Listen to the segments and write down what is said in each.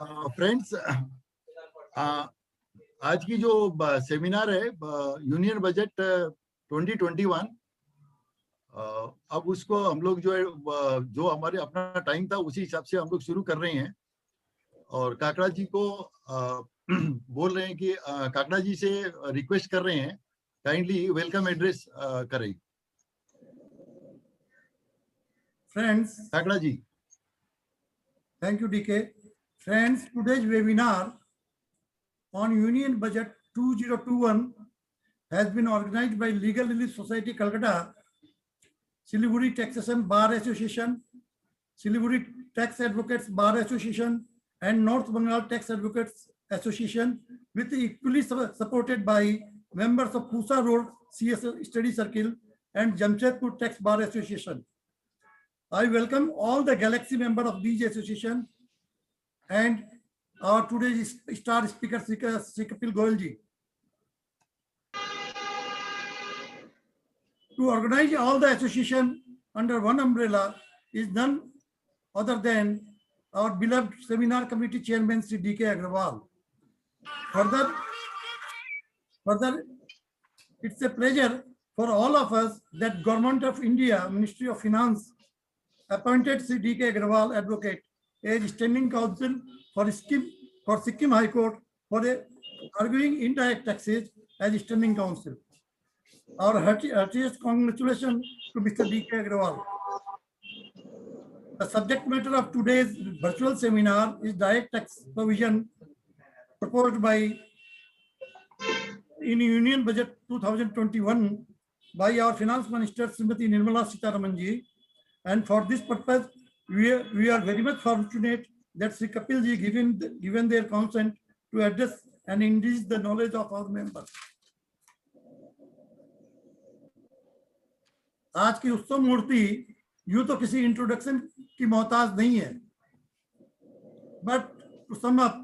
Friends, आज की जो सेमिनार है यूनियन बजट 2021, अब उसको हम लोग जो है जो हमारे अपना टाइम था उसी हिसाब से हम लोग शुरू कर रहे हैं। और काकड़ा जी को बोल रहे हैं कि काकड़ा जी से रिक्वेस्ट कर रहे हैं काइंडली वेलकम एड्रेस करें। Friends, Kakra ji. thank you, DK. Friends, today's webinar on Union Budget 2021 has been organized by Legal Relief Society Calcutta, Siliguri Taxation Bar Association, Siliguri Tax Advocates Bar Association, and North Bengal Tax Advocates Association, with equally supported by members of Pusa Road CS Study Circle and Jamshedpur Tax Bar Association. I welcome all the Galaxy members of these association and our today's star speaker, Sri Kapil Goyal ji. To organize all the association under one umbrella is none other than our beloved seminar committee chairman, Sri D.K. Agrawal. Further, it's a pleasure for all of us that Government of India, Ministry of Finance, appointed Sri D.K. Agrawal, advocate, as standing counsel for Sikkim High Court for arguing indirect taxes as standing counsel. Our heartiest congratulations to Mr. D.K. Agrawal. The subject matter of today's virtual seminar is direct tax provision proposed by in Union Budget 2021 by our Finance Minister Srimati Nirmala Sitharaman ji. And for this purpose, we are very much fortunate that Sri Kapil ji given their consent to address and increase the knowledge of our members. आज की उत्सव मूर्ति यूं तो किसी introduction की मोहताज नहीं है, but to sum up,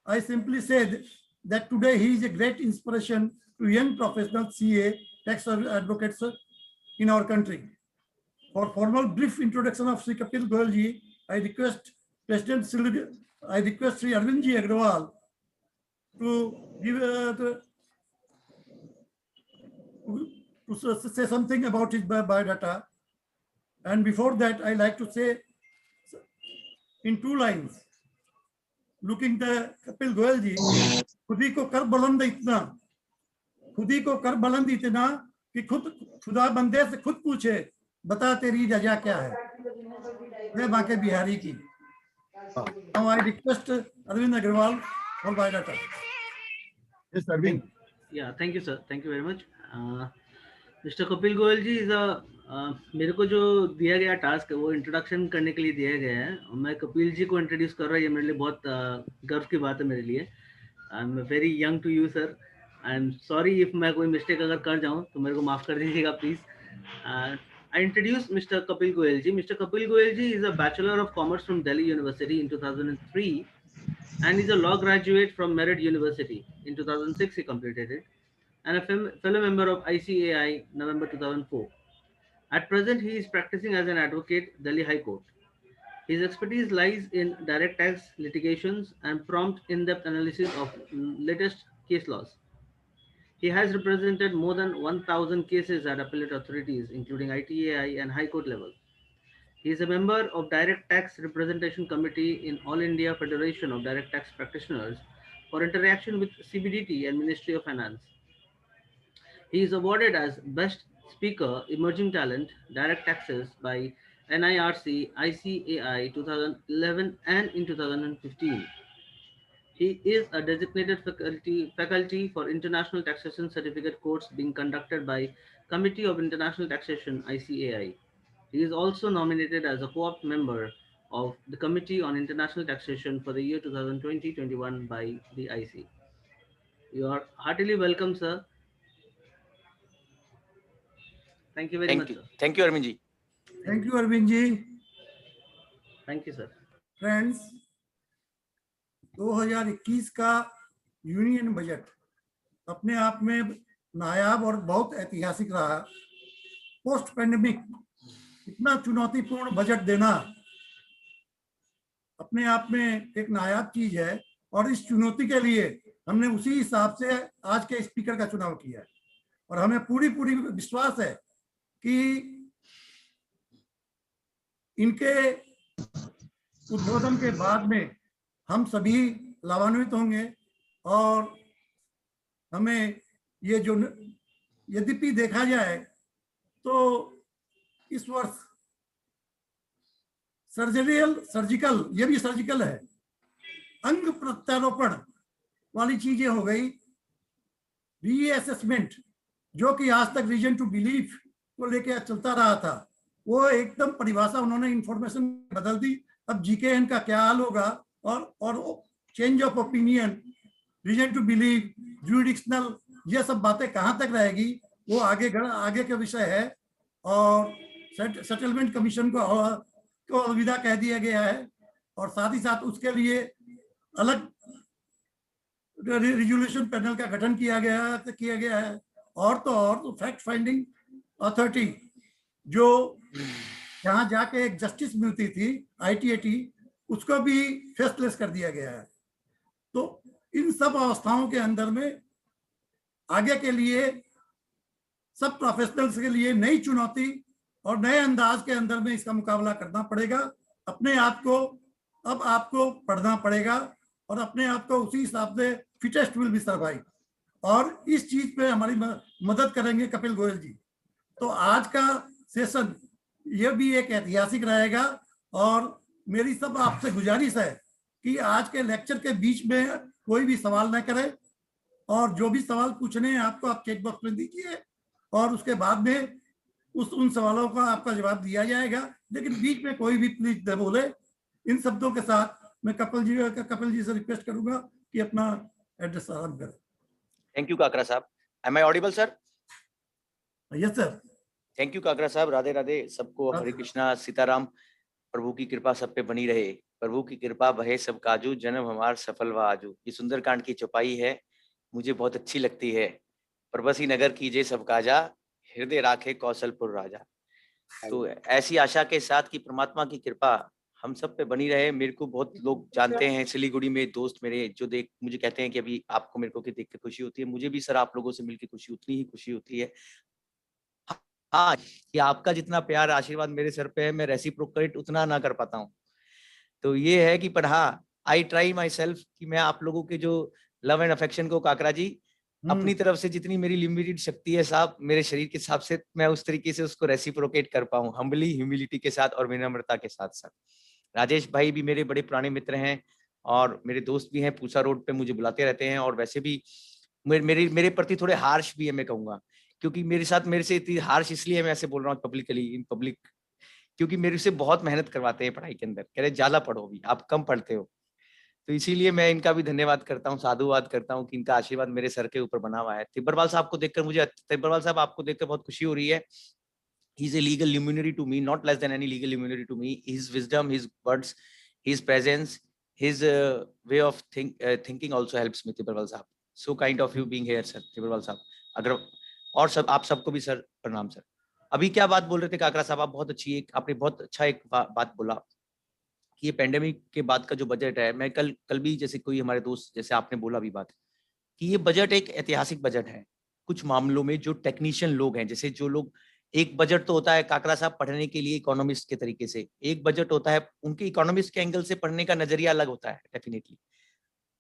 I simply said that today he is a great inspiration to young professional CA tax advocates in our country. For formal brief introduction of Sri Kapil Goyal ji, I request Sri Arvind ji Agrawal to give to say something about his biodata. And before that, I like to say in 2 lines, looking the Kapil Goyal ji, खुदी को कर बुलंद इतना कि खुदा बंदे से खुद पूछे बता तेरी रजा क्या है, मैं बाके बिहारी की. Now I request Arvind Agrawal for biodata. Yes, Arvind. Yeah, thank you, sir. Thank you very much. Mr. Kapil Goyal ji is a मेरे को जो दिया गया टास्क है वो इंट्रोडक्शन करने के लिए दिया गया है. मैं कपिल जी को इंट्रोड्यूस कर रहा हूँ, ये मेरे लिए बहुत गर्व की बात है मेरे लिए. I am very young to you sir. I am sorry if मैं कोई मिस्टेक अगर कर जाऊँ तो मेरे को माफ कर दीजिएगा please. I introduce Mr. Kapil Goyal ji. Mr. Kapil Goyal ji is a Bachelor of Commerce from Delhi University in 2003 and is a law graduate from Merit University. In 2006 he completed it and a fellow member of ICAI November 2004. At present he is practicing as an advocate Delhi High Court. His expertise lies in direct tax litigations and prompt in-depth analysis of latest case laws. He has represented more than 1,000 cases at appellate authorities, including ITAI and High Court level. He is a member of Direct Tax Representation Committee in All India Federation of Direct Tax Practitioners for interaction with CBDT and Ministry of Finance. He is awarded as Best Speaker Emerging Talent Direct Taxes by NIRC ICAI 2011 and in 2015. He is a designated faculty for International Taxation Certificate course being conducted by Committee of International Taxation ICAI. He is also nominated as a co-op member of the Committee on International Taxation for the year 2020-21 by the IC. You are heartily welcome, sir. Thank you very much, sir. Thank you, Arvind ji. Thank you, Arvind ji. Thank you, sir. Friends, 2021 का union budget अपने आप में नायाब और बहुत ऐतिहासिक रहा. Post pandemic इतना चुनौतीपूर्ण बजट देना अपने आप में एक नायाब चीज है, और इस चुनौती के लिए हमने उसी हिसाब से आज के स्पीकर का चुनाव किया है। और हमें पूरी विश्वास है कि इनके उद्बोधन के बाद में हम सभी लाभान्वित होंगे। और हमें ये जो, यद्यपि देखा जाए तो इस वर्ष सर्जिकल, ये भी सर्जिकल है, अंग प्रत्यारोपण वाली चीजें हो गई, रीअसेसमेंट, जो कि आज तक रीजन टू बिलीफ को लेकर चलता रहा था, वो एकदम परिभाषा उन्होंने इंफॉर्मेशन बदल दी। अब जीकेएन का क्या हाल होगा, और change of opinion, reason to believe, jurisdictional, ये सब बातें कहाँ तक रहेगी, वो आगे का विषय है। और सेटलमेंट कमीशन को अलविदा कह दिया गया है, और साथ ही साथ उसके लिए अलग रिजोल्यूशन पैनल का गठन किया गया है। और तो फैक्ट फाइंडिंग अथॉरिटी, जो जहां जाके एक जस्टिस मिलती थी ITAT, उसको भी फेसलेस कर दिया गया है। तो इन सब अवस्थाओं के अंदर में आगे के लिए सब प्रोफेशनल्स के लिए नई चुनौती और नए अंदाज के अंदर में इसका मुकाबला करना पड़ेगा। अपने आप को अब आपको पढ़ना पड़ेगा, और अपने आप को उसी हिसाब से फिटेस्ट विल बी सर्वाइव। और इस चीज पे हमारी मदद करेंगे कपिल गोयल जी। तो आज का सेशन ये भी एक ऐतिहासिक रहेगा, और मेरी सब आपसे गुजारिश है कि आज के लेक्चर के बीच में कोई भी सवाल न करे, और जो भी सवाल पूछने हैं आपको आप चेक बॉक्स में दीजिए, और उसके बाद में उन सवालों का आपका जवाब दिया जाएगा। लेकिन बीच में कोई भी प्लीज न बोले। इन शब्दों के साथ मैं कपिल जी से रिक्वेस्ट करूंगा कि अपना एड्रेस आरंभ करें। थैंक यू काकरा साहब। Am I audible sir? Yes sir. Thank you Kakra साहब। राधे राधे सबको, हरे कृष्णा, सीताराम। प्रभु की कृपा सब पे बनी रहे, प्रभु की कृपा बहे सब काजू, जन्म हमार सफल व आजू। ये सुंदरकांड की चौपाई है, मुझे बहुत अच्छी लगती है। प्रबसी नगर कीजे सब काजा, हृदय राखे कौशलपुर राजा। तो ऐसी आशा के साथ कि परमात्मा की कृपा हम सब पे बनी रहे। मेरे को बहुत लोग जानते हैं, सिलीगुड़ी में दोस्त मेरे जो देख मुझे कहते हैं कि अभी आपको मेरे को देख के खुशी होती है। मुझे भी सर आप लोगों से मिलकर खुशी, उतनी ही खुशी होती है। हाँ, कि आपका जितना प्यार आशीर्वाद मेरे सर पे है, मैं रेसिप्रोकेट उतना ना कर पाता हूँ। तो ये है कि पर हाँ, आई ट्राई माई सेल्फ कि मैं आप लोगों के जो लव एंड अफेक्शन को काकरा जी अपनी तरफ से जितनी मेरी लिमिटेड शक्ति है साहब, मेरे शरीर के हिसाब से मैं उस तरीके से उसको रेसिप्रोकेट कर पाऊँ, हम्बली ह्यूमिलिटी के साथ और विनम्रता के साथ साथ। राजेश भाई भी मेरे बड़े पुराने मित्र हैं और मेरे दोस्त भी हैं, पूसा रोड पे मुझे बुलाते रहते हैं, और वैसे भी मेरे प्रति थोड़े हार्श भी है मैं कहूँगा, क्योंकि मेरे से इतनी हार्श इसलिए मैं ऐसे बोल रहा हूँ पब्लिकली इन पब्लिक, क्योंकि मेरे से बहुत मेहनत करवाते हैं पढ़ाई के अंदर, कह रहे ज्यादा पढ़ो भी, आप कम पढ़ते हो। तो इसीलिए मैं इनका भी धन्यवाद करता हूँ, साधुवाद करता हूँ कि इनका आशीर्वाद मेरे सर के ऊपर बना हुआ है। तिब्बरवाल साहब को देखकर तिब्बरवाल साहब आपको देखकर बहुत खुशी हो रही है। He is a legal luminary to me, not less than any legal luminary to me. His wisdom, his words, his presence, his way of thinking also helps me, Tibrewal sahab. So kind of you being here, sir, Tibrewal sahab. अगर और सब आप सबको भी sir प्रणाम sir. अभी क्या बात बोल रहे थे काकरा साहब, आप बहुत अच्छी आपने बहुत अच्छा एक बात बोला कि ये पेंडेमिक के बाद का जो बजट है, मैं कल भी जैसे कोई हमारे दोस्त जैसे आपने बोला अभी बात कि ये बजट एक ऐतिहासिक बजट है। कुछ मामलों में जो टेक्नीशियन लोग हैं, जैसे जो लोग, एक बजट तो होता है काकरा साहब पढ़ने के लिए इकोनॉमिस्ट के तरीके से, एक बजट होता है उनके इकोनॉमिस्ट के एंगल से पढ़ने का नजरिया अलग होता है। डेफिनेटली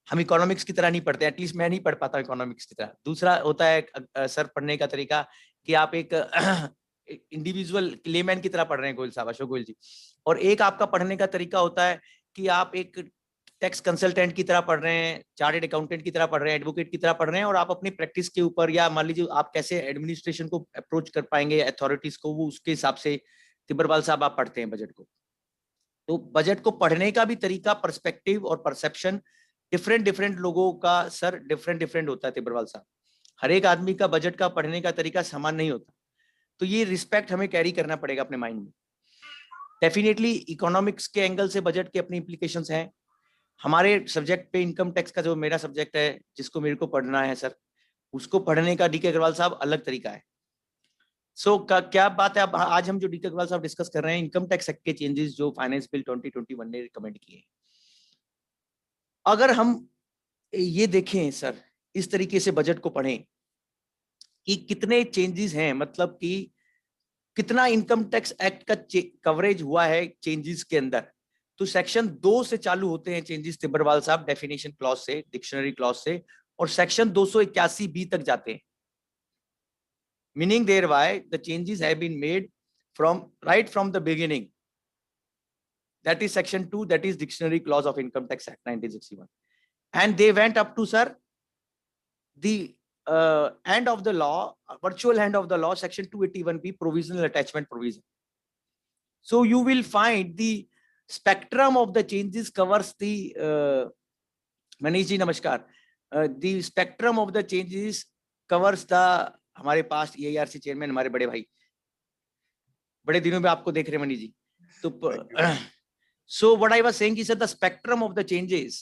हम इकोनॉमिक्स की तरह नहीं पढ़ते, एटलीस्ट मैं नहीं पढ़ पाता इकोनॉमिक्स की तरह। दूसरा होता है सर पढ़ने का तरीका कि आप एक इंडिविजुअल लेमैन की तरह पढ़ रहे हैं, गोयल साहब, अशोक गोयल जी, और एक आपका पढ़ने का तरीका होता है कि आप एक टैक्स कंसल्टेंट की तरह पढ़ रहे हैं, चार्टर्ड अकाउंटेंट की तरह पढ़ रहे हैं, एडवोकेट की तरह पढ़ रहे हैं, और आप अपनी प्रैक्टिस के ऊपर या मान लीजिए आप कैसे एडमिनिस्ट्रेशन को अप्रोच कर पाएंगे, अथॉरिटीज को, वो उसके हिसाब से तिब्बरवाल साहब आप पढ़ते हैं बजट को। तो बजट को पढ़ने का भी तरीका, पर्सपेक्टिव और परसेप्शन डिफरेंट लोगों का सर डिफरेंट होता है तिब्बरवाल साहब। हर एक आदमी का बजट का पढ़ने का तरीका समान नहीं होता। तो ये रिस्पेक्ट हमें कैरी करना पड़ेगा अपने माइंड में। डेफिनेटली इकोनॉमिक्स के एंगल से बजट के अपनी इम्प्लीकेशंस हैं। हमारे सब्जेक्ट पे इनकम टैक्स का जो मेरा सब्जेक्ट है, जिसको मेरे को पढ़ना है सर, उसको पढ़ने का डीके अग्रवाल साहब अलग तरीका है। क्या बात है, अब आज हम जो डीके अग्रवाल साहब डिस्कस कर रहे हैं इनकम टैक्स एक्ट के चेंजेस जो फाइनेंस बिल 2021 ने रिकमेंड किए, अगर हम ये देखें सर, इस तरीके से बजट को पढ़ें कि कितने चेंजेस हैं, मतलब कि कितना इनकम टैक्स एक्ट का कवरेज हुआ है चेंजेस के अंदर, तो सेक्शन 2 से चालू होते हैं चेंजेस तिब्बरवाल साहब, डेफिनेशन क्लॉज से, डिक्शनरी क्लॉज से, और सेक्शन 281 बी तक जाते हैं। Meaning thereby the changes have been made from right from the beginning, that is section 2, that is dictionary clause of income tax act 1961, and they went up to sir the end of the law, virtual end of the law, section 281b, provisional attachment provision. So you will find the spectrum of the changes covers the Manish ji namaskar, the spectrum of the changes covers the, हमारे पास EIRC chairman हमारे बड़े भाई, बड़े दिनों में आपको देख रहे मनीष जी, तो so what I was saying is that the spectrum of the changes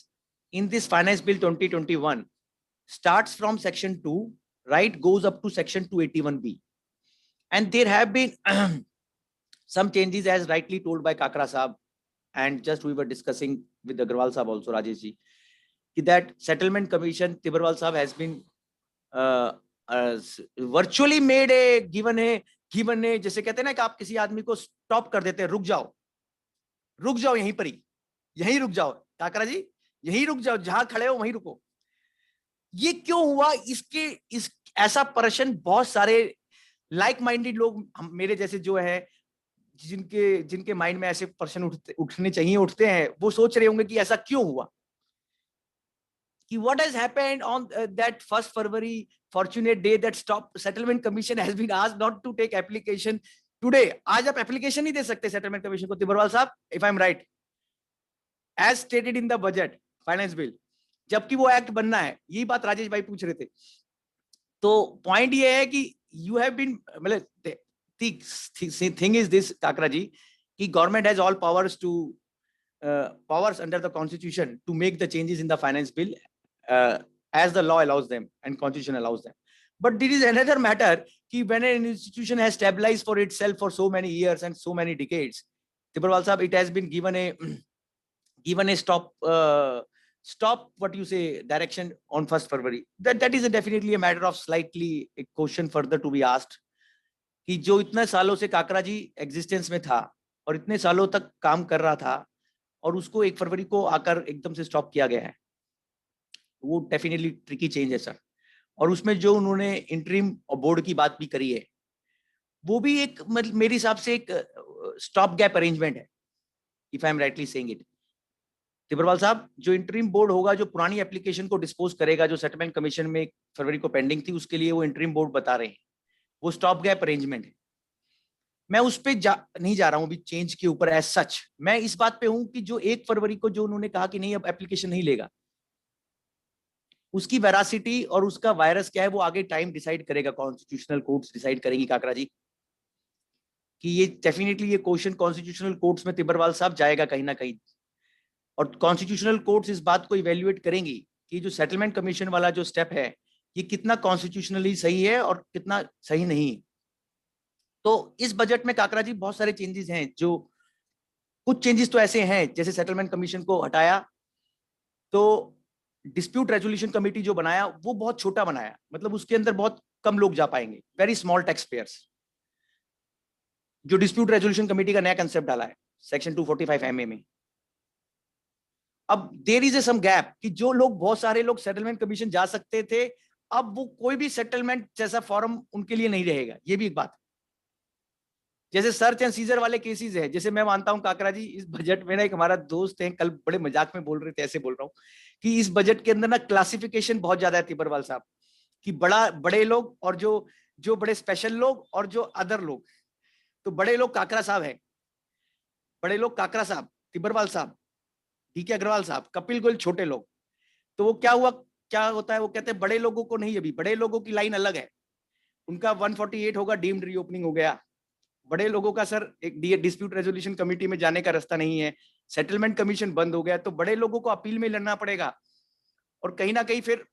in this finance bill 2021 starts from section 2, right, goes up to section 281b, and there have been some changes as rightly told by Kakra Saab, and just we were discussing with Agrawal Saab also, Rajesh ji, that settlement commission Tibrewal Saab has been virtually made a given है जैसे कहते हैं ना कि आप किसी आदमी को स्टॉप कर देते हैं, रुक जाओ यहीं पर ही, यहीं रुक जाओ काकरा जी, यहीं रुक जाओ, जहां खड़े हो वहीं रुको। ये क्यों हुआ? इस ऐसा प्रश्न बहुत सारे लाइक माइंडेड लोग मेरे जैसे जो है, जिनके माइंड में ऐसे प्रश्न उठने चाहिए उठते हैं, वो सोच रहे होंगे कि ऐसा क्यों हुआ, कि what has happened on that 1st February fortunate day that stop settlement commission has been asked not to take application today. आज आप एप्लीकेशन नहीं दे सकते सेटलमेंट कमीशन को तिब्बरवाल साहब, if I am right, as stated in the budget finance bill, जबकि वो act बनना है। यही बात राजेश भाई पूछ रहे थे। तो पॉइंट ये है कि यू हैव बीन, मतलब thing is this Kakra ji, कि government has all powers to powers under the constitution to make the changes in the finance bill as the law allows them and constitution allows them. But there is another matter ki when an institution has stabilized for itself for so many years and so many decades, Tibrewal sahab, it has been given a stop what you say direction on 1st February. That is definitely a matter of slightly a question further to be asked, कि जो इतने सालों से काकरा जी existence में था और इतने सालों तक काम कर रहा था और उसको 1 फरवरी को आकर एकदम से स्टॉप किया गया है, वो डेफिनेटली ट्रिकी चेंज है सर। और उसमें जो उन्होंने इंटरिम बोर्ड की बात भी करी है, वो भी एक मेरे हिसाब से एक स्टॉप गैप अरेंजमेंट है, if I am rightly saying it. Tibberwal साहब, जो इंटरिम बोर्ड होगा, जो पुरानी एप्लीकेशन को डिस्पोज करेगा, जो सेटलमेंट कमीशन में 1 फरवरी को पेंडिंग थी, उसके लिए वो इंटरिम बोर्ड बता रहे हैं, वो स्टॉप गैप अरेंजमेंट है। मैं उस पे नहीं जा रहा हूं अभी चेंज के ऊपर एज सच। मैं इस बात पे हूं कि जो 1 फरवरी को जो उन्होंने कहा कि नहीं अब एप्लीकेशन नहीं लेगा, उसकी वेरासिटी और उसका वायरस क्या है वो आगे टाइम डिसाइड करेगा, कॉन्स्टिट्यूशनल कोर्ट्स डिसाइड करेंगी काकरा जी, कि ये डेफिनेटली ये क्वेश्चन कॉन्स्टिट्यूशनल कोर्ट्स में तिब्बरवाल साहब जाएगा कहीं ना कहीं, और कॉन्स्टिट्यूशनल कोर्ट्स इस बात को इवेल्युएट करेंगी कि जो सेटलमेंट कमीशन वाला जो स्टेप है ये कितना कॉन्स्टिट्यूशनली सही है और कितना सही नहीं। तो इस बजट में काकरा जी बहुत सारे चेंजेस हैं, जो कुछ चेंजेस तो ऐसे हैं जैसे सेटलमेंट कमीशन को हटाया, तो डिस्प्यूट रेजोल्यूशन कमेटी जो बनाया वो बहुत छोटा बनाया, मतलब उसके अंदर बहुत कम लोग जा पाएंगे, वेरी स्मॉल टैक्स पेयर्स। जो डिस्प्यूट रेजोल्यूशन कमेटी का नया कंसेप्ट डाला है सेक्शन 245 MA में। अब देयर इज सम गैप कि जो लोग, बहुत सारे लोग सेटलमेंट कमीशन जा सकते थे, अब वो कोई भी सेटलमेंट जैसा फॉर्म उनके लिए नहीं रहेगा। ये भी एक बात, जैसे सर्च एंड सीजर वाले केसेस है, जैसे मैं मानता हूं काकरा जी, इस बजट में ना, एक हमारा दोस्त है कल बड़े मजाक में बोल रहे थे, ऐसे बोल रहा हूं कि इस बजट के अंदर ना क्लासिफिकेशन बहुत ज्यादा है तिब्बरवाल साहब, कि बड़े लोग और जो बड़े स्पेशल लोग और जो अदर लोग। तो बड़े लोग काकरा साहब है, बड़े लोग काकरा साहब, तिब्बरवाल साहब, DK अग्रवाल साहब, कपिल गोयल छोटे लोग। तो वो क्या होता है, वो कहते हैं बड़े लोगों को नहीं, अभी बड़े लोगों की लाइन अलग है, उनका 148 होगा, डीम्ड रीओपनिंग हो गया। बड़े लोगों का सर एक डिस्प्यूट रेजोल्यूशन कमेटी में जाने का रास्ता नहीं है, सेटलमेंट कमीशन बंद हो गया, तो बड़े लोगों को अपील में लड़ना पड़ेगा, और कहीं ना कहीं फिर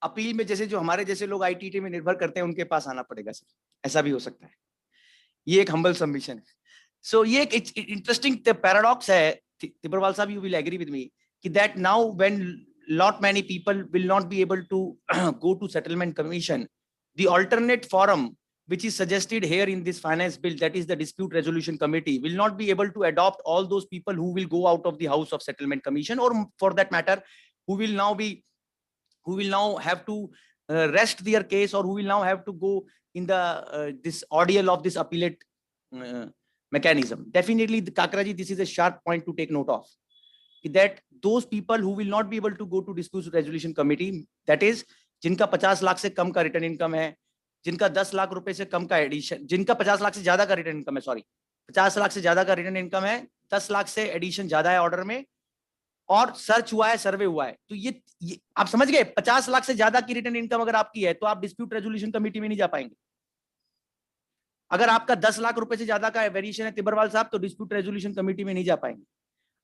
अपील में जैसे जो हमारे जैसे लोग ITT में निर्भर करते हैं उनके पास आना पड़ेगा सर, ऐसा भी हो सकता है। ये एक हम्बल सबमिशन है। सो ये एक इंटरेस्टिंग पैराडॉक्स है तिब्बरवाल साहब, you will agree with me, that now when lot many people will not be able to go to settlement commission, the alternate forum which is suggested here in this finance bill, that is the dispute resolution committee, will not be able to adopt all those people who will go out of the house of settlement commission, or for that matter who will now have to rest their case, or who will now have to go in the this ordeal of this appellate mechanism. Definitely, Kakraji, this is a sharp point to take note of, that those people who will not be able to go to dispute resolution committee, that is जिनका 50 लाख से कम का return income है, जिनका 10 लाख रुपए से कम का addition, जिनका 50 लाख से ज्यादा का रिटर्न इनकम है, सॉरी 50 लाख से ज्यादा का रिटर्न इनकम है, 10 लाख से एडिशन ज्यादा है ऑर्डर में, और सर्च हुआ है, सर्वे हुआ है, तो ये आप समझ गए, 50 लाख से ज्यादा की रिटर्न इनकम अगर आपकी है तो आप डिस्प्यूट रेजोल्यूशन कमेटी में नहीं जा पाएंगे। अगर आपका 10 लाख रुपए से ज्यादा का वेरिएशन है तिब्बरवाल साहब, तो डिस्प्यूट रेजोल्यूशन कमेटी में नहीं जा पाएंगे।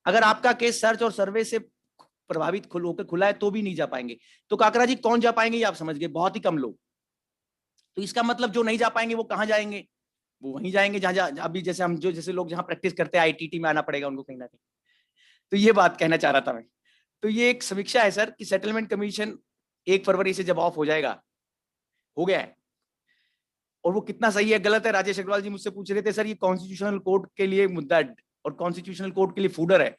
अगर आपका केस सर्च और सर्वे से प्रभावित होकर खुला है तो भी नहीं जा पाएंगे। तो काकरा जी कौन जा पाएंगे ये आप समझ गए, बहुत ही कम लोग। तो इसका मतलब जो नहीं जा पाएंगे वो कहां जाएंगे, वो वहीं जाएंगे जहां अभी जैसे हम जैसे लोग जहां प्रैक्टिस करते हैं आईटीटी में आना पड़ेगा उनको कहीं ना कहीं। तो ये बात कहना चाह रहा था मैं। तो ये एक समीक्षा है सर कि सेटलमेंट कमीशन 1 फरवरी से जब ऑफ हो जाएगा, हो गया है, और वो कितना सही है गलत है, राजेश अग्रवाल जी मुझसे पूछ रहे थे सर ये कॉन्स्टिट्यूशनल कोर्ट के लिए मुद्दा और कॉन्स्टिट्यूशनल कोर्ट के लिए फूडर है,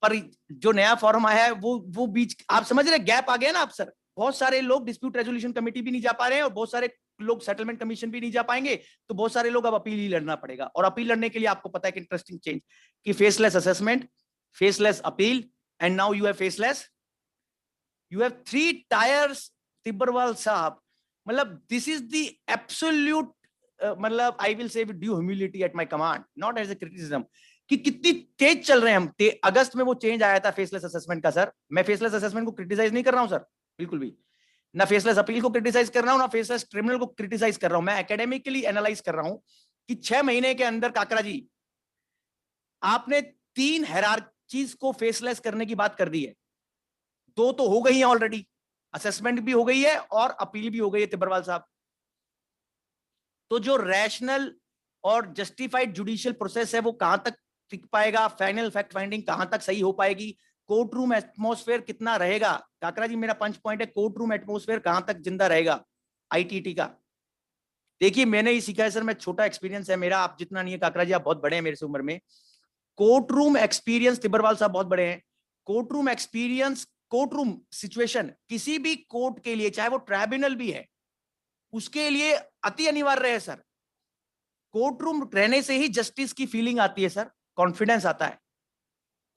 पर जो नया फॉर्म आया है वो बीच आप समझ रहे गैप आ गया ना आप सर। बहुत सारे लोग डिस्प्यूट रेजोल्यूशन कमेटी भी नहीं जा पा रहे हैं और बहुत सारे लोग सेटलमेंट कमीशन भी नहीं जा पाएंगे, तो बहुत सारे लोग अब अपील ही लड़ना पड़ेगा। और अपील लड़ने के लिए आपको पता है कि इंटरेस्टिंग चेंज कि faceless assessment, faceless appeal, and now you have faceless, you have 3 tiers Tibberwal साहब। मतलब दिस इज द एब्सोल्यूट, मतलब I will say with due humility at my command, not as a criticism, कि कितनी तेज चल रहे हैं हम। अगस्त में वो चेंज आया था फेसलेस असेसमेंट का सर। मैं फेसलेस असेसमेंट को क्रिटिसाइज नहीं कर रहा हूं सर, बिल्कुल भी ना फेसलेस अपील को क्रिटिसाइज कर रहा हूं, ना फेसलेस ट्रिब्यूनल को क्रिटिसाइज कर रहा हूं। मैं एकेडमिकली एनालाइज कर रहा हूं कि 6 महीने के अंदर काकरा जी आपने 3 हायरार्कीज को फेसलेस करने की बात कर दी है। 2 तो हो गई है ऑलरेडी, असेसमेंट भी हो गई है और अपील भी हो गई है तिब्बरवाल साहब। तो जो रैशनल और जस्टिफाइड जुडिशियल प्रोसेस है वो कहां तक टिक पाएगा, फाइनल फैक्ट फाइंडिंग कहां तक सही हो पाएगी, कोर्ट रूम एटमॉस्फेयर कितना रहेगा। काकरा जी मेरा पंच पॉइंट है, कोर्ट रूम एटमॉस्फेयर कहां तक जिंदा रहेगा आईटीटी का। देखिए मैंने ही सीखा है सर, मैं छोटा एक्सपीरियंस है मेरा, आप जितना नहीं है काकरा जी, आप बहुत बड़े हैं मेरे से उम्र में। कोर्ट रूम एक्सपीरियंस तिब्बरवाल साहब बहुत बड़े हैं। Court room experience, court room situation किसी भी कोर्ट के लिए, चाहे वो ट्राइब्यूनल भी है, उसके लिए अति अनिवार्य है सर। कोर्ट रूम रहने से ही जस्टिस की फीलिंग आती है सर, कॉन्फिडेंस आता है।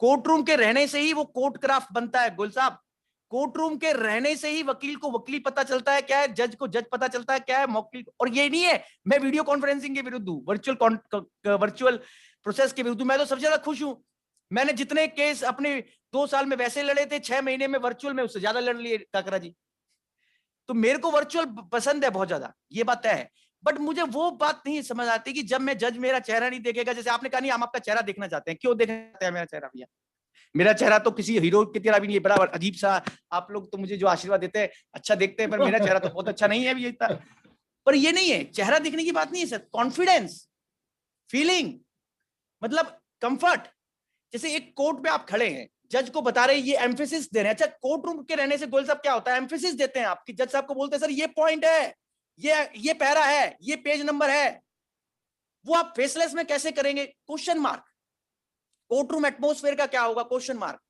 कोर्ट रूम के रहने से ही वो कोर्ट क्राफ्ट बनता है गुल साहब। कोर्ट रूम के रहने से ही वकील को वकील पता चलता है क्या है, जज को जज पता चलता है क्या है, मौकिल। और ये नहीं है मैं वीडियो कॉन्फ्रेंसिंग के विरुद्ध हूं, वर्चुअल प्रोसेस के विरुद्ध। मैं तो सबसे ज्यादा खुश हूं, मैंने जितने केस अपने 2 साल में वैसे लड़े थे, 6 महीने में वर्चुअल में उससे ज्यादा लड़ लिए काकरा जी। तो मेरे को वर्चुअल पसंद है बहुत ज्यादा, ये बात है। बट मुझे वो बात नहीं समझ आती कि जब मैं जज मेरा चेहरा नहीं देखेगा, जैसे आपने कहा नहीं हम आपका चेहरा देखना चाहते हैं, क्यों देखना चाहते हैं मेरा चेहरा भैया? मेरा चेहरा तो किसी हीरो की तरह भी नहीं है, बड़ा अजीब सा। आप लोग तो मुझे जो आशीर्वाद देते हैं अच्छा देखते हैं, पर मेरा चेहरा तो बहुत अच्छा नहीं है अभी इतना। पर ये नहीं है, चेहरा दिखने की बात नहीं है सर, कॉन्फिडेंस, फीलिंग, मतलब कंफर्ट। जैसे एक कोर्ट में आप खड़े हैं, जज को बता रहे हैं, ये एम्फेसिस दे रहे हैं। अच्छा कोर्ट रूम के रहने से गोयल साहब क्या होता है, एम्फेसिस देते हैं आप, कि जज साहब को बोलते हैं सर ये पॉइंट है, ये पैरा है, ये पेज नंबर है। वो आप फेसलेस में कैसे करेंगे? Question mark. Court room atmosphere का क्या होगा? Question mark.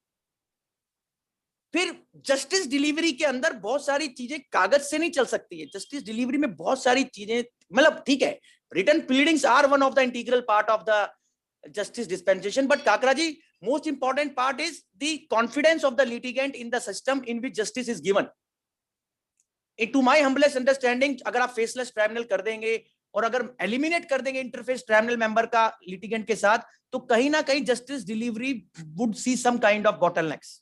फिर जस्टिस डिलीवरी के अंदर बहुत सारी चीजें कागज से नहीं चल सकती है। जस्टिस डिलीवरी में बहुत सारी चीजें, मतलब ठीक है, written pleadings are one of the integral part of the justice dispensation, but Kakra ji, most important part is the confidence of the litigant in the system in which justice is given. To my humblest understanding, अगर आप faceless tribunal कर देंगे और अगर eliminate कर देंगे interface tribunal member का litigant के साथ, तो कहीं ना कहीं justice delivery would see some kind of bottlenecks.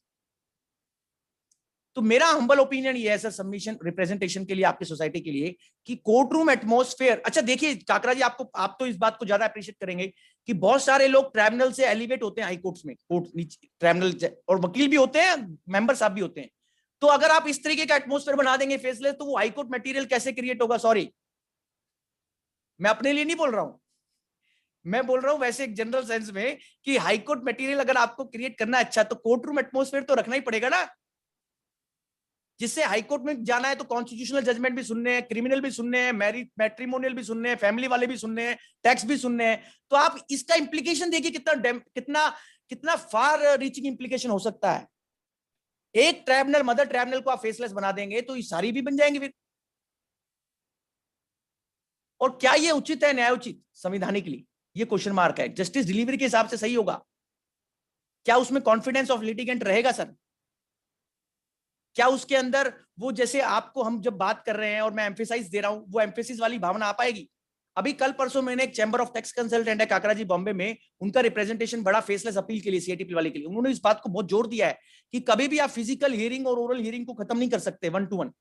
तो मेरा हम्बल ओपिनियन ये है सर, सबमिशन रिप्रेजेंटेशन के लिए आपकी सोसाइटी के लिए, कि कोर्ट रूम एटमॉस्फेयर। अच्छा देखिए काकरा जी, आप तो इस बात को ज्यादा अप्रिशिएट करेंगे कि बहुत सारे लोग ट्राइब्यूनल से एलिवेट होते हैं हाई कोर्ट्स में, कोर्ट नीचे ट्राइब्यूनल, और वकील भी होते हैं, मेंबर साहब भी होते हैं। तो अगर आप इस तरीके का एटमॉस्फेयर बना देंगे फेसलेस, तो वो हाई कोर्ट मटेरियल कैसे क्रिएट होगा? सॉरी, मैं अपने लिए नहीं बोल रहा हूं, मैं बोल रहा हूं वैसे एक जनरल सेंस में कि हाई कोर्ट मटेरियल अगर आपको क्रिएट करना है अच्छा, तो कोर्ट रूम एटमोस्फेयर तो रखना ही पड़ेगा ना। जिससे हाई कोर्ट में जाना है तो कॉन्स्टिट्यूशनल जजमेंट भी सुनने हैं, क्रिमिनल भी सुनने हैं, मैट्रिमोनियल भी सुनने हैं, फैमिली वाले भी सुनने हैं, टैक्स भी सुनने हैं। तो आप इसका इंप्लीकेशन देखिए कितना कितना फार रीचिंग इंप्लीकेशन हो सकता है। एक ट्राइब्यूनल, मदर ट्राइब्यूनल को आप फेसलेस बना देंगे तो ये सारी भी बन जाएंगे फिर। और क्या ये उचित है, न्यायोचित संविधानिक लिए? ये क्वेश्चन मार्क है। जस्टिस डिलीवरी के हिसाब से सही होगा क्या? उसमें कॉन्फिडेंस ऑफ लिटिगेंट रहेगा सर? क्या उसके अंदर वो, जैसे आपको हम जब बात कर रहे हैं और मैं एम्फेसाइज दे रहा हूं, वो एम्फेसिस वाली भावना आ पाएगी? अभी कल परसों मैंने एक चैम्बर ऑफ टैक्स कंसल्टेंट है काकरा जी बॉम्बे में, उनका रिप्रेजेंटेशन बड़ा फेसलेस अपील के लिए, सीआईटीपी वाले के लिए, उन्होंने इस बात को बहुत जोर दिया है कि कभी भी आप फिजिकल हियरिंग और ओरल हियरिंग को खत्म नहीं कर सकते 1 to 1।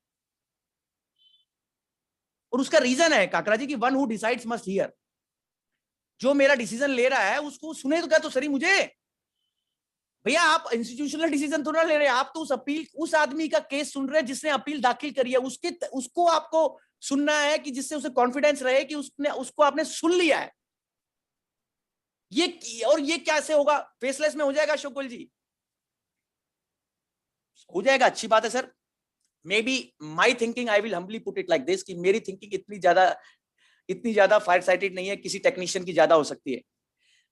और उसका रीजन है काकरा जी की one who decides must here. जो मेरा डिसीजन ले रहा है उसको सुने तो क्या, तो सही मुझे भैया, आप इंस्टीट्यूशनल डिसीजन थोड़ा ले रहे हैं, आप तो उस आदमी का केस सुन रहे हैं जिसने अपील दाखिल करी है, उसको आपको सुनना है कि जिससे उसे कॉन्फिडेंस रहे कि उसको आपने सुन लिया है। ये कैसे होगा? फेसलेस में हो जाएगा अशोक गोयल जी? हो जाएगा, अच्छी बात है sir. Maybe my thinking, I will humbly put it like this, कि मेरी थिंकिंग इतनी ज्यादा फायर साइटेड नहीं है, किसी टेक्नीशियन की ज्यादा हो सकती है।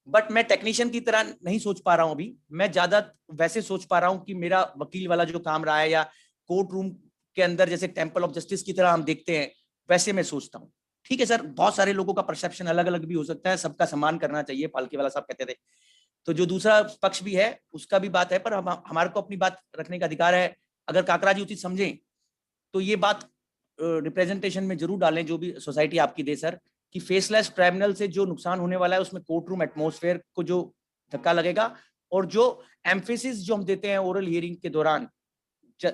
बट मैं टेक्नीशियन की तरह नहीं सोच पा रहा हूं अभी, मैं ज्यादा वैसे सोच पा रहा हूं कि मेरा वकील वाला जो काम रहा है, या कोर्ट रूम के अंदर जैसे टेम्पल ऑफ जस्टिस की तरह हम देखते हैं, वैसे मैं सोचता हूं। ठीक है सर, बहुत सारे लोगों का परसेप्शन अलग अलग भी हो सकता है, सबका सम्मान करना चाहिए, पालकी वाला साहब कहते थे। तो जो दूसरा पक्ष भी है उसका भी बात है, पर हमारे को अपनी बात रखने का अधिकार है। अगर काकरा जी उचित समझें तो ये बात रिप्रेजेंटेशन में जरूर डालें, जो भी सोसाइटी आपकी दे सर, कि फेसलेस ट्राइब्यूनल से जो नुकसान होने वाला है उसमें कोर्ट रूम एटमॉस्फेयर को जो धक्का लगेगा, और जो एम्फेसिस जो हम देते हैं ओरल हियरिंग के दौरान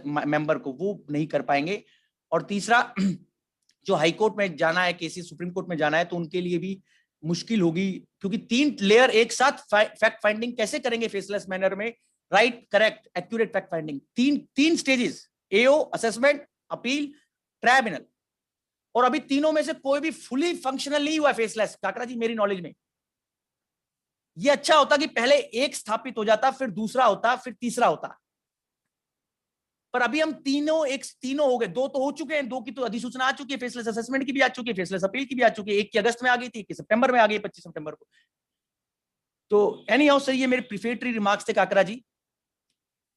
मेंबर को, वो नहीं कर पाएंगे। और तीसरा, जो हाई कोर्ट में जाना है केसेस, सुप्रीम कोर्ट में जाना है, तो उनके लिए भी मुश्किल होगी, क्योंकि 3 लेयर एक साथ फैक्ट फाइंडिंग कैसे करेंगे फेसलेस मैनर में? Right, correct, accurate fact finding, 3 stages, AO, assessment, appeal, tribunal. और अभी तीनों में से कोई भी फुली फंक्शनल नहीं हुआ फेसलेस काकरा जी, मेरी नॉलेज में। ये अच्छा होता कि पहले एक स्थापित हो जाता, फिर दूसरा होता, फिर तीसरा होता। पर अभी हम तीनों हो गए, 2 तो हो चुके हैं, 2 की तो अधिसूचना आ चुकी है, फेसलेस असेसमेंट की भी आ चुकी है, फेसलेस अपील की भी आ चुकी है। 1 की अगस्त में आ गई थी, 1 की सितंबर में आ गई, 25 सितंबर को। तो एनी हाउ सर, ये मेरे प्रिफेटरी रिमार्क्स थे काकरा जी।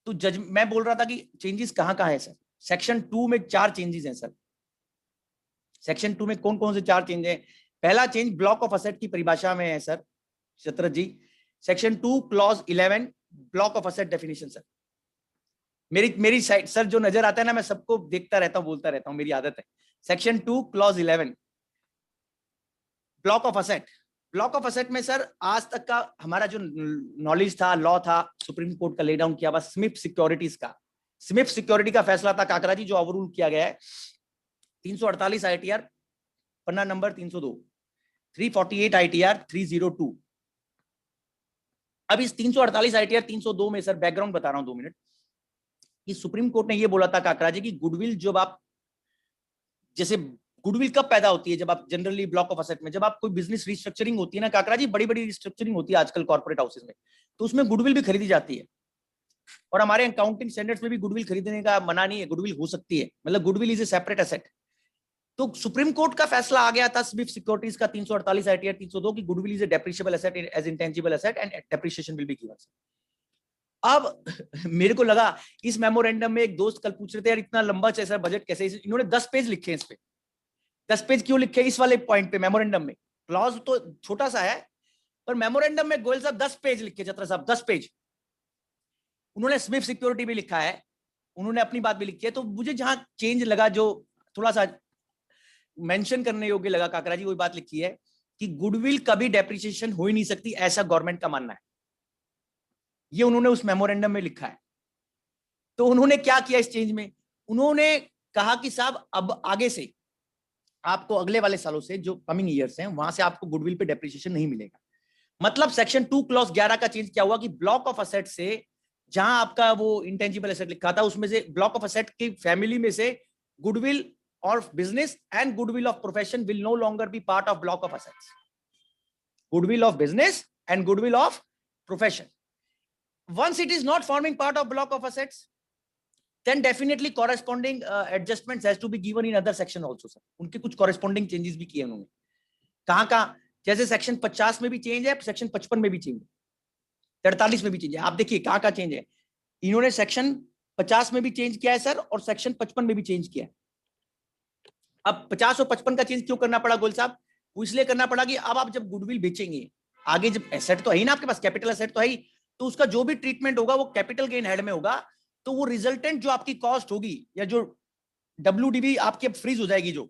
तो मैं बोल रहा था कि चेंजेस कहां है सर? सेक्शन 2 में 4 चेंजेस हैं सर। सेक्शन 2 में कौन कौन से 4 चेंज हैं? पहला चेंज ब्लॉक ऑफ असेट की परिभाषा में है सर शत्रत ji. Section 2 clause 11 block of asset definition sir. मेरी साइड सर जो नजर आता है ना, मैं सबको देखता रहता हूं, बोलता रहता हूं, मेरी आदत है। Section 2 clause 11 block of asset. Block of asset में सर आज तक का हमारा जो नॉलेज था, लॉ था, सुप्रीम कोर्ट का ले डाउन किया हुआ स्मिथ सिक्योरिटीज का, स्मिथ सिक्योरिटी का फैसला था काकरा जी, जो ओवररूल किया गया है। 348 आईटीआर पन्ना नंबर 302, 348 आईटीआर 302। अब इस 348 आईटीआर 302 में सर बैकग्राउंड बता रहा हूं 2 मिनट, कि सुप्रीम कोर्ट ने ये बोला था काकरा जी की गुडविल, जब आप, जैसे गुडविल कब पैदा होती है? जब आप जनरली ब्लॉक ऑफ असेट में, जब आप कोई बिजनेस रिस्ट्रक्चरिंग होती है ना काकरा जी, बड़ी बड़ी रिस्ट्रक्चरिंग होती है आजकल कॉर्पोरेट हाउसेस में, तो उसमें गुडविल भी खरीदी जाती है। और हमारे अकाउंटिंग स्टैंडर्ड्स में भी गुडविल खरीदने का मना नहीं है, गुडविल हो सकती है, मतलब goodwill is A separate asset. तो सुप्रीम कोर्ट का फैसला आ गया था स्मिथ सिक्योरिटीज का 348 आईटीआर 302 की goodwill is a depreciable asset as intangible asset and depreciation will be given. अब मेरे को लगा इस मेमोरेंडम में, एक दोस्त कल पूछ रहे थे यार इतना लंबा सर बजट कैसे, इन्होंने 10 पेज लिखे हैं इस पे। 10 पेज क्यों लिखे इस वाले पॉइंट पे मेमोरेंडम में? क्लॉज तो छोटा सा है, पर मेमोरेंडम में गोयल साहब 10 पेज लिखे, चतरा साहब 10 पेज। उन्होंने स्मिथ सिक्योरिटी भी लिखा है, उन्होंने अपनी बात भी लिखी है। तो मुझे जहां चेंज लगा, जो थोड़ा सा मेंशन करने योग्य लगा काकरा जी, वही बात लिखी है कि गुडविल कभी डेप्रिसिएशन हो ही नहीं सकती, ऐसा गवर्नमेंट का मानना है। ये उन्होंने उस मेमोरेंडम में लिखा है। तो उन्होंने क्या किया इस चेंज में? उन्होंने कहा कि साहब अब आगे से आपको अगले वाले सालों से, जो कमिंग ईयर्स हैं, वहां से आपको गुडविल पे डेप्रिसिएशन नहीं मिलेगा। मतलब सेक्शन 2 क्लॉज 11 का चेंज क्या हुआ कि ब्लॉक ऑफ असेट से, जहां आपका वो इंटेंजिबल एसेट लिखा था, उसमें से ब्लॉक ऑफ असेट की फैमिली में से गुडविल और business and goodwill of profession will no longer be part of block of assets. goodwill of business and goodwill of profession. Once it is not forming part of block of assets, then definitely corresponding adjustments has to be given in other section also, sir. उनके कुछ corresponding changes भी किए उन्होंने. कहाँ, जैसे section 50 में भी change है, सेक्शन 55 में भी चेंज है, 43 में भी चेंज है. आप देखिए कहाँ चेंज है. इन्होंने सेक्शन 50 में भी चेंज किया है सर, और सेक्शन 55 में भी चेंज किया है. अब 50 और 55 का चेंज क्यों करना पड़ा गोयल साहब? वो इसलिए करना पड़ा कि अब आप जब गुडविल बेचेंगे, आगे जब एसेट तो है ही ना आपके पास, कैपिटल एसेट तो है ही, तो उसका जो भी ट्रीटमेंट होगा वो कैपिटल गेन हेड में होगा. तो वो रिजल्टेंट जो आपकी कॉस्ट होगी या जो WDV आपके फ्रीज हो जाएगी जो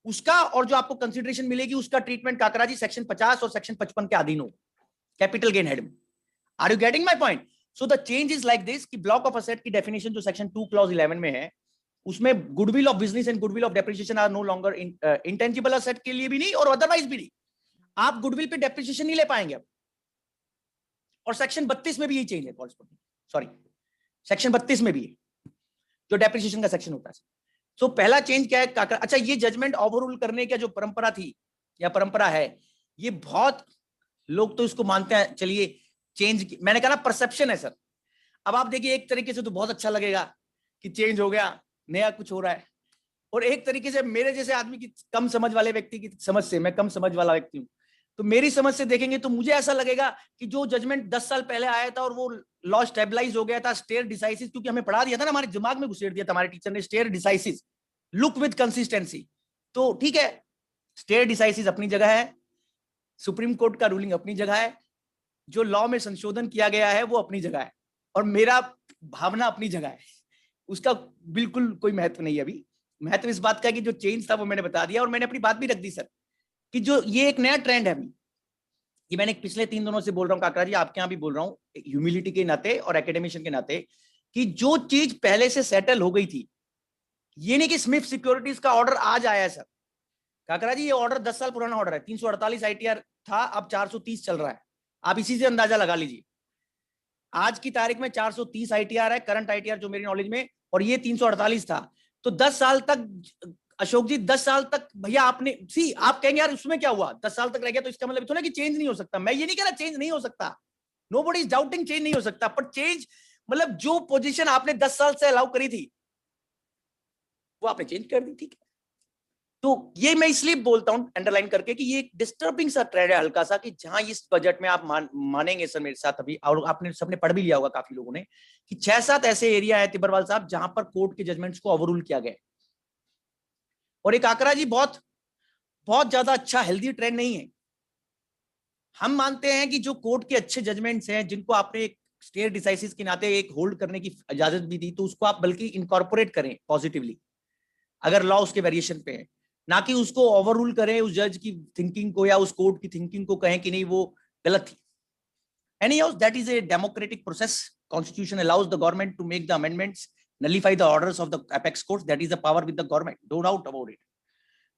उसका, और जो आपको कंसिडरेशन मिलेगी उसका ट्रीटमेंट काकरा जी सेक्शन 50 और सेक्शन 55 के अधीन हो, कैपिटल गेन हेड में. Are you getting my point? So the change is like this कि ब्लॉक ऑफ असेट की डेफिनेशन जो सेक्शन 2 क्लॉज 11 में है, उसमें goodwill of business and goodwill of depreciation are no longer intangible asset के लिए भी नहीं और अदरवाइज भी नहीं. आप गुडविल पे डेप्रिसिएशन नहीं ले पाएंगे अब. और सेक्शन 32 में भी यही चेंज है, सॉरी सेक्शन 32 में भी है जो डेप्रिसिएशन का सेक्शन होता है. सो पहला चेंज क्या है काकरा? अच्छा, ये जजमेंट ओवररूल करने का जो परंपरा थी या परंपरा है, ये बहुत लोग तो इसको मानते हैं. चलिए चेंज, मैंने कहा ना परसेप्शन है सर. अब आप देखिए, एक तरीके से तो बहुत अच्छा लगेगा कि चेंज हो गया, नया कुछ हो रहा है, और एक तरीके से मेरे जैसे आदमी की कम समझ वाले व्यक्ति की समझ से, मैं कम समझ वाला व्यक्ति हूँ, तो मेरी समझ से देखेंगे तो मुझे ऐसा लगेगा कि जो जजमेंट 10 साल पहले आया था और वो लॉ स्टेबलाइज हो गया था, स्टेयर डिसाइसिस, क्योंकि हमें पढ़ा दिया था ना, हमारे दिमाग में घुसेड़ दिया था हमारे टीचर ने, stare decisis, look with consistency. तो ठीक है, स्टेयर डिसाइसिस अपनी जगह है, सुप्रीम कोर्ट का रूलिंग अपनी जगह है, जो लॉ में संशोधन किया गया है वो अपनी जगह है, और मेरा भावना अपनी जगह है. उसका बिल्कुल कोई महत्व नहीं है. अभी महत्व इस बात का कि जो चेंज था वो मैंने बता दिया, और मैंने अपनी बात भी रख दी सर कि जो ये एक नया ट्रेंड है अभी, ये मैंने पिछले 3 दिनों से बोल रहा हूँ काकरा जी, आपके यहाँ भी बोल रहा हूँ ह्यूमिलिटी के नाते और एकेडमिशियन के नाते, कि जो चीज पहले से सेटल हो गई थी, ये नहीं कि स्मिथ सिक्योरिटीज का ऑर्डर आज आया है सर. काकरा जी ये ऑर्डर 10 साल पुराना ऑर्डर है. 348 ITR था, अब 430 चल रहा है. आप इसी से अंदाजा लगा लीजिए. आज की तारीख में 430 ITR है करंट ITR जो मेरी नॉलेज में, और ये 348 था. तो 10 साल तक अशोक जी, 10 साल तक भैया आपने आप कहेंगे यार उसमें क्या हुआ, 10 साल तक रह गया, तो इसका मतलब थोड़ा कि चेंज नहीं हो सकता. मैं ये नहीं कह रहा चेंज नहीं हो सकता, नोबडी इज डाउटिंग चेंज नहीं हो सकता, पर चेंज मतलब जो पोजीशन आपने 10 साल से अलाउ करी थी वो आपने चेंज कर दी. ठीक है, तो ये मैं इसलिए बोलता हूं अंडरलाइन करके कि ये एक डिस्टर्बिंग सा ट्रेंड है हल्का सा, कि जहां इस बजट में आप मानेंगे सर मेरे साथ अभी, और आपने सबने पढ़ भी लिया होगा काफी लोगों ने, कि 6-7 ऐसे एरिया है तिब्बरवाल साहब जहां पर कोर्ट के जजमेंट्स को ओवररूल किया गया. और एक आकरा जी बहुत बहुत ज्यादा अच्छा हेल्दी ट्रेंड नहीं है. हम मानते हैं कि जो कोर्ट के अच्छे जजमेंट्स हैं, जिनको आपने एक स्टेयर डिसाइसिस के नाते एक होल्ड करने की इजाजत भी दी, तो उसको आप बल्कि इनकॉर्पोरेट करें पॉजिटिवली, अगर लॉ उसके वेरिएशन पे है, ना कि उसको ओवररूल करें, उस जज की थिंकिंग को या उस कोर्ट की थिंकिंग को कहें कि नहीं वो गलत थी. Anyhow, that is a democratic process. Constitution allows the government to make the amendments, nullify the orders of the apex courts. That is the power with the government, no doubt about it.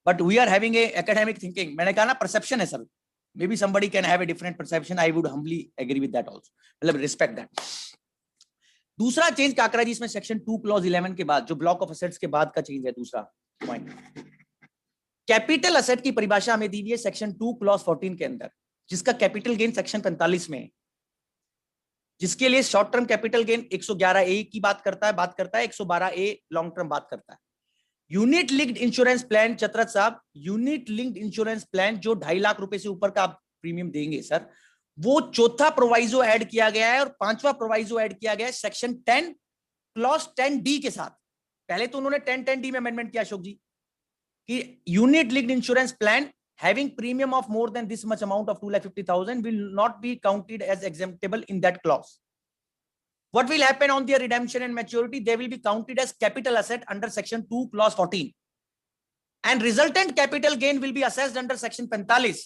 But we are having a academic thinking. मैंने कहा ना perception है sir. Maybe somebody can have a different perception. I would humbly agree with that also. मतलब respect that. दूसरा change काकरा जी इसमें section 2 clause 11 के बाद, जो ब्लॉक ऑफ असेट्स के बाद का चेंज है, दूसरा पॉइंट, कैपिटल असेट की परिभाषा हमें दी है सेक्शन 2 क्लॉज 14 के अंदर, जिसका कैपिटल गेन सेक्शन 45 में है, जिसके लिए short term capital gain 111A की बात करता है 112A लॉन्ग टर्म बात करता है. Unit linked insurance plan, Chatrath साहब, यूनिट लिंक्ड इंश्योरेंस प्लान जो 2.5 लाख रुपए से ऊपर का आप प्रीमियम देंगे सर, वो चौथा प्रोवाइजो ऐड किया गया है और 5वां प्रोवाइजो ऐड किया गया है सेक्शन 10 क्लॉज 10D के साथ. पहले तो उन्होंने 10D में अमेंडमेंट किया अशोक जी कि unit linked insurance plan having premium of more than this much amount of 2,50,000 will not be counted as exemptable in that clause. What will happen on their redemption and maturity? They will be counted as capital asset under section 2 clause 14, and resultant capital gain will be assessed under section 45,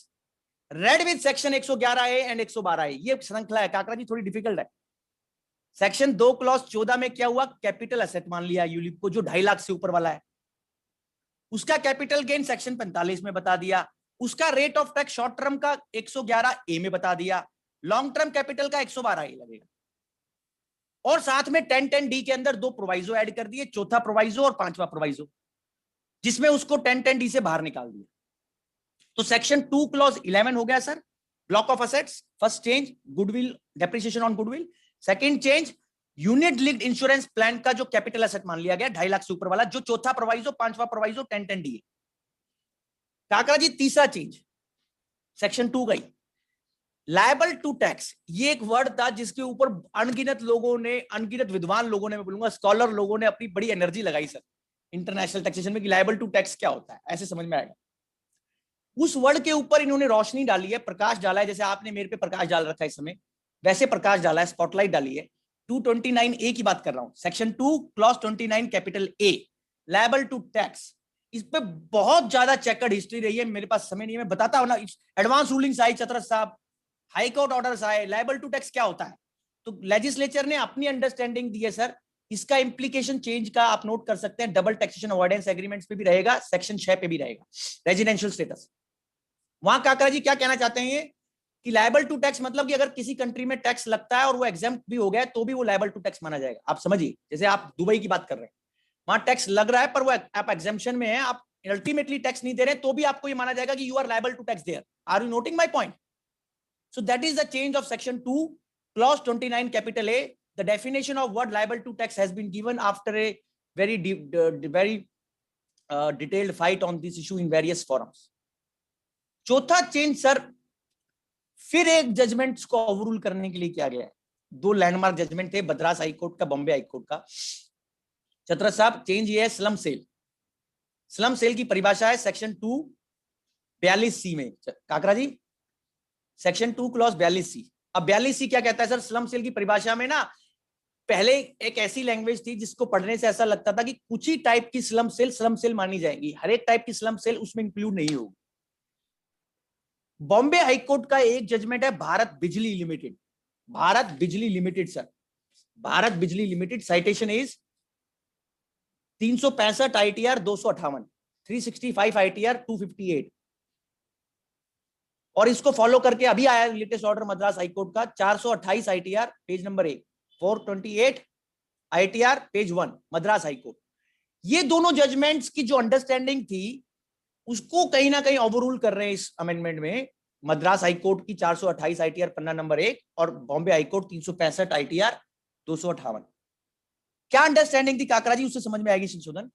read with section 111A and 112A. ये श्रृंखला है काकरा जी, थोड़ी difficult है. Section 2 clause 14 में क्या हुआ, capital asset मान लिया यूलिप को जो 2.5 लाख से ऊपर वाला है, उसका कैपिटल गेन सेक्शन 45 में बता दिया, उसका rate of tax short term का 111A में बता दिया, लॉन्ग टर्म कैपिटल का 112A लगेगा, और साथ में 10D के अंदर 2 प्रोवाइजो ऐड कर दिए, चौथा प्रोवाइजो और 5वां प्रोवाइजो, जिसमें उसको 10D से बाहर निकाल दिया. तो सेक्शन 2 क्लॉज 11 हो गया sir, block of assets, first change goodwill, depreciation on goodwill. Second change unit linked insurance plan का जो कैपिटल एसेट मान लिया गया 2.5 लाख से ऊपर वाला, जो चौथा प्रोवाइजो, पांचवा प्रोवाइजो 10-10 डीए। काकरा जी तीसरा चेंज सेक्शन 2 का ही लायबल टू टैक्स, ये एक वर्ड था जिसके ऊपर अनगिनत लोगों ने, अनगिनत विद्वान लोगों ने, मैं बोलूंगा स्कॉलर लोगों ने अपनी बड़ी एनर्जी लगाई सर इंटरनेशनल टैक्सेशन में कि लायबल टू टैक्स क्या होता है, ऐसे समझ में आएगा। उस वर्ड के ऊपर इन्होंने रोशनी डाली है, प्रकाश डाला है, जैसे आपने मेरे पे प्रकाश डाल रखा है इस समय, वैसे प्रकाश डाला है, स्पॉटलाइट डाली है। 229A की बात कर रहा हूं, section 2 clause 29 capital A, liable to tax. इस पे बहुत ज्यादा चेकर्ड हिस्ट्री रही है, मेरे पास समय नहीं है, मैं बताता हूं ना। एडवांस रूलिंग्स आई चतरथ साहब, हाई कोर्ट ऑर्डर्स आए, लायबल टू टैक्स क्या होता है, तो लेजिस्लेचर ने अपनी अंडरस्टैंडिंग दी है सर। इसका इंप्लीकेशन चेंज का आप नोट कर सकते हैं, डबल टैक्सेशन अवॉइडेंस एग्रीमेंट्स पे भी रहेगा, सेक्शन 6 पे भी रहेगा, रेजिडेंशियल स्टेटस। वहां काकरा जी क्या कहना चाहते हैं कि लायबल टू टैक्स मतलब कि अगर किसी कंट्री में टैक्स लगता है और वो एग्जेम्प्ट भी हो गया तो भी वो लायबल टू टैक्स माना जाएगा। आप समझिए, जैसे आप दुबई की बात कर रहे हैं, वहां टैक्स लग रहा है पर वो आप एग्जेम्पशन में है, आप अल्टीमेटली टैक्स नहीं दे रहे, तो भी आपको ये माना जाएगा कि you are liable to tax there. Are you noting my point? So that is the change of section 2 clause 29 capital A. The definition of word liable to tax has been given after a very detailed fight on this issue in various forums. चौथा change sir, फिर एक judgements को overrule करने के लिए किया गया है। 2 लैंडमार्क जजमेंट थे, मद्रास हाई कोर्ट का, बॉम्बे हाई कोर्ट का। चतरथ साहब चेंज ये है स्लम सेल। स्लम सेल की परिभाषा है सेक्शन 2 42C में। काकरा जी सेक्शन 2 क्लॉज 42C। अब 42C क्या कहता है सर? स्लम सेल की परिभाषा में ना पहले एक ऐसी लैंग्वेज थी जिसको पढ़ने से ऐसा लगता था कि कुछ ही टाइप की स्लम सेल मानी जाएंगी, हर एक टाइप की स्लम सेल उसमें इंक्लूड नहीं होगी। बॉम्बे हाईकोर्ट का एक जजमेंट है भारत बिजली लिमिटेड। भारत बिजली लिमिटेड सर, भारत बिजली limited, citation is 365 ITR 258, 365 ITR 258। और इसको फॉलो करके अभी आया लेटेस्ट ऑर्डर मद्रास हाईकोर्ट का 428 ITR page number 1, 428 ITR page 1 Madras high court. ये दोनों जजमेंट्स की जो अंडरस्टैंडिंग थी उसको कहीं ना कहीं ओवररूल कर रहे हैं इस अमेंडमेंट में। मद्रास हाईकोर्ट की 428 ITR पन्ना नंबर 1 और बॉम्बे हाईकोर्ट 365 ITR 258। क्या अंडरस्टैंडिंग थी काकरा जी, उससे समझ में आएगी संशोधन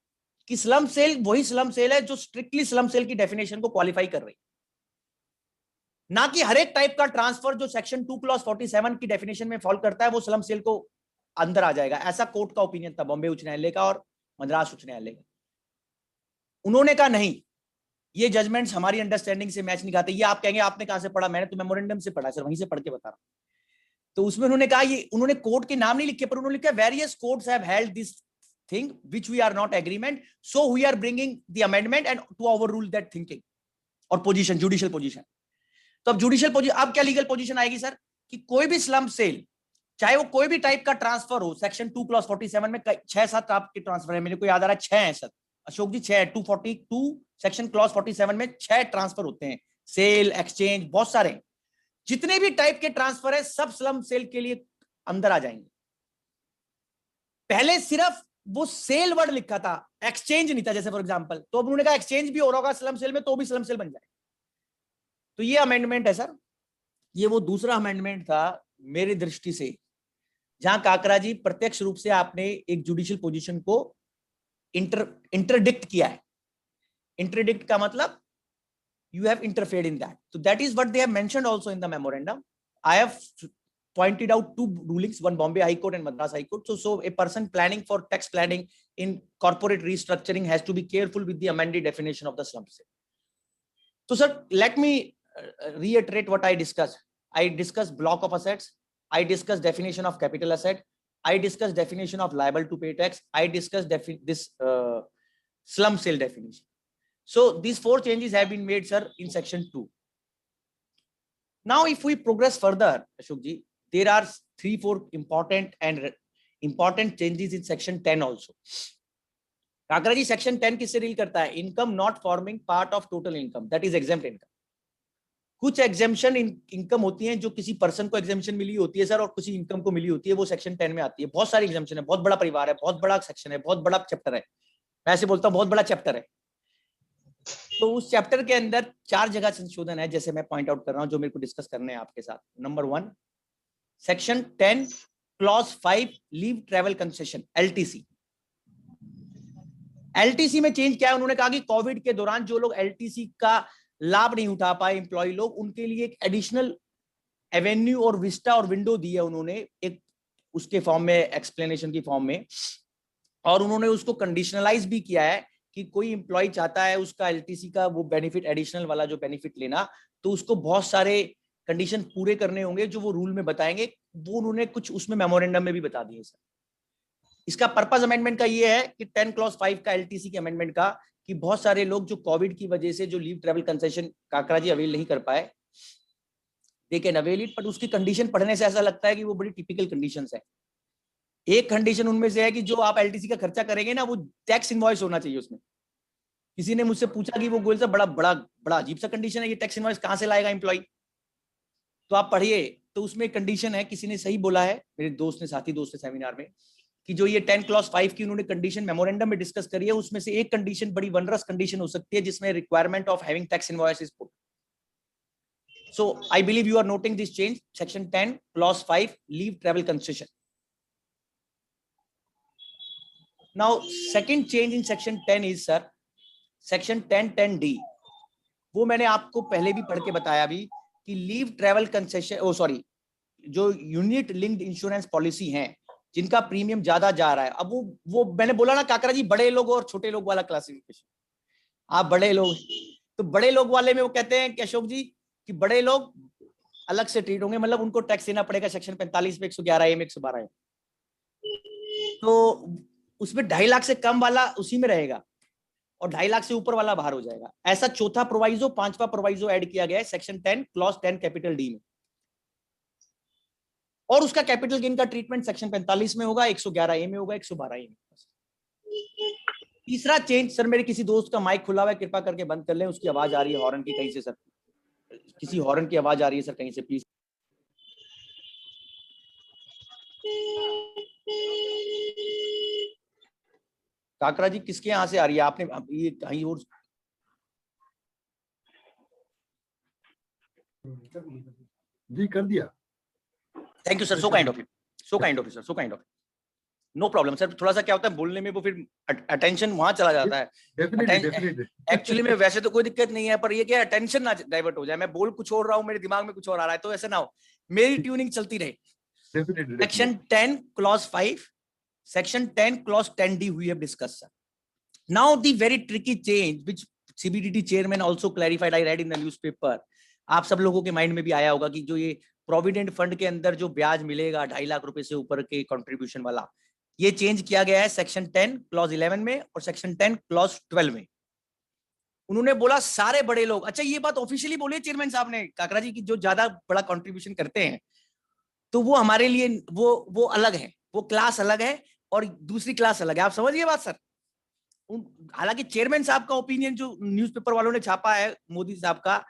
कि स्लम सेल वही स्लम सेल है जो स्ट्रिक्टली स्लम सेल की डेफिनेशन को क्वालिफाई कर रही, ना कि हर एक टाइप का ट्रांसफर जो सेक्शन 2 क्लॉज 47 की डेफिनेशन में फॉल करता है वो स्लम सेल को अंदर आ जाएगा। ऐसा कोर्ट का ओपिनियन था, बॉम्बे उच्च न्यायालय का और मद्रास उच्च न्यायालय का। उन्होंने कहा नहीं, ये जजमेंट्स हमारी अंडरस्टैंडिंग से मैच नहीं खाते। ये आप कहेंगे आपने कहां से पढ़ा? मैंने तो मेमोरेंडम से पढ़ा सर, वहीं से पढ़ के बता रहा हूं। तो उसमें उन्होंने कहा, ये उन्होंने कोर्ट के नाम नहीं लिखे पर उन्होंने लिखा various courts have held this thing which we are not agreement, so we are bringing the amendment and to overrule that thinking और पोजीशन, जुडिशियल पोजीशन। तो अब जुडिशियल पोजीशन, अब क्या लीगल पोजीशन आएगी सर कि कोई भी स्लम सेल, चाहे वो कोई भी टाइप का ट्रांसफर हो, सेक्शन 2 क्लॉज 47 में 6-7 आपके ट्रांसफर है, मेरे को याद आ रहा है 6 है सर, अशोक जी 6 है। 242 सेक्शन क्लॉज 47 में 6 ट्रांसफर होते हैं, सेल, एक्सचेंज, बहुत सारे। जितने भी टाइप के ट्रांसफर है सब स्लम सेल के लिए अंदर आ जाएंगे। पहले सिर्फ वो सेल वर्ड लिखा था, एक्सचेंज नहीं था, जैसे फॉर एग्जांपल। तो उन्होंने कहा एक्सचेंज भी हो रहा होगा स्लम सेल में तो भी स्लम सेल बन जाए। तो ये अमेंडमेंट है सर, ये वो दूसरा अमेंडमेंट था मेरी दृष्टि से जहां काकरा जी प्रत्यक्ष रूप से आपने एक जुडिशियल पोजीशन को इंटरडिक्ट किया है। इंटरडिक्ट का मतलब you have interfered in that. So that is what they have mentioned also in the memorandum. I have pointed out 2 rulings, one Bombay High Court and Madras High Court. So a person planning for tax planning in corporate restructuring has to be careful with the amended definition of the slum sale. So sir, let me reiterate what I discussed. I discussed block of assets. I discussed definition of capital asset. I discussed definition of liable to pay tax. I discussed this slum sale definition. So these 4 changes have been made, sir, in section 2. Now, if we progress further, Ashok ji, there are 3-4 important changes in section 10 also. Kakra ji, section 10 किससे deal करता है? Income not forming part of total income, that is exempt income. कुछ exemption income होती हैं जो किसी person को exemption मिली होती है सर, और किसी इनकम को मिली होती है, वो सेक्शन 10 में आती है। बहुत सारी एग्जेम्पशन है, बहुत बड़ा परिवार है, बहुत बड़ा सेक्शन है, बहुत बड़ा चैप्टर है। मैं ऐसे बोलता हूँ बहुत बड़ा चैप्टर है। तो उस चैप्टर के अंदर 4 जगह संशोधन है, जैसे मैं पॉइंट आउट कर रहा हूं, जो मेरे को डिस्कस करने हैं आपके साथ। Number 1, section 10 clause 5 leave travel concession, LTC. LTC में चेंज क्या है, उन्होंने कहा कि कोविड के दौरान जो लोग एलटीसी का लाभ नहीं उठा पाए एम्प्लॉय लोग, उनके लिए एक एडिशनल एवेन्यू और विस्टा और विंडो दी है उन्होंने, एक उसके फॉर्म में, एक्सप्लेनेशन की फॉर्म में, और उन्होंने उसको कंडीशनलाइज भी किया है कि कोई एम्प्लॉय चाहता है उसका एलटीसी का वो बेनिफिट, एडिशनल वाला जो बेनिफिट लेना, तो उसको बहुत सारे कंडीशन पूरे करने होंगे जो वो रूल में बताएंगे। वो उन्होंने कुछ उसमें मेमोरेंडम में भी बता दिए सर। इसका पर्पस अमेंडमेंट का ये है कि 10 क्लॉज 5 का एलटीसी के अमेंडमेंट का, कि बहुत सारे लोग जो कोविड की वजह से जो लीव ट्रैवल कंसेशन काकरा जी अवेल नहीं कर पाए, they can avail it, but उसकी कंडीशन पढ़ने से ऐसा लगता है कि वो बड़ी टिपिकल कंडीशंस है। एक कंडीशन उनमें से है कि जो आप एलटीसी का खर्चा करेंगे ना, वो टैक्स इनवॉइस होना चाहिए उसमें। किसी ने मुझसे पूछा कि वो गोल सा बड़ा बड़ा बड़ा अजीब सा कंडीशन है, ये टैक्स इनवॉइस कहां से लाएगा एम्प्लॉय? तो आप पढ़िए, तो उसमें एक कंडीशन है, किसी ने सही बोला है, मेरे दोस्त ने, साथी दोस्त ने सेमिनार में, कि जो ये 10 क्लॉज 5 की उन्होंने कंडीशन मेमोरेंडम में डिस्कस करी है, उसमें से एक कंडीशन बड़ी वनरस कंडीशन हो सकती है, जिसमें requirement of having tax invoice is put. So I believe you are noting this change, section 10 clause 5 leave travel concession. Now second change in section 10 is sir section 10(10)(d). वो मैंने आपको पहले भी पढ़ के बताया भी कि लीव ट्रैवल कंसेशन, सॉरी, जो यूनिट लिंक्ड इंश्योरेंस पॉलिसी हैं जिनका प्रीमियम ज्यादा जा रहा है, अब वो मैंने बोला ना काकरा जी, बड़े लोग और छोटे लोग वाला क्लासिफिकेशन। आप बड़े लोग, तो बड़े लोग वाले में वो कहते हैं कि अशोक जी कि बड़े लोग अलग से ट्रीट होंगे, मतलब उनको टैक्स देना पड़ेगा सेक्शन 45 में 111 में 112 में, तो उसमें 2.5 लाख से कम वाला उसी में रहेगा और 2.5 लाख से ऊपर वाला बाहर हो जाएगा। ऐसा चौथा प्रोवाइजो, 5वां प्रोवाइजो ऐड किया गया है सेक्शन 10 क्लॉज 10 कैपिटल डी में, और उसका कैपिटल गेन का ट्रीटमेंट सेक्शन 45 में होगा, 111 में होगा, 112 में। तीसरा चेंज सर, मेरे किसी दोस्त का माइक खुला हुआ है, कृपा करके बंद कर लें, उसकी आवाज आ रही है हॉर्न की कहीं से सर, किसी हॉर्न की आवाज आ रही है सर कहीं से, प्लीज। काकरा जी किसके यहां से आ रही है? आपने ये कहीं और? जी कर दिया। Thank you sir, so kind of you, so kind of you sir, so kind of, no problem sir. थोड़ा सा क्या होता है बोलने में, वो फिर अटेंशन वहां चला जाता है। डेफिनेटली एक्चुअली में वैसे तो कोई दिक्कत नहीं है, पर ये क्या अटेंशन ना डाइवर्ट हो जाए, मैं बोल कुछ और रहा हूँ, मेरे दिमाग में कुछ और आ रहा है, तो ऐसा ना हो, मेरी ट्यूनिंग चलती रहे। Section 10 clause 5, section 10 clause 10D we have discussed sir. Now the very tricky change which CBDT chairman also clarified, I read in the newspaper, आप सब लोगों के माइंड में भी आया होगा कि जो ये प्रोविडेंट फंड के अंदर जो ब्याज मिलेगा 2.5 लाख रुपए से ऊपर के कंट्रीब्यूशन वाला, ये चेंज किया गया है सेक्शन 10 क्लॉज 11 में और सेक्शन 10 क्लॉज 12 में। उन्होंने बोला सारे बड़े लोग, अच्छा ये बात ऑफिशियली बोली चेयरमैन साहब ने काकरा जी की, जो ज्यादा बड़ा कंट्रीब्यूशन करते हैं तो वो हमारे लिए वो अलग है, वो क्लास अलग है और दूसरी क्लास अलग है। आप समझिए बात सर। हालांकि चेयरमैन साहब का ओपिनियन जो न्यूज़पेपर वालों ने छापा है मोदी साहब का,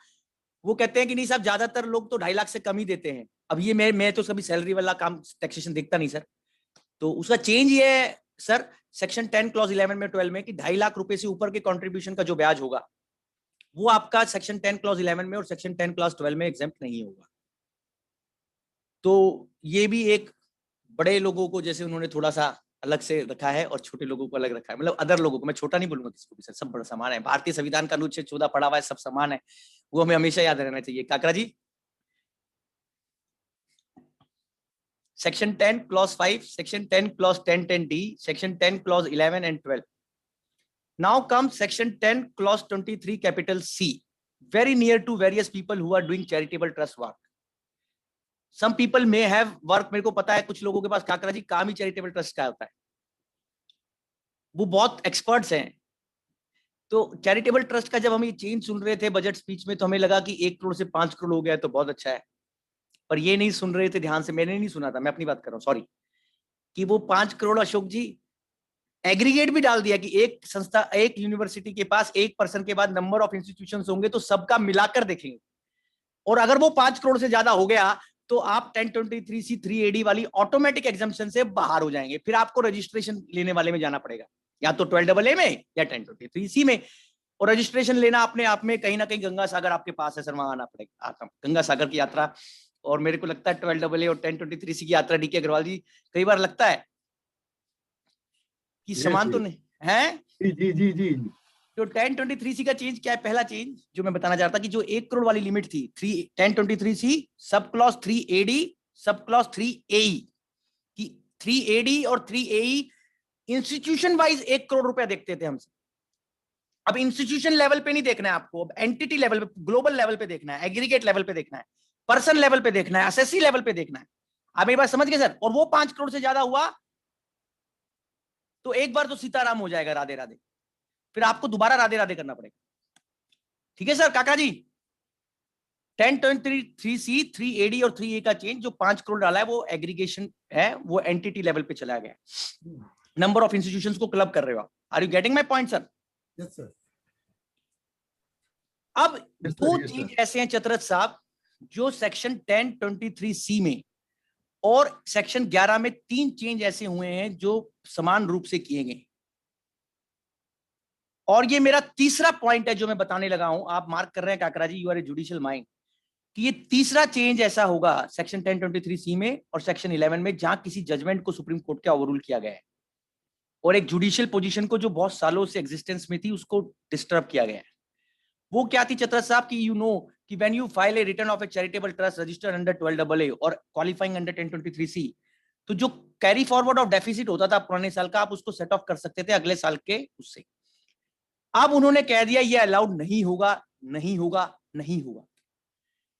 वो कहते हैं कि नहीं साहब ज्यादातर लोग तो 2.5 लाख से कम ही देते हैं। अब ये मैं तो कभी सैलरी वाला काम टैक्सेशन देखता नहीं सर, तो उसका चेंज ये है सर सेक्शन 10 क्लॉज 11 में 12 में कि 2.5 लाख रुपए से ऊपर के कंट्रीब्यूशन का जो ब्याज होगा वो आपका सेक्शन 10 क्लॉज 11 में और सेक्शन 10 क्लॉज 12 में एग्जेम्प्ट नहीं होगा। तो ये भी एक बड़े लोगों को जैसे उन्होंने थोड़ा सा अलग से रखा है और छोटे लोगों को अलग रखा है, मतलब अदर लोगों को, मैं छोटा नहीं बोलूंगा किसी को भी सर, सब बड़ा समान है। भारतीय संविधान का अनुच्छेद 14 पढ़ा हुआ है, सब समान है, वो हमें हमेशा याद रहना चाहिए। Kakra ji section 10 clause 5, section 10 clause 10(10)(d), section 10 clause 11 and 12. Now comes section 10 clause 23 capital C, very near to various people who are doing charitable trust work. Some people may have work, मेरे को पता है कुछ लोगों के पास काकरा जी काम ही चैरिटेबल ट्रस्ट का होता है, वो बहुत एक्सपर्ट्स हैं। तो चैरिटेबल ट्रस्ट का जब हम ये चेंज सुन रहे थे बजट स्पीच में, तो हमें लगा कि 1 करोड़ से 5 करोड़ हो गया तो बहुत अच्छा है, पर ये नहीं सुन रहे थे ध्यान से, मैंने नहीं सुना था, मैं अपनी बात कर रहा हूँ सॉरी, कि वो 5 करोड़ अशोक जी एग्रीगेट भी डाल दिया कि एक संस्था, एक यूनिवर्सिटी के पास एक पर्सन के बाद नंबर ऑफ इंस्टीट्यूशंस होंगे तो सबका मिलाकर देखेंगे, और अगर वो 5 करोड़ से ज्यादा हो गया तो आप 1023C 3AD वाली ऑटोमेटिक एग्जम्पशन से बाहर हो जाएंगे। फिर आपको रजिस्ट्रेशन लेने वाले में जाना पड़ेगा, या तो 12AA में या 1023C में। और रजिस्ट्रेशन लेना अपने आप में कहीं ना कहीं गंगा सागर आपके पास है सर, वहां आना पड़ेगा। गंगा सागर की यात्रा, और मेरे को लगता है 12AA और 1023C की यात्रा डीके अग्रवाल जी कई बार लगता है कि समान तो नहीं है। जी जी जी जी। तो 1023C का चेंज क्या है? पहला चेंज जो मैं बताना चाहता कि जो 1 करोड़ वाली लिमिट थी 1023C sub clause 3AD sub clause 3AE की 3AD और 3AE इंस्टीट्यूशन वाइज 1 करोड़ रुपया देखते थे हमसे। अब इंस्टीट्यूशन लेवल पे नहीं देखना है आपको, अब एंटिटी लेवल पे, ग्लोबल लेवल पे देखना है, एग्रीगेट लेवल पे देखना है, पर्सन लेवल पे देखना है, एसएससी लेवल पे देखना है। आप मेरी बात समझ गए सर? और वो 5 करोड़ से ज्यादा हुआ तो एक बार तो सीताराम हो जाएगा, राधे राधे, फिर आपको दोबारा राधे राधे करना पड़ेगा। ठीक है सर काका जी? 1023C 3AD और 3A का चेंज जो 5 करोड़ डाला है वो एग्रीगेशन है, वो एंटिटी लेवल पे चला गया। नंबर ऑफ इंस्टीट्यूशंस को क्लब कर रहे हो। Are you getting my point sir? Yes sir. अब दो चीज ऐसे हैं चतरथ साहब जो सेक्शन 1023C में और सेक्शन 11 में 3 चेंज ऐसे हुए हैं जो समान रूप से किए गए। और ये मेरा तीसरा पॉइंट है जो मैं बताने लगा हूं। आप मार्क कर रहे हैं Kakra ji, you are a judicial mind, कि ये तीसरा चेंज ऐसा होगा सेक्शन 1023C में और सेक्शन 11 में जहां किसी जजमेंट को सुप्रीम कोर्ट के ओवररूल किया गया है और एक जुडिशियल पोजीशन को जो बहुत सालों से एग्जिस्टेंस में थी उसको डिस्टर्ब किया गया है। वो क्या थी चतरथ साहब की, यू नो कि when you file A return of A charitable trust registered under 12AA और क्वालिफाइंग अंडर 1023C, तो जो कैरी फॉरवर्ड ऑफ डेफिसिट होता था पुराने साल का, आप उसको सेट ऑफ कर सकते थे अगले साल के उससे। अब उन्होंने कह दिया ये अलाउड नहीं होगा, नहीं होगा, नहीं होगा।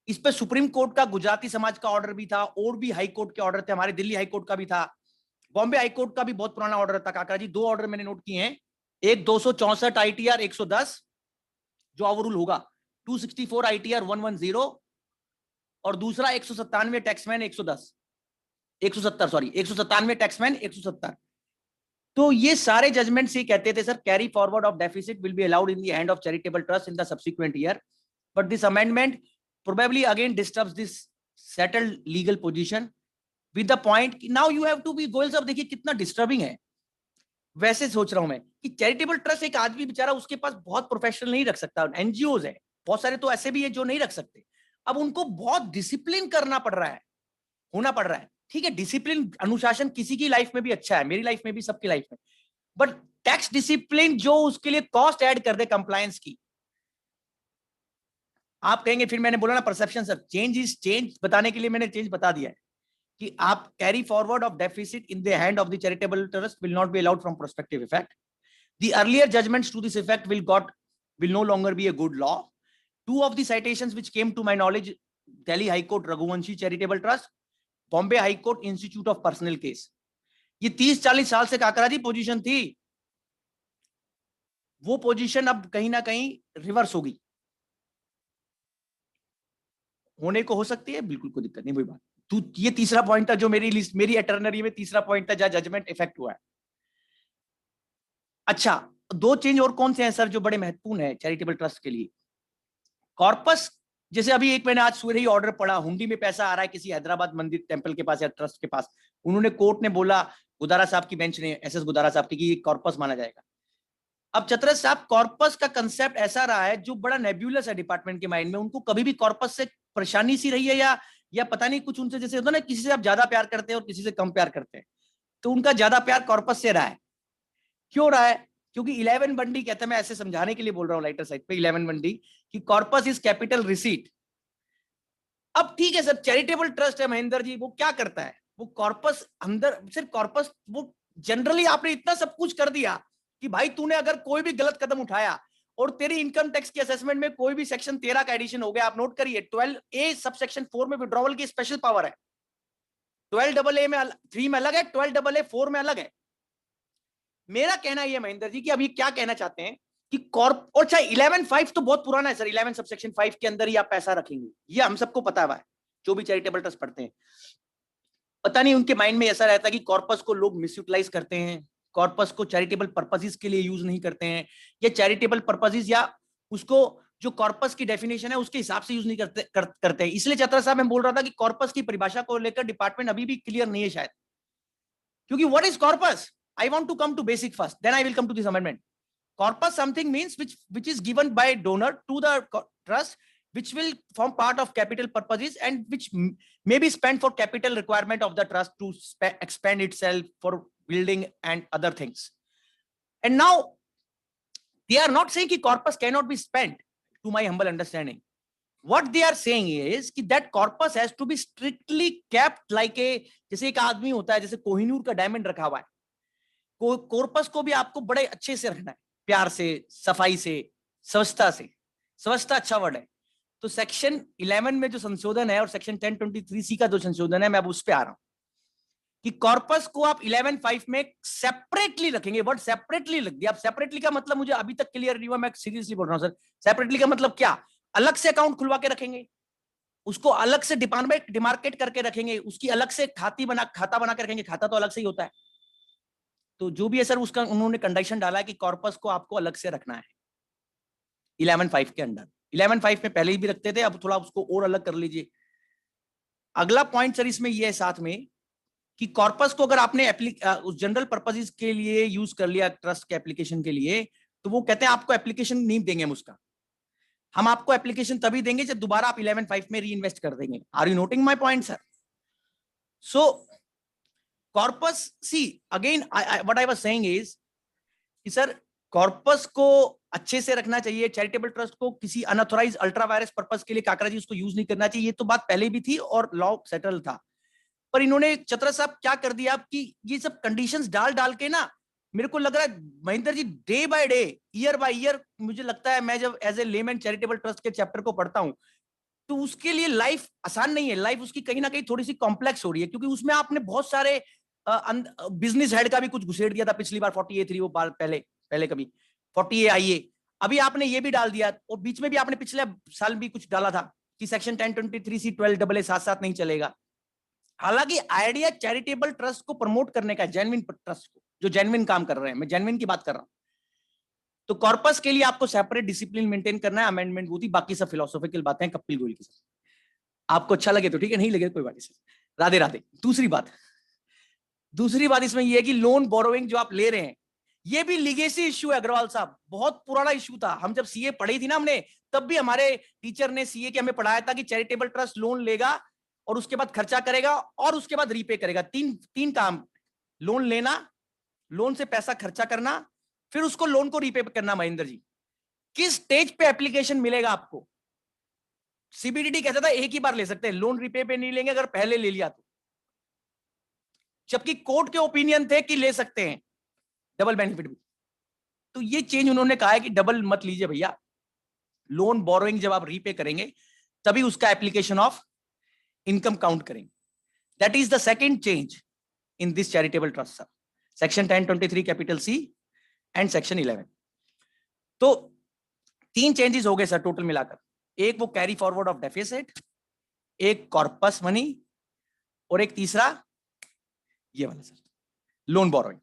इस पे सुप्रीम कोर्ट का, गुजराती समाज का ऑर्डर भी था और भी हाई कोर्ट के ऑर्डर थे, हमारे दिल्ली हाई कोर्ट का भी था, बॉम्बे हाई कोर्ट का भी बहुत पुराना ऑर्डर था काका जी। 2 ऑर्डर मैंने नोट किए हैं, एक 264 ITR 110 जो ओवररूल होगा, 264 ITR 110 और दूसरा 197 टैक्समैन 197 टैक्समैन 170। तो ये सारे जजमेंट से कहते थे sir carry forward of deficit will be allowed in the hand of charitable trust in the subsequent year, but this amendment probably again disturbs this settled legal position with the point कि now you have to be Goyal साहब देखिए कितना disturbing है। वैसे सोच रहा हूं मैं कि चैरिटेबल ट्रस्ट एक आदमी बेचारा उसके पास बहुत प्रोफेशनल नहीं रख सकता, एनजीओज है बहुत सारे तो ऐसे भी है जो नहीं रख सकते। अब उनको बहुत डिसिप्लिन करना पड़ रहा है, होना पड़ रहा है। ठीक है, डिसिप्लिन अनुशासन किसी की लाइफ में भी अच्छा है, मेरी लाइफ में भी, सबकी लाइफ में, बट टैक्स डिसिप्लिन जो उसके लिए कॉस्ट ऐड कर दे कंप्लायंस की। आप कहेंगे फिर मैंने बोला ना perception sir, change is change बताने के लिए मैंने चेंज बता दिया है कि आप carry forward of deficit in the hand of the charitable trust will not be allowed from prospective effect. The earlier judgments to this effect will no longer be a good law. 2 of the citations which came to my knowledge, Delhi High Court Raghuvanshi Charitable Trust, Bombay High Court Institute of Personal Case। ये 30-40 साल से काकरा जी position थी, वो position अब कहीं ना कहीं reverse होगी, होने को हो सकती है, बिल्कुल कोई दिक्कत नहीं, वही बात। तो ये तीसरा पॉइंट था जो मेरी लिस्ट, मेरी एटर्नरी में तीसरा पॉइंट था जहां जजमेंट इफेक्ट हुआ है। अच्छा, 2 चेंज और कौन से हैं सर जो बड़े महत्वपूर्ण है चैरिटेबल ट्रस्ट के लिए? कॉर्पस, जैसे अभी एक मैंने आज सुबह ही ऑर्डर पढ़ा, हुंडी में पैसा आ रहा है किसी हैदराबाद मंदिर टेंपल के पास या ट्रस्ट के पास, उन्होंने कोर्ट ने बोला, गुदारा साहब की बेंच ने, एसएस गुदारा साहब की, कि कॉर्पस माना जाएगा। अब चतरथ साहब कॉर्पस का कंसेप्ट ऐसा रहा है जो बड़ा नेब्यूलस है डिपार्टमेंट के माइंड में, उनको कभी भी कॉर्पस से परेशानी सी रही है या पता नहीं कुछ उनसे, जैसे होता है ना किसी से आप ज्यादा प्यार करते हैं और किसी से कम प्यार करते हैं, तो उनका ज्यादा प्यार कॉर्पस से रहा है। क्यों रहा है? क्योंकि 11 बंडी कहते हैं, मैं ऐसे समझाने के लिए बोल रहा हूँ लाइटर साइड पे, 11 बंडी कि कॉर्पस इज कैपिटल रिसीट। अब ठीक है सर, चैरिटेबल ट्रस्ट है महेंद्र जी, वो क्या करता है, वो कॉर्पस अंदर सिर्फ कॉर्पस, वो जनरली आपने इतना सब कुछ कर दिया कि भाई तूने अगर कोई भी गलत कदम उठाया और तेरी इनकम टैक्स की असेसमेंट में कोई भी सेक्शन 13 का एडिशन हो गया, आप नोट करिए 12A सब सेक्शन 4 में विड्रॉवल की स्पेशल पावर है, 12AA में 3 में अलग है, 12AA 4 में अलग है। मेरा कहना यह महेंद्र जी कि अब ये क्या कहना चाहते हैं कि कॉर्प, और चाहे 11(5) तो बहुत पुराना है सर, 11 सबसेक्शन 5 के अंदर ही आप पैसा रखेंगे, ये हम सबको पता है, जो भी चैरिटेबल ट्रस्ट पढ़ते हैं। पता नहीं उनके माइंड में ऐसा रहता है कि कॉर्पस को लोग मिसयूटिलाइज करते हैं, कॉर्पस को चैरिटेबल पर्पसेस के लिए यूज नहीं करते हैं, या चैरिटेबल पर्पसेस या उसको जो कॉर्पस की डेफिनेशन है उसके हिसाब से यूज नहीं करते हैं। इसलिए चतरा साहब मैं बोल रहा था कि कॉर्पस की परिभाषा को लेकर डिपार्टमेंट अभी भी क्लियर नहीं है शायद, क्योंकि what is corpus? I want to come to basic first, then I will come to this amendment. corpus something means which is given by donor to the trust, which will form part of capital purposes and which may be spent for capital requirement of the trust to expand itself for building and other things. And now they are not saying that corpus cannot be spent, to my humble understanding. What they are saying is that corpus has to be strictly kept like a, जैसे एक आदमी होता है, जैसे कोहिनूर का diamond रखा हुआ है, कॉर्पस को भी आपको बड़े अच्छे से रखना है, प्यार से, सफाई से, स्वच्छता से. स्वच्छता अच्छा वर्ड है. तो सेक्शन 11 में जो संशोधन है और सेक्शन 1023C का जो संशोधन है, मैं अब उस पे आ रहा हूं कि कॉर्पस को आप 11.5 में सेपरेटली रखेंगे. वर्ड सेपरेटली लिख दिया. अब सेपरेटली का मतलब मुझे अभी तक क्लियर नहीं हुआ, मैं सीरियसली बोल रहा हूं सर. सेपरेटली का मतलब क्या? अलग से अकाउंट खुलवा के रखेंगे, उसको अलग से डिमार्केट करके रखेंगे, उसकी अलग से खाता बना के रखेंगे. खाता तो अलग से ही होता है. तो जो भी है सर, उसका उन्होंने कंडीशन डाला है कि कॉर्पस को आपको अलग से रखना है 11.5 के अंडर. 11.5 में पहले ही भी रखते थे, अब थोड़ा उसको और अलग कर लीजिए. अगला पॉइंट सर इसमें यह है साथ में कि कॉर्पस को अगर आपने उस जनरल पर्पसेस के लिए यूज कर लिया ट्रस्ट के एप्लीकेशन के लिए, तो वो कहते हैं आपको एप्लीकेशन नहीं देंगे हम उसका. हम आपको एप्लीकेशन तभी देंगे जब दोबारा आप 11.5 में री इन्वेस्ट कर देंगे. Are you noting my point sir? So corpus, see again what I was saying is कि सर कॉर्पस को अच्छे से रखना चाहिए. चैरिटेबल ट्रस्ट को किसी अनऑथराइज अल्ट्रा वायरस पर्पस के लिए काकरा जी उसको यूज नहीं करना चाहिए. ये तो बात पहले भी थी और लॉ सेटल था. पर इन्होंने चतरा साहब क्या कर दिया कि ये सब कंडीशंस डाल के ना, मेरे को लग रहा है Mahendra ji day by day, year by year, मुझे लगता है मैं जब as a layman charitable trust के चैप्टर को पढ़ता हूं तो उसके लिए लाइफ आसान नहीं है. लाइफ उसकी कहीं ना कहीं थोड़ी सी कॉम्प्लेक्स हो रही है, क्योंकि उसमें आपने बहुत सारे बिजनेस हेड का भी कुछ घुसेड़ दिया था पिछली बार 40A3, वो पहले कभी 40A अभी आपने ये भी डाल दिया, और बीच में भी आपने पिछले साल भी कुछ डाला था कि सेक्शन 1023C 12AA साथ नहीं चलेगा. हालांकि आइडिया चैरिटेबल ट्रस्ट को प्रमोट करने का, जेन्युइन ट्रस्ट को जो जेन्युइन काम कर रहे हैं, मैं जेन्युइन की बात कर रहा हूं. तो कॉर्पस के लिए आपको सेपरेट डिसिप्लिन मेंटेन करना है. अमेंडमेंट वो थी, बाकी सब फिलोसॉफिकल बातें हैं कपिल गोयल की. आपको अच्छा लगे तो ठीक है, नहीं लगे कोई बात नहीं. राधे राधे. दूसरी बात इसमें यह है कि लोन बोरोइंग जो आप ले रहे हैं, ये भी लीगेसी इश्यू है अग्रवाल साहब. बहुत पुराना इश्यू था. हम जब सीए पढ़ी थी ना हमने, तब भी हमारे टीचर ने सीए के हमें पढ़ाया था कि चैरिटेबल ट्रस्ट लोन लेगा और उसके बाद खर्चा करेगा और उसके बाद रीपे करेगा. तीन काम: लोन लेना, लोन से पैसा खर्चा करना, फिर उसको लोन को रीपे करना. महेंद्र जी, किस स्टेज पे एप्लीकेशन मिलेगा आपको? सीबीडीटी कहता था एक ही बार ले सकते हैं, लोन रीपे पे नहीं लेंगे अगर पहले ले लिया तो. जबकि कोर्ट के ओपिनियन थे कि ले सकते हैं डबल बेनिफिट भी. तो ये चेंज उन्होंने कहा है कि डबल मत लीजिए भैया. लोन बोरोइंग जब आप रीपे करेंगे तभी उसका एप्लीकेशन ऑफ इनकम काउंट करेंगे. That is the second change in this charitable trust sir. Section 1023 capital C and section 11. तो 3 चेंजेस हो गए सर टोटल मिलाकर. एक वो कैरी फॉरवर्ड ऑफ डेफिसिट, एक कॉर्पस मनी, और एक तीसरा ये वाला सर, लोन बोरोइंग.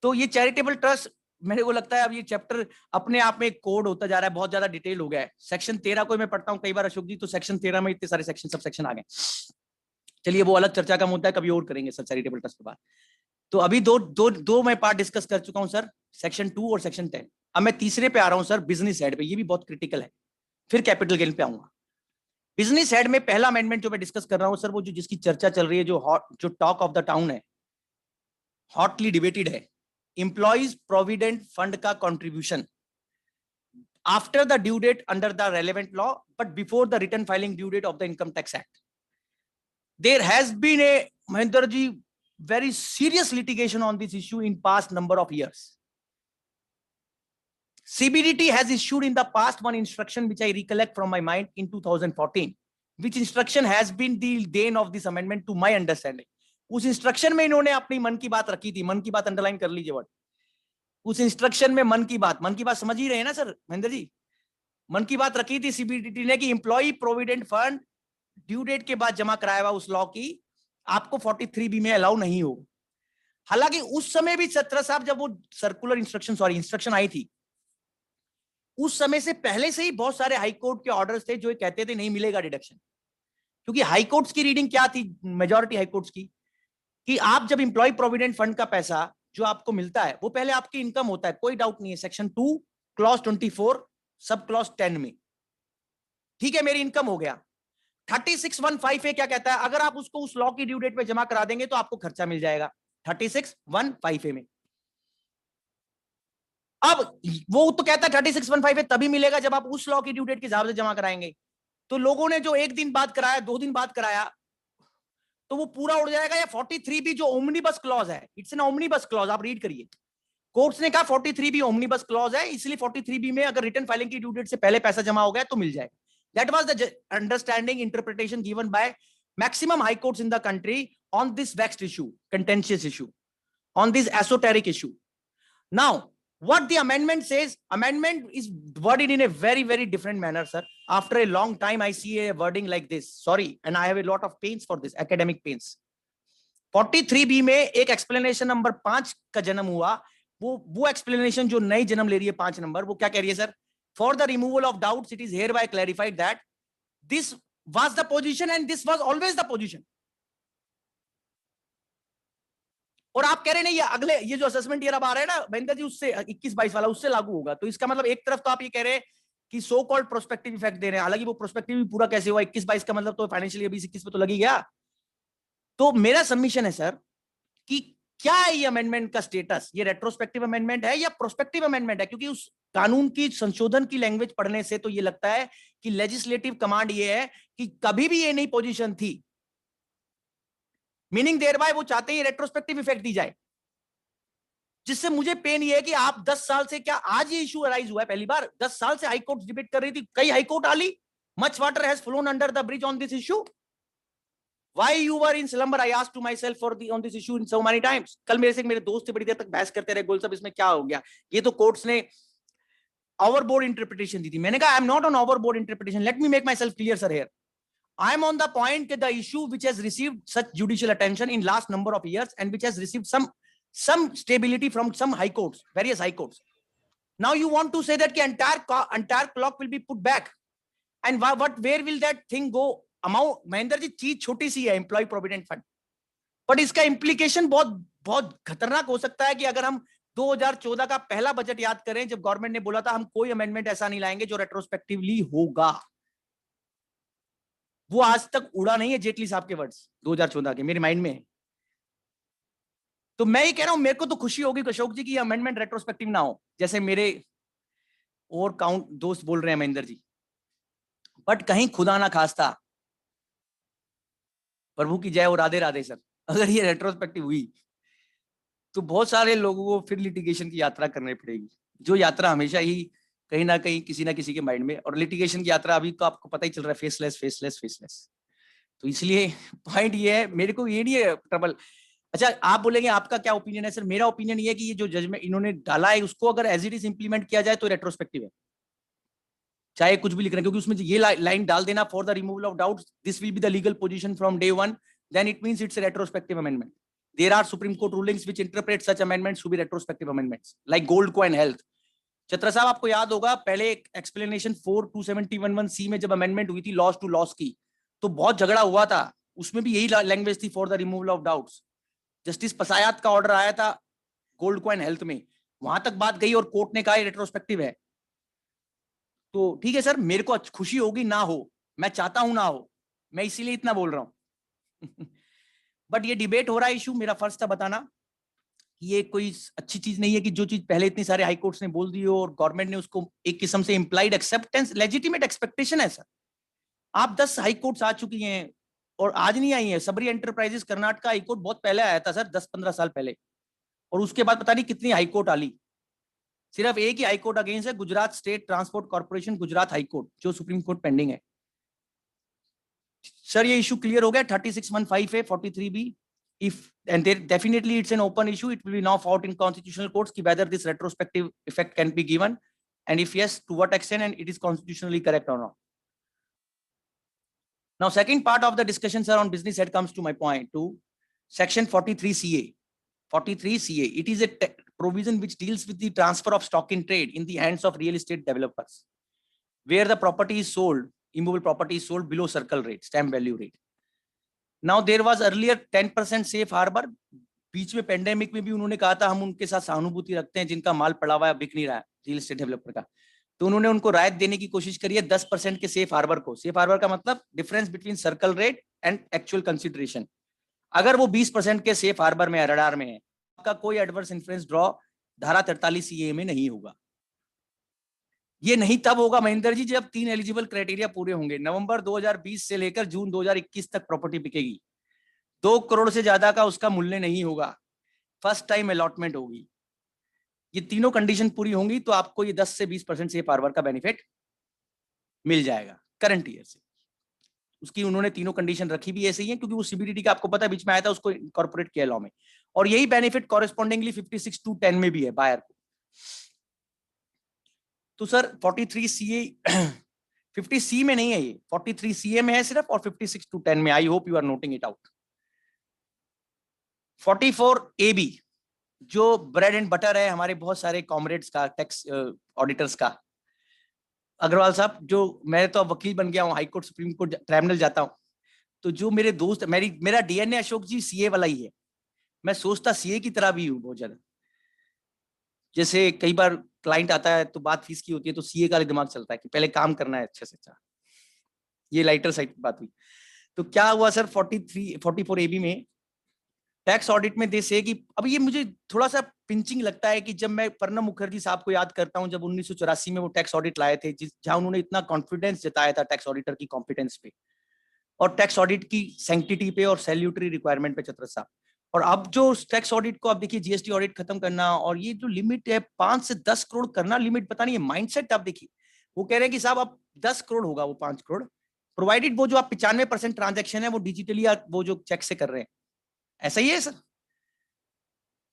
तो ये चैरिटेबल ट्रस्ट, मेरे को लगता है अब ये चैप्टर अपने आप में एक कोड होता जा रहा है, बहुत ज्यादा डिटेल हो गया है. सेक्शन 13 को मैं पढ़ता हूं कई बार अशोक जी, तो सेक्शन 13 में इतने सारे सेक्शन, सब सेक्शन आ गए. चलिए वो अलग चर्चा का मुद्दा है, कभी और करेंगे सर चैरिटेबल ट्रस्ट के बाद. तो अभी दो मैं पार्ट डिस्कस कर चुका हूं सर, सेक्शन 2 और सेक्शन 10. अब मैं तीसरे पे आ रहा हूं सर, बिजनेस हेड पे. ये भी बहुत क्रिटिकल है. फिर कैपिटल गेन पे आऊंगा. बिजनेस हेड में पहला अमेंडमेंट जो मैं डिस्कस कर रहा हूं सर, वो जो जिसकी चर्चा चल रही है, जो टॉक ऑफ द टाउन है, हॉटली डिबेटेड है, एम्प्लॉइज प्रोविडेंट फंड का contribution after the due date under the relevant law but before the return filing due date of the income tax act. There has been a, Mahendra ji, very serious litigation on this issue in past number of years. CBDT has issued in the past one instruction which I recollect from my mind in 2014, which instruction has been the bane of this amendment to my understanding. उस instruction में इन्होंने अपनी मन की बात रखी थी. मन की बात अंडरलाइन कर लीजिए वर्ड. उस इंस्ट्रक्शन में मन की बात समझ ही रहे हैं ना सर महेंद्र जी? मन की बात रखी थी सीबीडीटी ने कि employee provident fund due date के बाद जमा कराया हुआ उस लॉ की आपको 43B में अलाउ नहीं हो. हालांकि उस समय भी छत्र साहब जब वो सर्कुलर इंस्ट्रक्शन आई थी, उस समय से पहले से ही बहुत सारे हाई कोर्ट के ऑर्डर्स थे जो ये कहते थे नहीं मिलेगा डिडक्शन. क्योंकि हाई कोर्ट्स की रीडिंग क्या थी, मेजॉरिटी हाई कोर्ट्स की, कि आप जब एम्प्लॉय प्रोविडेंट फंड का पैसा जो आपको मिलता है वो पहले आपकी इनकम होता है, कोई डाउट नहीं है, सेक्शन 2 क्लॉज 24 सब क्लॉज 10 में। ठीक है, मेरी इनकम हो गया। 3615A क्या कहता है, अगर आप उसको उस लॉ की ड्यू डेट पे जमा करा देंगे तो आपको खर्चा मिल जाएगा 3615A में। अब वो तो कहता है 3615A तभी मिलेगा जब आप उस लॉ की ड्यू डेट के हिसाब से जमा कराएंगे। तो लोगों ने जो 1 दिन बाद कराया, 2 दिन बाद कराया, तो वो पूरा उड़ जाएगा। या 43B जो ओमनीबस क्लॉज है, इट्स एन ओमनीबस क्लॉज, आप रीड करिए। कोर्ट्स ने कहा 43B ओमनीबस क्लॉज है, इसलिए 43B में अगर रिटर्न फाइलिंग की ड्यू डेट से पहले पैसा जमा हो गया तो मिल जाएगा। That was the understanding interpretation given by maximum high courts in the country on this vexed issue, contentious issue, on this esoteric issue. Now, what the amendment says, amendment is worded in a very, very different manner, sir. After a long time, I see a wording like this. Sorry, and I have a lot of pains for this, academic pains. 43B में एक explanation number 5 का जन्म हुआ, वो explanation जो नई जन्म ले रही है 5 नंबर, वो क्या कह रही है sir? For the removal of doubts, it is hereby clarified that this was the position and this was always the position. और आप कह रहे नहीं, ये अगले ये जो असेसमेंट ईयर अब आ रहा है ना महेंद्र जी, उससे 21-22 वाला उससे लागू होगा। तो इसका मतलब एक तरफ तो आप ये कह रहे हैं कि सो कॉल्ड प्रोस्पेक्टिव इफेक्ट दे रहे हैं, हालांकि वो प्रोस्पेक्टिव भी पूरा कैसे हुआ, 21-22 का मतलब तो फाइनेंशियल ईयर 20-21 पे तो लग ही गया। तो मेरा सबमिशन है सर कि क्या है ये अमेंडमेंट का स्टेटस, ये रेट्रोस्पेक्टिव अमेंडमेंट है या प्रोस्पेक्टिव अमेंडमेंट है? क्योंकि उस कानून की संशोधन की लैंग्वेज पढ़ने से तो ये लगता है कि लेजिस्लेटिव कमांड ये है कि कभी भी ये नई पोजीशन थी, मीनिंग देयर बाय वो चाहते हैं रेट्रोस्पेक्टिव इफेक्ट दी जाए। जिससे मुझे पेन ये है कि आप 10 साल से, क्या आज ये इशू अराइज हुआ है पहली बार? 10 साल से हाईकोर्ट डिबेट कर रही थी, कई हाईकोर्ट आली, much water has phloem under the bridge on this issue. Why you were in slumber? I asked to myself on this issue in so many times. कल मेरे दोस्त से बड़ी देर तक बहस करते रहे, गोल साहब इसमें क्या हो गया, ये तो कोर्ट्स ने ओवरबोर्ड इंटरप्रिटेशन दी थी। मैंने कहा आई am not on overboard interpretation, let me make my self clear sir here. I am on the point that the issue which has received such judicial attention in last number of years and which has received some stability from some high courts, various high courts. Now you want to say that the entire clock will be put back, and where will that thing go? Amount Mahendra ji चीज छोटी सी है, employ provident fund, but इसका implication बहुत बहुत खतरनाक हो सकता है कि अगर हम 2014 का पहला बजट याद करें, जब गवर्नमेंट ने बोला था हम कोई अमेंडमेंट ऐसा नहीं लाएंगे जो रेट्रोस्पेक्टिवली होगा, वो आज तक उड़ा नहीं है जेटली साहब के वर्ड्स 2014 के, मेरे माइंड में। तो मैं ये कह रहा हूं, मेरे को तो खुशी होगी अशोक जी की अमेंडमेंट रेट्रोस्पेक्टिव ना हो, जैसे मेरे और काउंट दोस्त बोल रहे हैं महेंद्र जी, बट कहीं खुदा ना खास्ता, प्रभु की जय और राधे राधे सर, अगर ये रेट्रोस्पेक्टिव हुई तो बहुत सारे लोगों को फिर लिटिगेशन की यात्रा करनी पड़ेगी, जो यात्रा हमेशा ही कहीं ना कहीं किसी ना किसी के माइंड में, और लिटिगेशन की यात्रा अभी तो आपको पता ही चल रहा है, फेसलेस फेसलेस फेसलेस। तो इसलिए पॉइंट ये है, मेरे को ये नहीं है ट्रबल। अच्छा आप बोलेंगे आपका क्या ओपिनियन है सर? मेरा ओपिनियन ये है कि ये जो जजमेंट इन्होंने डाला है उसको अगर एज इट इज इंप्लीमेंट किया जाए तो रेट्रोस्पेक्टिव है, चाहे कुछ भी लिख रहे हैं, क्योंकि उसमें ये लाइन डाल देना for the removal of doubts this will be the legal position from day one, then it means it's a retrospective amendment. There are Supreme Court rulings which interpret such amendments to be retrospective amendments like Gold Coin Health. Chatra साहब आपको याद होगा पहले explanation 4-270-11C में जब amendment हुई थी loss to loss की, तो बहुत झगड़ा हुआ था, उसमें भी यही लैंग्वेज थी for the removal of doubts. Justice Pasayat का ऑर्डर आया था गोल्ड कॉइन हेल्थ में, वहां तक बात गई और कोर्ट ने कहा रेट्रोस्पेक्टिव है। तो ठीक है सर, मेरे को खुशी होगी ना हो, मैं चाहता हूं ना हो, मैं इसीलिए इतना बोल रहा हूं बट ये डिबेट हो रहा है इशू, मेरा फर्ज था बताना, ये कोई अच्छी चीज नहीं है कि जो चीज पहले इतनी सारे हाई कोर्ट्स ने बोल दी हो और गवर्नमेंट ने उसको एक किस्म से इंप्लाइड एक्सेप्टेंस, लेजिटिमेट एक्सपेक्टेशन है सर। आप 10 हाई कोर्ट्स आ चुकी हैं और आज नहीं आई है, सबरी एंटरप्राइजेस कर्नाटका हाई कोर्ट बहुत पहले आया था सर, 10-15 साल पहले, और उसके बाद पता नहीं कितनी हाई कोर्ट आली, सिर्फ एक ही हाई कोर्ट अगेंस्ट है, Gujarat state transport corporation Gujarat high court, जो सुप्रीम कोर्ट पेंडिंग है। सर ये इशू क्लियर हो गया 3615A 43B, if and there definitely it's an open issue, it will be now fought in constitutional courts ki whether this retrospective effect can be given, and if yes, to what extent, and it is constitutionally correct or not. Now second part of the discussion sir on business head comes to my point to section 43CA. 43CA, it is a provision which deals with the transfer of stock in trade in the hands of real estate developers where the property is sold, immovable property is sold below circle rate, stamp value rate. Now there was earlier 10% safe harbor, बीच में pandemic में भी उन्होंने कहा था हम उनके साथ सहानुभूति रखते हैं जिनका माल पड़ा हुआ है, बिक नहीं रहा है, रियल एस्टेट डेवलपर का। तो उन्होंने उनको राहत देने की कोशिश करी है 10% के सेफ हार्बर को। सेफ हार्बर का मतलब difference between circle rate and actual consideration. अगर वो 20% के सेफ हार्बर में है, रडार में है, आपका कोई एडवर्स इन्फ्लुएंस ड्रॉ धारा 43 CA में नहीं होगा। ये नहीं तब होगा महेंद्र जी जब 3 एलिजिबल क्राइटेरिया पूरे होंगे। नवंबर 2020 से लेकर जून 2021 तक प्रॉपर्टी बिकेगी, 2 करोड़ से ज्यादा का उसका मूल्य नहीं होगा, फर्स्ट टाइम अलॉटमेंट होगी। ये तीनों कंडीशन पूरी होंगी तो आपको ये 10 से 20% सेफ हार्बर का बेनिफिट मिल जाएगा करंट ईयर से। उसकी उन्होंने तीनों कंडीशन रखी भी ऐसे ही है क्योंकि वो CBDT का आपको पता है बीच में आया था, उसको इनकॉर्पोरेट किया लॉ में। और यही बेनिफिट कॉरेस्पॉन्डिंगली 56(2)(10) में भी है बायर को। तो सर 43 CA 50C में नहीं है, ये 43 CA में है सिर्फ और 56(2)(10) में। I hope you are noting it out. 44 AB जो ब्रेड एंड बटर है हमारे बहुत सारे कॉमरेड्स का, टैक्स ऑडिटर्स का। अग्रवाल साहब, जो मैं तो अब वकील बन गया हूँ, high court, supreme court, tribunal जाता हूँ, तो जो मेरे दोस्त, मेरा DNA अशोक जी CA वाला ही है। मैं सोचता CA की तरह भी हूँ बहुत ज्यादा। जैसे कई बार क्लाइंट आता है तो बात फीस की होती है तो CA का दिमाग चलता है कि पहले काम करना है अच्छे से अच्छा। ये लाइटर साइड की बात हुई। तो क्या हुआ सर 44 AB में टैक्स ऑडिट में देश है कि अब ये मुझे थोड़ा सा पिंचिंग लगता है कि जब मैं प्रणब मुखर्जी साहब को याद करता हूं, जब 1984 में वो टैक्स ऑडिट लाए थे, जहां उन्होंने इतना कॉन्फिडेंस जताया था टैक्स ऑडिटर की कॉम्पिटेंस पे और टैक्स ऑडिट की सैंक्टिटी पे और सैल्यूटरी रिक्वायरमेंट पे, चतुर्थ साहब। और अब जो टैक्स ऑडिट को आप देखिए, GST ऑडिट खत्म करना और ये जो लिमिट है 5 से 10 करोड़ करना, लिमिट पता नहीं है, माइंडसेट आप देखिए। वो कह रहे हैं कि साहब अब 10 करोड़ होगा वो 5 करोड़, प्रोवाइडेड वो जो आप 95% ट्रांजेक्शन है वो डिजिटली वो जो चेक से कर रहे हैं। ऐसा ही है सर,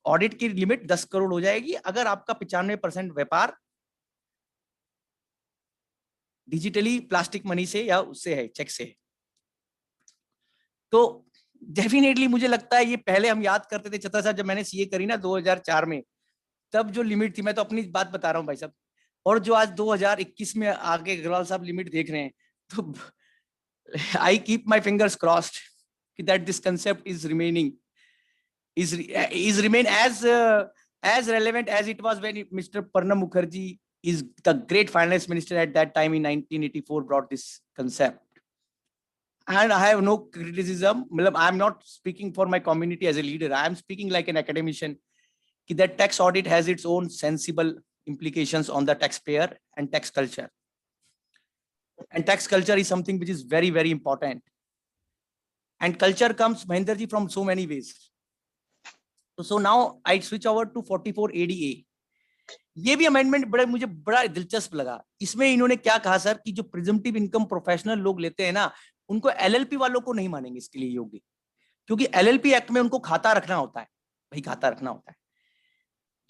ऑडिट की लिमिट 10 करोड़ हो जाएगी अगर आपका 95% व्यापार डिजिटली प्लास्टिक मनी से या उससे है, चेक से है। तो डेफिनेटली मुझे लगता है ये पहले हम याद करते थे छत्रा साहब, जब मैंने CA करी ना 2004 में, तब जो लिमिट थी, मैं तो अपनी बात बता रहा हूँ भाई साहब, और जो आज 2021 में आगे अग्रवाल साहब लिमिट देख रहे हैं, तो I keep my fingers crossed कि that this concept is remaining is remain as relevant as it was when Mr. Pranab Mukherjee is the great finance minister at that time in 1984 brought this concept. And I have no criticism. I am not speaking for my community as a leader. I am speaking like an academician. That tax audit has its own sensible implications on the taxpayer and tax culture. And tax culture is something which is very, very important. And culture comes, Mahendra ji, from so many ways. So now I switch over to 44 ADA. ये भी amendment मुझे बड़ा दिलचस्प लगा। इसमें इन्होंने क्या कहा सर कि जो प्रिजम्पटिव इनकम प्रोफेशनल लोग लेते हैं ना, उनको LLP वालों को नहीं मानेंगे इसके लिए योग्य, क्योंकि LLP एक्ट में उनको खाता रखना होता है, भाई खाता रखना होता है।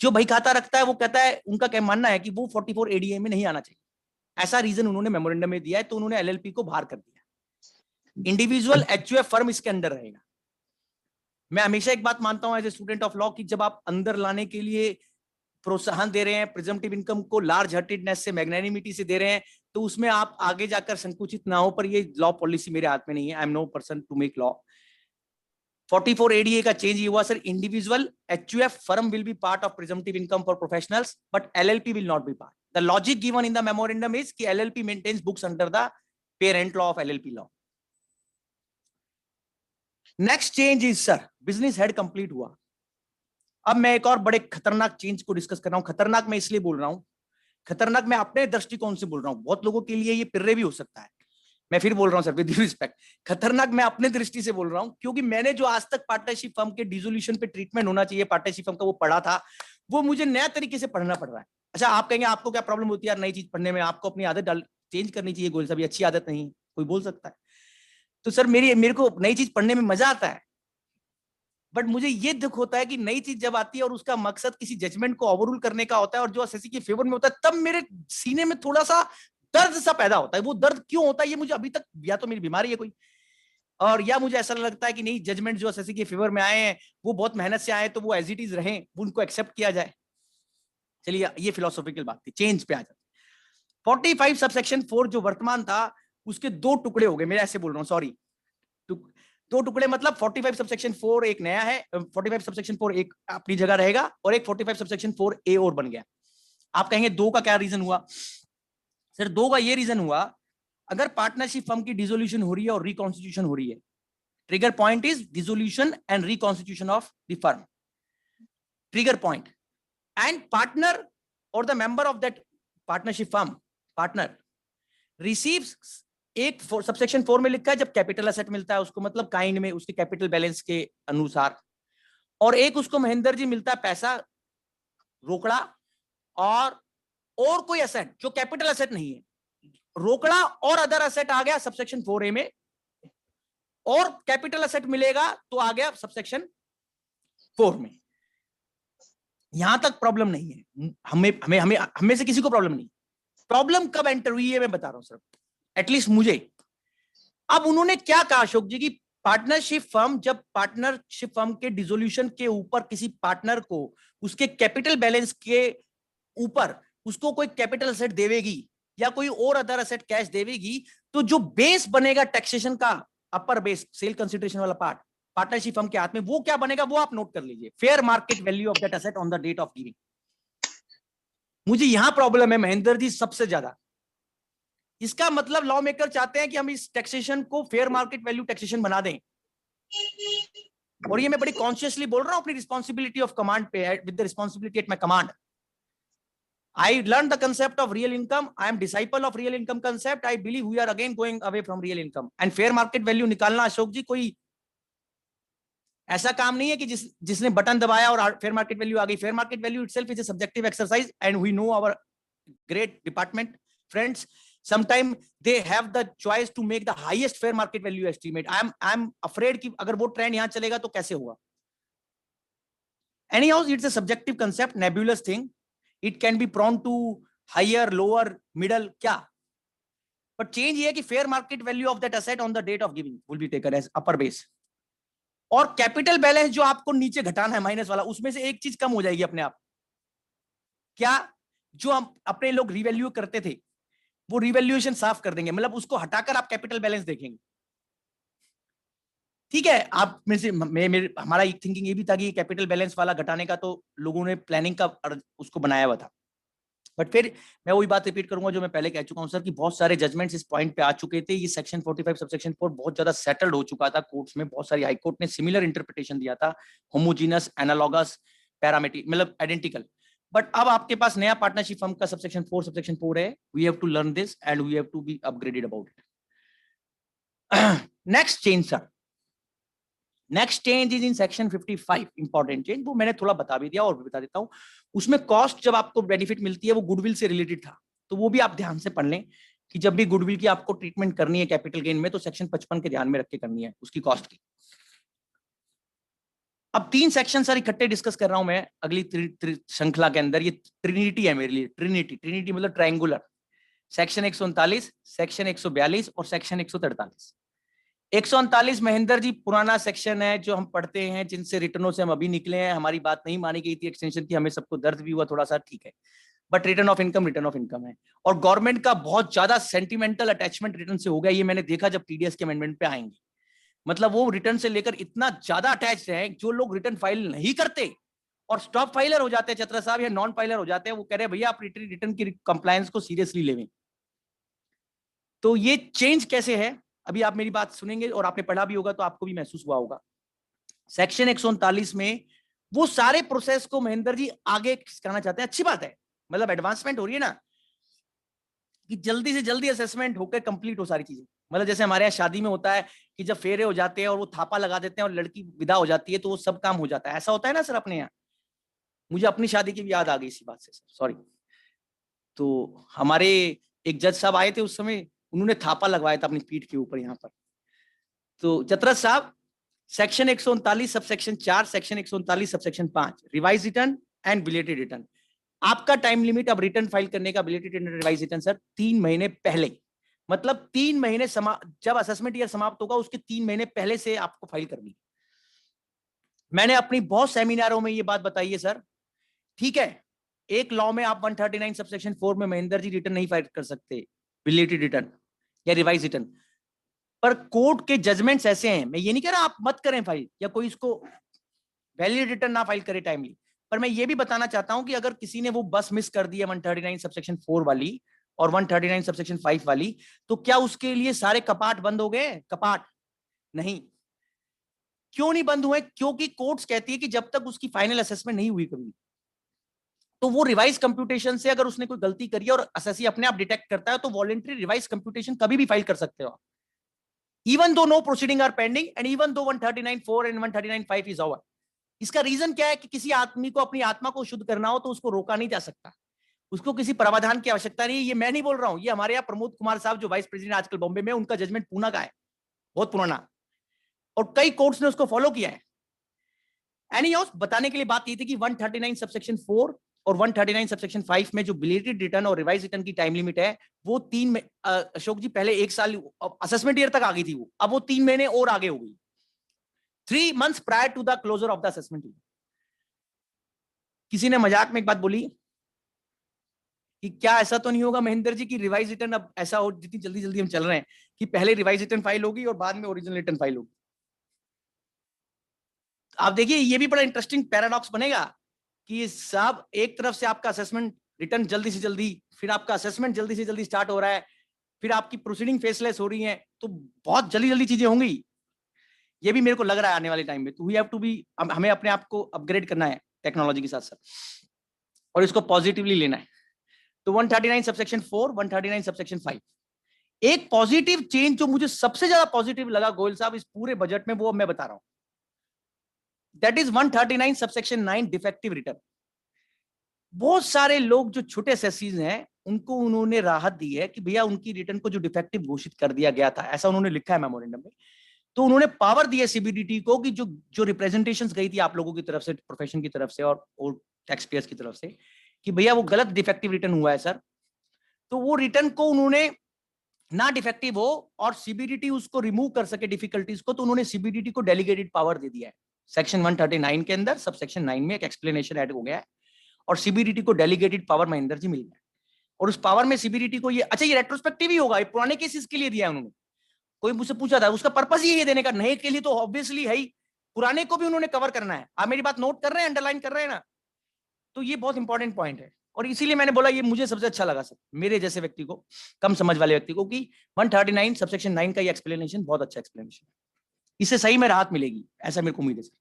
जो भाई खाता रखता है वो कहता है, उनका क्या मानना है कि वो 44 ADA में नहीं आना चाहिए। ऐसा रीजन उन्होंने मेमोरेंडम में दिया है, तो उन्होंने LLP को बाहर कर दिया। इंडिविजुअल HUF फर्म इसके अंदर रहेगा। मैं हमेशा एक बात मानता हूं as a student of law कि जब आप अंदर लाने के लिए प्रोत्साहन दे रहे हैं, प्रिजम्पटिव इनकम को लार्ज हार्टेडनेस से, मैग्नेनिमिटी से दे रहे हैं, तो उसमें आप आगे जाकर संकुचित ना हो। पर ये लॉ पॉलिसी मेरे हाथ में नहीं है, I am no person to make law. 44 ADA का चेंज ये हुआ sir, individual HUF firm will be part of presumptive income for professionals but LLP will not be part. The logic given in the memorandum is कि LLP maintains books under the parent law of LLP law. Next change is sir, business head complete हुआ। अब मैं एक और बड़े खतरनाक change को discuss कर रहा हूं। खतरनाक मैं इसलिए बोल रहा हूं, खतरनाक मैं अपने दृष्टिकोण से बोल रहा हूं, बहुत लोगों के लिए ये पिर्रे भी हो सकता है। मैं फिर बोल रहा हूं सर विद रिस्पेक्ट, खतरनाक मैं अपने दृष्टि से बोल रहा हूं, क्योंकि मैंने जो आज तक पार्टनरशिप फर्म के डिसोल्यूशन पे ट्रीटमेंट होना चाहिए पार्टनरशिप फर्म का, वो पढ़ा था, वो मुझे नया तरीके से पढ़ना पड़ रहा है। अच्छा, आप कहेंगे आपको क्या प्रॉब्लम होती है यार नई चीज पढ़ने में, आपको अपनी आदत चेंज करनी चाहिए। गोयल साहब, अच्छी आदत नहीं, कोई बोल सकता है। तो सर मेरे को नई चीज पढ़ने में मजा आता है, बट मुझे ये दुख होता है कि नई चीज जब आती है और उसका मकसद किसी जजमेंट को ओवररूल करने का होता है और जो एसएससी के फेवर में होता है, तब मेरे सीने में थोड़ा सा दर्द सा पैदा होता है। वो दर्द क्यों होता है ये मुझे अभी तक, या तो मेरी बीमारी है कोई, और या मुझे ऐसा लगता है कि नहीं, जजमेंट जो एसएससी के फेवर में आए हैं वो बहुत मेहनत से आए, तो वो एज इट इज रहे, उनको एक्सेप्ट किया जाए। चलिए, ये फिलोसॉफिकल बात थी। चेंज पे आ जाते। 45 सबसेक्शन 4 जो वर्तमान था, उसके 2 टुकड़े हो गए। मैं ऐसे बोल रहा हूँ, सॉरी, दो टुकड़े मतलब 45 सबसेक्शन 4 एक नया है, 45 सबसेक्शन 4 एक अपनी जगह रहेगा और एक 45 सबसेक्शन 4 ए और बन गया। आप कहेंगे दो का क्या रीजन हुआ? सर दो का ये रीजन हुआ, अगर पार्टनरशिप फर्म की डिसोल्यूशन हो रही है और रिकॉन्स्टिट्यूशन हो रही है, trigger point is dissolution and reconstitution of the firm, trigger point, and partner और the member of that partnership firm, partner receives, एक सबसेक्शन 4 में लिखा है जब कैपिटल एसेट मिलता है उसको, मतलब काइंड में उसके कैपिटल बैलेंस के अनुसार, और एक उसको महेंद्र जी मिलता है पैसा रोकड़ा और कोई एसेट जो कैपिटल एसेट नहीं है, रोकड़ा और अदर एसेट आ गया सबसेक्शन 4A में, और कैपिटल एसेट मिलेगा तो आ गया सबसेक्शन 4 में। यहां तक प्रॉब्लम नहीं है, हमें से किसी को प्रॉब्लम नहीं। प्रॉब्लम कब एंटर हुई है मैं बता रहा हूं सर, एटलीस्ट मुझे। अब उन्होंने क्या कहा अशोक जी की पार्टनरशिप फर्म, जब पार्टनरशिप फर्म के डिसोल्यूशन के ऊपर किसी पार्टनर को उसके कैपिटल बैलेंस के ऊपर उसको कोई कैपिटल एसेट देवेगी या कोई और अदर एसेट कैश देवेगी, तो जो बेस बनेगा टैक्सेशन का, अपर बेस सेल कंसिडरेशन वाला पार्ट पार्टनरशिप फर्म के हाथ में, वो क्या बनेगा वो आप नोट कर लीजिए, fair market value of that asset on the date of giving. मुझे यहां प्रॉब्लम है महेंद्र जी सबसे ज्यादा। इसका मतलब लॉ मेकर चाहते हैं कि हम इस टैक्सेशन को फेयर मार्केट वैल्यू टैक्सेशन बना दें, और ये मैं बड़ी कॉन्शियसली बोल रहा हूं अपनी रिस्पॉन्सिबिलिटी ऑफ कमांड पे, with the responsibility eight my command. I learned the concept of real income. I am disciple of real income concept. I believe we are again going away from real income. And fair market value निकालना अशोक जी कोई ऐसा काम नहीं है कि जिसने button दबाया और फेयर मार्केट वैल्यू आ गई। Fair market value itself is a subjective exercise and we know our great department friends, sometimes they have the choice to make the highest fair market value estimate. I'm afraid कि अगर वो trend यहां चलेगा तो कैसे होगा। Anyhow, it's a subjective concept, nebulous thing. It can be prone to higher, lower, middle, क्या? But change ये है कि fair market value of that asset on the date of giving will be taken as upper base. और capital balance जो आपको नीचे घटाना है माइनस वाला, उसमें से एक चीज कम हो जाएगी अपने आप। क्या? जो हम अपने लोग रिवैल्यू करते थे वो रिवैल्यूएशन साफ कर देंगे, मतलब उसको हटाकर आप कैपिटल बैलेंस देखेंगे। ठीक है, आप में से हमारा एक थिंकिंग ये भी था कि कैपिटल बैलेंस वाला घटाने का तो लोगों ने प्लानिंग का उसको बनाया हुआ था, बट फिर मैं वही बात रिपीट करूंगा जो मैं पहले कह चुका हूं सर कि बहुत सारे जजमेंट्स इस पॉइंट पे आ चुके थे। ये सेक्शन 45 सबसेक्शन 4 बहुत ज्यादा सेटल्ड हो चुका था कोर्ट्स में, बहुत सारी हाई कोर्ट ने सिमिलर इंटरप्रिटेशन दिया था, होमोजीनस, एनालॉगस, पैरामेट्रिक, मतलब आइडेंटिकल। बट अब आपके पास नया पार्टनरशिप फर्म का सबसेक्शन 4 है, we have to learn this and we have to be upgraded about it. Next change sir, next change is in section 55, important change, वो मैंने थोड़ा बता भी दिया और भी बता देता हूं। उसमें कॉस्ट जब आपको बेनिफिट मिलती है वो गुडविल से रिलेटेड था, तो वो भी आप ध्यान से पढ़ लें कि जब भी गुडविल की आपको ट्रीटमेंट करनी है कैपिटल गेन में तो सेक्शन 55 के ध्यान में रख के करनी है उसकी कॉस्ट की। अब 3 सेक्शन सर इकट्ठे डिस्कस कर रहा हूं मैं अगली श्रृंखला के अंदर। ये ट्रिनिटी है मेरे लिए, ट्रिनिटी मतलब ट्रायंगुलर। सेक्शन 139, सेक्शन 142 और सेक्शन 143। 139 महेंद्र जी पुराना सेक्शन है जो हम पढ़ते हैं, जिनसे रिटर्नों से हम अभी निकले हैं। हमारी बात नहीं मानी गई थी एक्सटेंशन की, हमें सबको दर्द भी हुआ थोड़ा सा, ठीक है, बट रिटर्न ऑफ इनकम है। और गवर्नमेंट का बहुत ज्यादा सेंटिमेंटल अटैचमेंट रिटर्न से हो गया, ये मैंने देखा जब टीडीएस के अमेंडमेंट पे आएंगे। मतलब वो रिटर्न से लेकर इतना ज्यादा अटैच है, जो लोग रिटर्न फाइल नहीं करते और स्टॉप फाइलर हो जाते हैं चतरा साहब या नॉन फाइलर हो जाते हैं, वो कह रहे हैं भैया आप रिटर्न की कंप्लायंस को सीरियसली लेवें। तो ये चेंज कैसे है अभी आप मेरी बात सुनेंगे और आपने पढ़ा भी होगा तो आपको भी महसूस हुआ होगा। सेक्शन 139 में वो सारे प्रोसेस को महेंद्र जी आगे करना चाहते हैं। अच्छी बात है, मतलब एडवांसमेंट हो रही है ना, कि जल्दी से जल्दी असेसमेंट होकर कंप्लीट हो सारी चीजें। मतलब जैसे हमारे यहाँ शादी में होता है कि जब फेरे हो जाते हैं और वो थापा लगा देते हैं और लड़की विदा हो जाती है तो वो सब काम हो जाता है, ऐसा होता है ना सर अपने यहाँ। मुझे अपनी शादी की भी याद आ गई इसी बात से सर, सॉरी। तो हमारे एक जज साहब आए थे उस समय, उन्होंने थापा लगवाया था अपनी पीठ के ऊपर यहाँ पर। तो चतरथ साहब, section 139 subsection 4, section 139 subsection 5, revise return and belated return. आपका टाइम लिमिट अब रिटर्न फाइल करने का belated return revise return sir 3 महीने पहले, मतलब 3 महीने जब असेसमेंट ईयर समाप्त होगा उसके 3 महीने पहले से आपको फाइल करनी। मैंने अपनी बहुत सेमिनारों में ये बात बताई है सर, ठीक है। एक लॉ में आप 139 सबसेक्शन 4 में महेंद्र जी रिटर्न नहीं फाइल कर सकते बिलेटेड रिटर्न या रिवाइज रिटर्न। पर कोर्ट के जजमेंट्स ऐसे हैं, मैं ये नहीं कह रहा आप मत करें फाइल या कोई इसको वैलिड रिटर्न ना फाइल करे टाइमली, पर मैं ये भी बताना चाहता हूं कि अगर किसी ने वो बस मिस कर दी है 139 सबसेक्शन 4 वाली और 139 सबसेक्शन 5 वाली, तो क्या उसके लिए सारे कपाट बंद हो गए? कपाट नहीं। क्यों नहीं बंद हुए? क्योंकि कोर्ट्स कहती है कि जब तक उसकी फाइनल असेसमेंट नहीं हुई कभी, तो वो रिवाइज कंप्यूटेशन से अगर उसने कोई गलती करी है और असेसी अपने आप डिटेक्ट करता है, तो वॉलंटरी रिवाइज कंप्यूटेशन कभी भी फाइल कर सकते हो, even though no proceeding are pending and even though 139(4) and 139(5) is over. इसका रीजन क्या है कि किसी आदमी को अपनी आत्मा को शुद्ध करना हो तो उसको रोका नहीं जा सकता, उसको किसी प्रावधान की आवश्यकता नहीं। ये मैं नहीं बोल रहा हूं, ये हमारे यहाँ प्रमोद कुमार साहब जो वाइस प्रेसिडेंट आजकल बॉम्बे में, उनका जजमेंट पूना का है, बहुत पुराना, और कई कोर्ट्स ने उसको फॉलो किया है। एनीहाउ, बताने के लिए बात ये थी कि 139 सबसेक्शन 4 और 139 सबसेक्शन 5 में जो बिलेटेड रिटर्न और रिवाइज रिटर्न की टाइम लिमिट है वो 3 में, अशोक जी पहले 1 साल असेसमेंट ईयर तक आ गई थी वो, अब वो 3 महीने और आगे हो गई, 3 months prior to the closure of the assessment year. किसी ने मजाक में एक बात बोली कि क्या ऐसा तो नहीं होगा महेंद्र जी की रिवाइज रिटर्न अब ऐसा हो, जितनी जल्दी जल्दी हम चल रहे हैं, कि पहले रिवाइज रिटर्न फाइल होगी और बाद में ओरिजिनल रिटर्न फाइल होगी। आप देखिए ये भी बड़ा इंटरेस्टिंग पैराडॉक्स बनेगा कि साहब एक तरफ से आपका असेसमेंट रिटर्न जल्दी से जल्दी, फिर आपका असेसमेंट जल्दी से जल्दी स्टार्ट हो रहा है, फिर आपकी प्रोसीडिंग फेसलेस हो रही है, तो बहुत जल्दी जल्दी चीजें होंगी। ये भी मेरे को लग रहा है आने वाले टाइम में, तो वी हैव टू बी, हमें अपने आप को अपग्रेड करना है टेक्नोलॉजी के साथ साथ, और इसको पॉजिटिवली लेना है। तो 139 सबसेक्शन 4, 139 सबसेक्शन 5, एक पॉजिटिव चेंज जो मुझे सबसे ज्यादा पॉजिटिव लगा गोयल साहब इस पूरे बजट में, वो अब मैं बता रहा हूं, that is 139 subsection 9 defective return. बहुत सारे लोग जो छोटे एसएससीज हैं उनको उन्होंने राहत दी है कि भैया उनकी रिटर्न को जो डिफेक्टिव घोषित कर दिया गया था, ऐसा उन्होंने लिखा है मेमोरेंडम में, तो उन्होंने पावर दी है सीबीडीटी को कि जो रिप्रेजेंटेशंस गई थी आप लोगों की तरफ से, प्रोफेशन की तरफ से और टैक्स पेयर्स की तरफ से, कि भैया वो गलत डिफेक्टिव रिटर्न हुआ है सर, तो वो रिटर्न को उन्होंने ना डिफेक्टिव हो और सीबीडीटी उसको रिमूव कर सके डिफिकल्टीज को, तो उन्होंने सीबीडीटी को डेलीगेटेड पावर दे दिया है। सेक्शन 139 के अंदर सब सेक्शन 9 में एक एक्सप्लेनेशन ऐड हो गया है और सीबीडीटी को डेलीगेटेड पावर महेंद्र जी मिल गया, और उस पावर में सीबीडीटी को ये, अच्छा ये रेट्रोस्पेक्टिव ही होगा, ये पुराने केसेस के लिए दिया है उन्होंने। कोई मुझसे पूछा था, उसका पर्पस ही है देने का, नए के लिए तो ऑब्वियसली है ही, पुराने को भी उन्होंने कवर करना है। आप मेरी बात नोट कर रहे हैं, अंडरलाइन कर रहे हैं ना? तो ये बहुत इंपॉर्टेंट पॉइंट है, और इसीलिए मैंने बोला ये मुझे सबसे अच्छा लगा सर, मेरे जैसे व्यक्ति को, कम समझ वाले व्यक्ति को, कि 139 सबसेक्शन 9 का ये एक्सप्लेनेशन बहुत अच्छा एक्सप्लेनेशन है, इससे सही में राहत मिलेगी, ऐसा मेरे को उम्मीद है सर।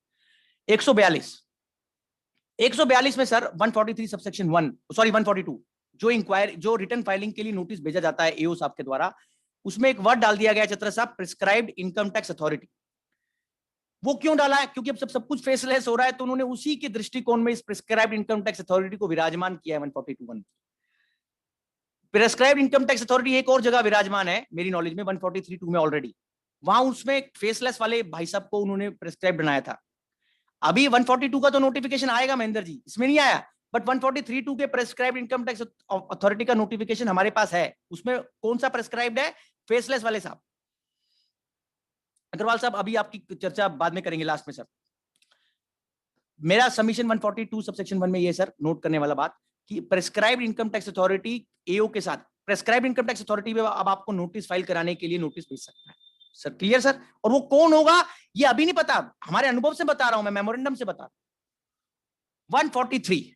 142 में सर 143 सबसेक्शन 1, सॉरी 142, जो इंक्वायरी, जो रिटर्न फाइलिंग के लिए नोटिस भेजा जाता है एओ साहब के द्वारा, उसमें एक वर्ड डाल दिया गया चतरा साहब, प्रिस्क्राइब्ड इनकम टैक्स अथॉरिटी। वो क्यों डाला है? क्योंकि अब सब कुछ फेसलेस हो रहा है, तो उन्होंने उसी के दृष्टिकोण में इस प्रिस्क्राइब्ड इनकम टैक्स अथॉरिटी को विराजमान किया है 142(1). प्रिस्क्राइब्ड इनकम टैक्स अथॉरिटी एक और जगह विराजमान है मेरी नॉलेज में 143(2) में ऑलरेडी, वहां उसमें फेसलेस वाले भाई साहब को उन्होंने प्रिस्क्राइब बनाया था। अभी 142 का तो नोटिफिकेशन आएगा महेंद्र जी, इसमें नहीं आया, बट 143(2) के प्रेस्क्राइब्ड इनकम टैक्स अथॉरिटी का नोटिफिकेशन हमारे पास है। उसमें कौन सा प्रेस्क्राइब्ड है? फेसलेस वाले साहब। अग्रवाल साहब अभी आपकी चर्चा बाद में करेंगे लास्ट में सर। मेरा सबमिशन 142 सबसेक्शन 1 में ये सर नोट करने वाला बात कि प्रेस्क्राइब्ड इनकम टैक्स अथॉरिटी एओ के साथ, प्रेस्क्राइब्ड इनकम टैक्स अथॉरिटी में अब आपको नोटिस फाइल कराने के लिए नोटिस भेज सकता है सर। Clear sir? और वो कौन होगा ये अभी नहीं पता, हमारे अनुभव से बता रहा हूं मैं, मेमोरेंडम से बता रहा हूं। 143